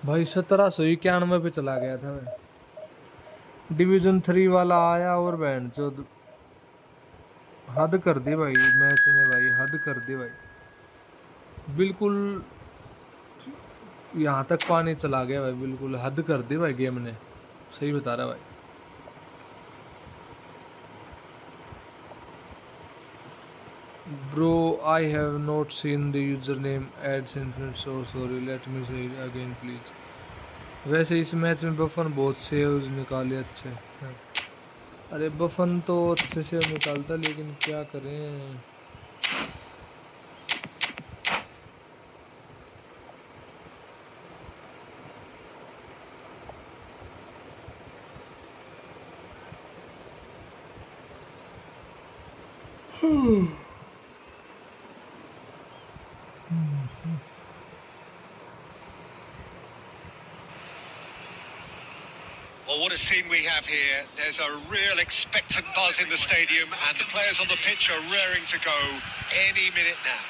भाई 1791 पे चला गया था मैं, डिवीजन 3 वाला आया और बैंड जो हद कर दी भाई मैच ने, भाई हद कर दी भाई, बिल्कुल यहाँ तक पानी चला गया भाई, बिल्कुल हद कर दी भाई गेम ने, सही बता रहा भाई। Bro, I have not seen the username ads infinite, so sorry, let me say it again please। वैसे इस मैच में बफन बहुत सेव्स निकाले अच्छे हैं। अरे बफन तो अच्छे से निकालता, लेकिन क्या करें। Well, what a scene we have here. There's a real expectant buzz in the stadium, and the players on the pitch are raring to go any minute now.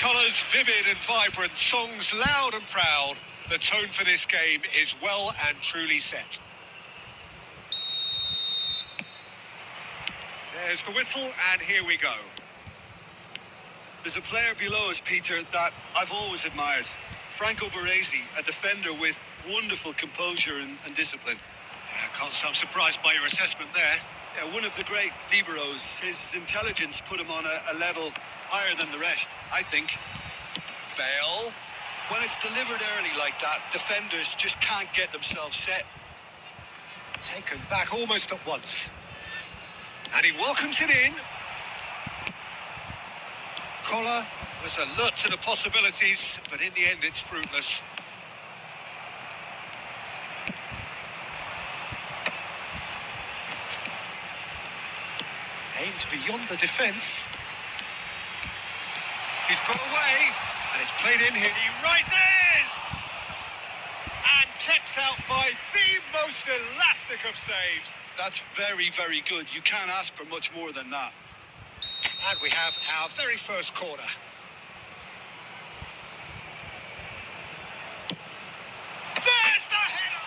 Colours vivid and vibrant, songs loud and proud. The tone for this game is well and truly set. There's the whistle, and here we go. There's a player below us, Peter, that I've always admired. Franco Baresi, a defender with wonderful composure and discipline. Yeah, can't say I'm surprised by your assessment there. Yeah, one of the great liberos. His intelligence put him on a level higher than the rest, I think. Bale. When it's delivered early like that, defenders just can't get themselves set. Taken back almost at once. And he welcomes it in. Collar was alert to the possibilities, but in the end it's fruitless. Aimed beyond the defence. He's got away, and it's played in here. He rises! And kept out by the most elastic of saves. That's very, very good. You can't ask for much more than that. And we have our very first corner. There's the header!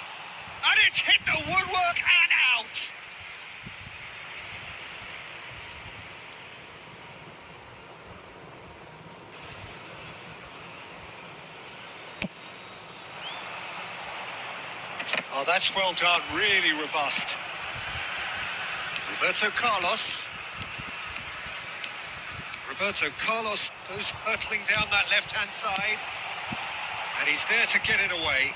And it's hit the woodwork and out! Oh, that's well done, really robust. Roberto Carlos. Roberto Carlos goes hurtling down that left-hand side. And he's there to get it away.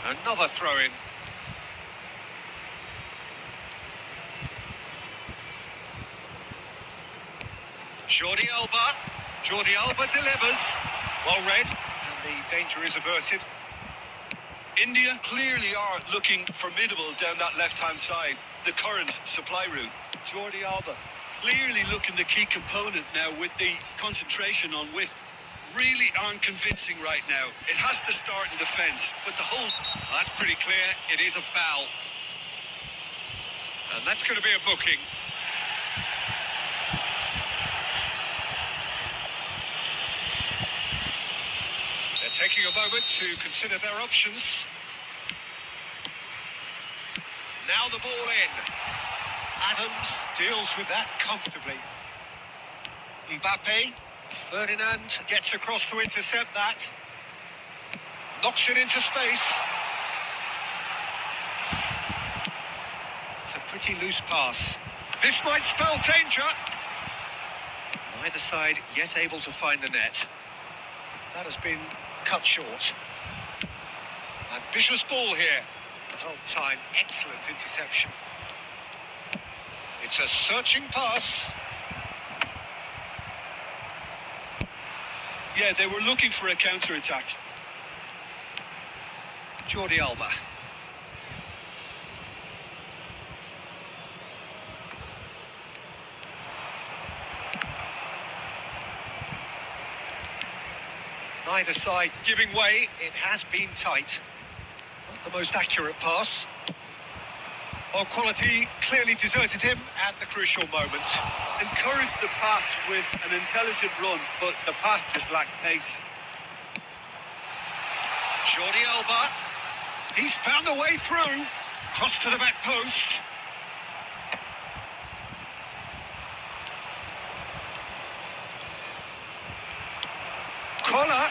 Another throw-in. Jordi Alba delivers. Well read, and the danger is averted. India clearly are looking formidable down that left-hand side, the current supply route. Jordi Alba clearly looking the key component now with the concentration on width. Really aren't convincing right now. It has to start in defence, but the whole... Well, that's pretty clear. It is a foul. And that's going to be a booking. They're taking a moment to consider their options. Now the ball in. Adams deals with that comfortably. Mbappe. Ferdinand gets across to intercept that. Knocks it into space. It's a pretty loose pass. This might spell danger. Neither side yet able to find the net. That has been cut short. Ambitious ball here. Well timed, excellent interception. It's a searching pass. Yeah, they were looking for a counter-attack. Jordi Alba. Neither side giving way. It has been tight. Not the most accurate pass. Oh, quality clearly deserted him at the crucial moment. Encouraged the pass with an intelligent run, but the pass just lacked pace. Jordi Alba. He's found the way through. Cross to the back post. Collar.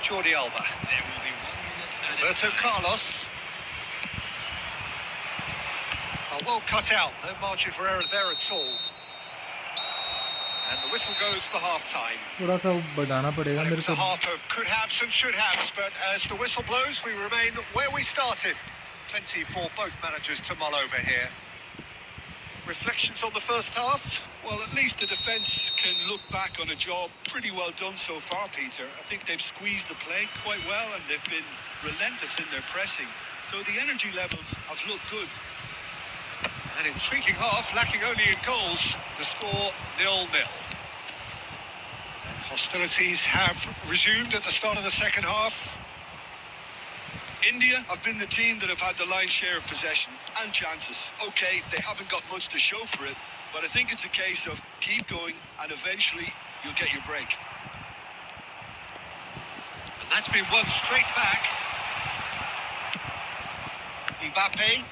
Jordi Alba. There will be 1 minute added Roberto time. Carlos. Oh, well cut out. No margin for error there at all. And the whistle goes for half-time. थोड़ा सा बढ़ाना पड़ेगा Well, it मेरे was को. a half of could-haves and should-haves, but as the whistle blows, we remain where we started. Plenty for both managers to mull over here. Reflections on the first half? Well, at least the defence can look back on a job pretty well done so far, Peter. I think they've squeezed the play quite well and they've been relentless in their pressing. So the energy levels have looked good. An intriguing half, lacking only in goals. The score 0-0. And hostilities have resumed at the start of the second half. India have been the team that have had the lion's share of possession and chances. OK, they haven't got much to show for it, but I think it's a case of keep going and eventually you'll get your break. And that's been won straight back. Mbappe.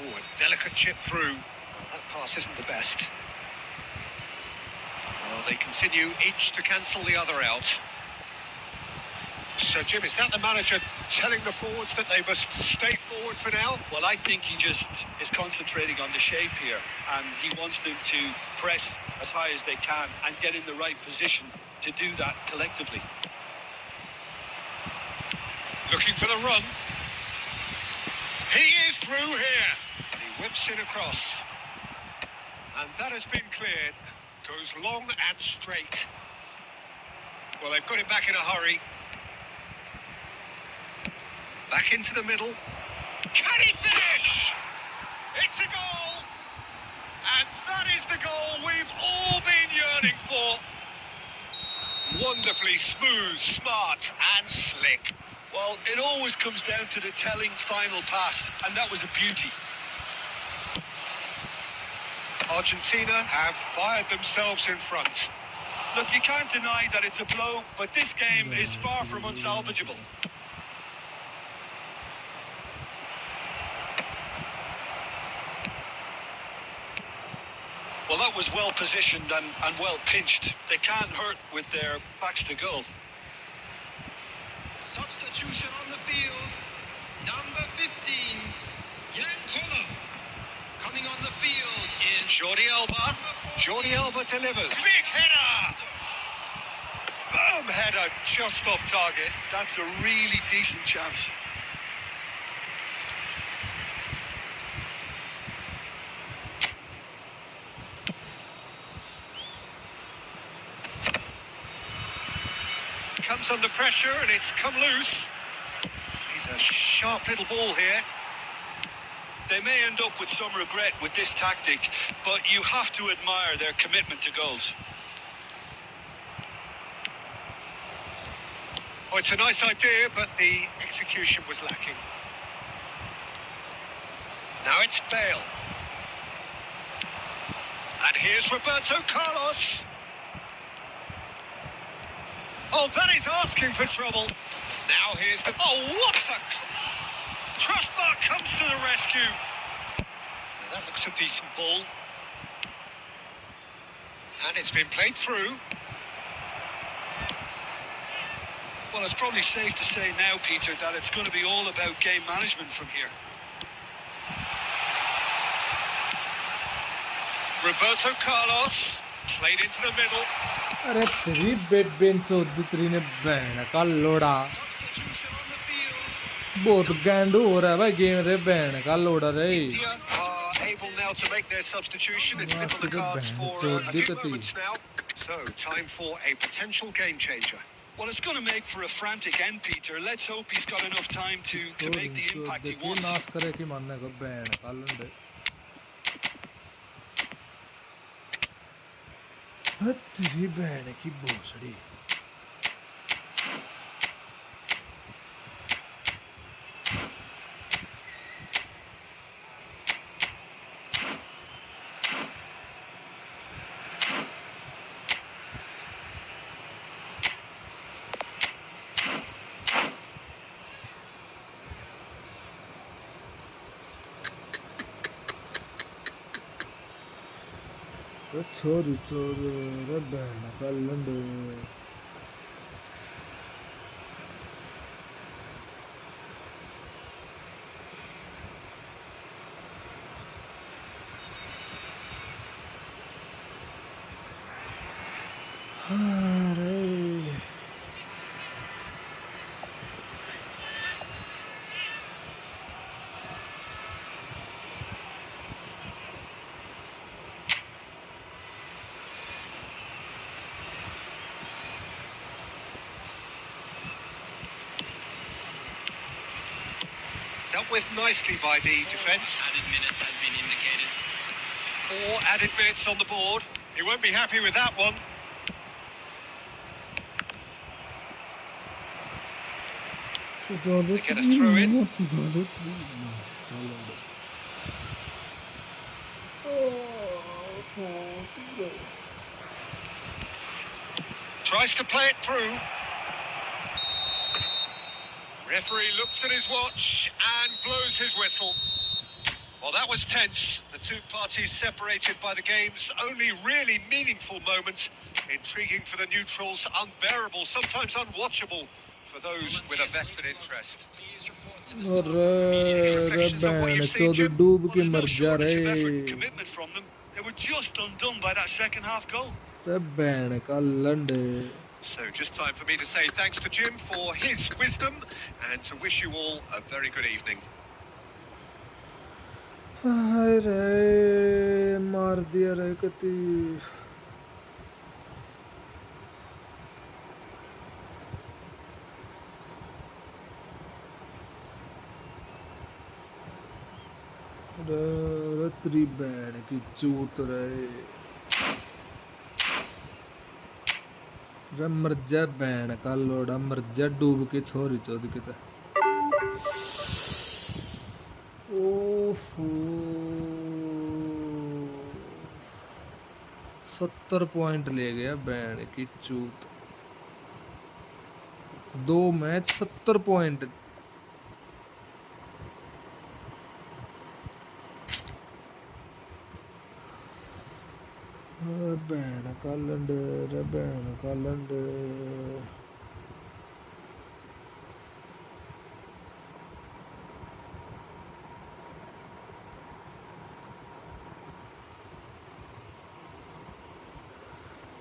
Oh, a delicate chip through. Oh, that pass isn't the best. Well, they continue each to cancel the other out. So, Jim, is that the manager telling the forwards that they must stay forward for now? Well, I think he just is concentrating on the shape here and he wants them to press as high as they can and get in the right position to do that collectively. Looking for the run. He is through here. And he whips in across. And that has been cleared. Goes long and straight. Well, they've got it back in a hurry. Back into the middle. Can he finish? It's a goal. And that is the goal we've all been yearning for. Wonderfully smooth, smart and slick. Well, it always comes down to the telling final pass, and that was a beauty. Argentina have fired themselves in front. Look, you can't deny that it's a blow, but this game is far from unsalvageable. Well, that was well positioned and well pinched. They can't hurt with their backs to goal. Substitution on the field. Number 15, Jan Koller. Coming on the field is Jordi Alba. Jordi Alba delivers. Big header! Firm header just off target. That's a really decent chance. Comes under pressure and it's come loose. He's a sharp little ball here. They may end up with some regret with this tactic, but you have to admire their commitment to goals. Oh, it's a nice idea, but the execution was lacking. Now it's Bale. And here's Roberto Carlos. Oh, that is asking for trouble. Now here's the... Oh, what a... Crossbar comes to the rescue. Now that looks a decent ball. And it's been played through. Well, it's probably safe to say now, Peter, that it's going to be all about game management from here. Roberto Carlos played into the middle. अरे three bet Ben 14 ने बहन का लोड़ा. substitution on the field. बहुत गैंडू हो रहा है भाई game रे बहन का लोड़ा रे India are able now to make their substitution. It's been on the cards for a few moments now. So, time for a potential game changer. Well, it's going to make for a frantic end, Peter. Let's hope he's got enough time to make the impact he wants. नाश करे कि मानने को बहन का लंडे तेरी बहन की भोसड़ी छोरी छोरी रे बहन का लंडे Dealt with nicely by the defence. Added minutes has been indicated. 4 added minutes on the board. He won't be happy with that one. They get a throw in. Tries to play it through. Referee looks at his watch and blows his whistle. Well, that was tense. The two parties separated by the game's only really meaningful moment. Intriguing for the neutrals, unbearable, sometimes unwatchable for those with a vested interest. Please report to the अरे reflections on what बहन you've seen, चोद Jim? डूब Well, के there's no मर जा shortage of effort रे and commitment from them. They were just undone by that second half goal. रे बहन का लंडे So just time for me to say thanks to Jim for his wisdom and to wish you all a very good evening. हाय रे मार दिया रे कति रत्री बहन की चूत रे रे मर जा बहन का लोड़ा मर जा डूब के छोरी चोद के ओफो 70 पॉइंट ले गया बहन की चूत 2 मैच 70 पॉइंट बहन का लंड रे बहन का लंड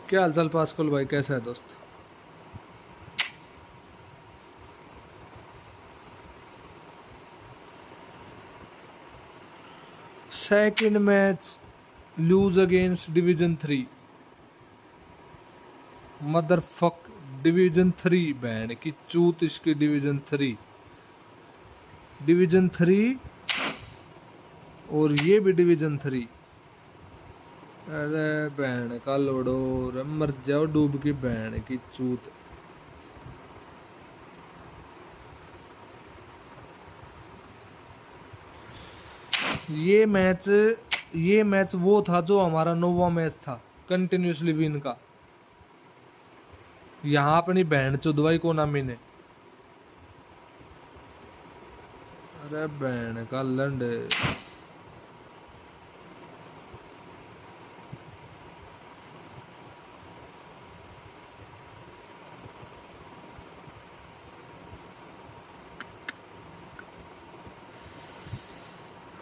क्या हालचाल पास्कल भाई कैसा है दोस्त second match lose against division 3 motherfuck division 3 बहन की चूत इसकी डिवीजन 3 और ये भी डिवीजन 3 अरे बहन का लोड़ो रे मर जाओ डूब की बहन की चूत ये मैच वो था जो हमारा 9वां मैच था कंटिन्यूसली विन का यहाँ अपनी बहन चुदवाई को ना मिने अरे बहन का लंड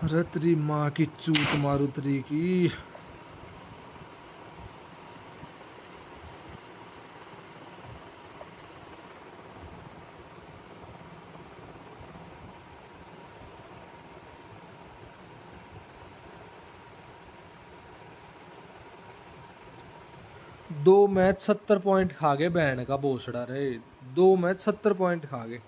अरे तेरी माँ की चूत मारू तेरी की 2 मैच 70 पॉइंट खा गए, बहन का भोसड़ा रहे, 2 मैच 70 पॉइंट खा गए।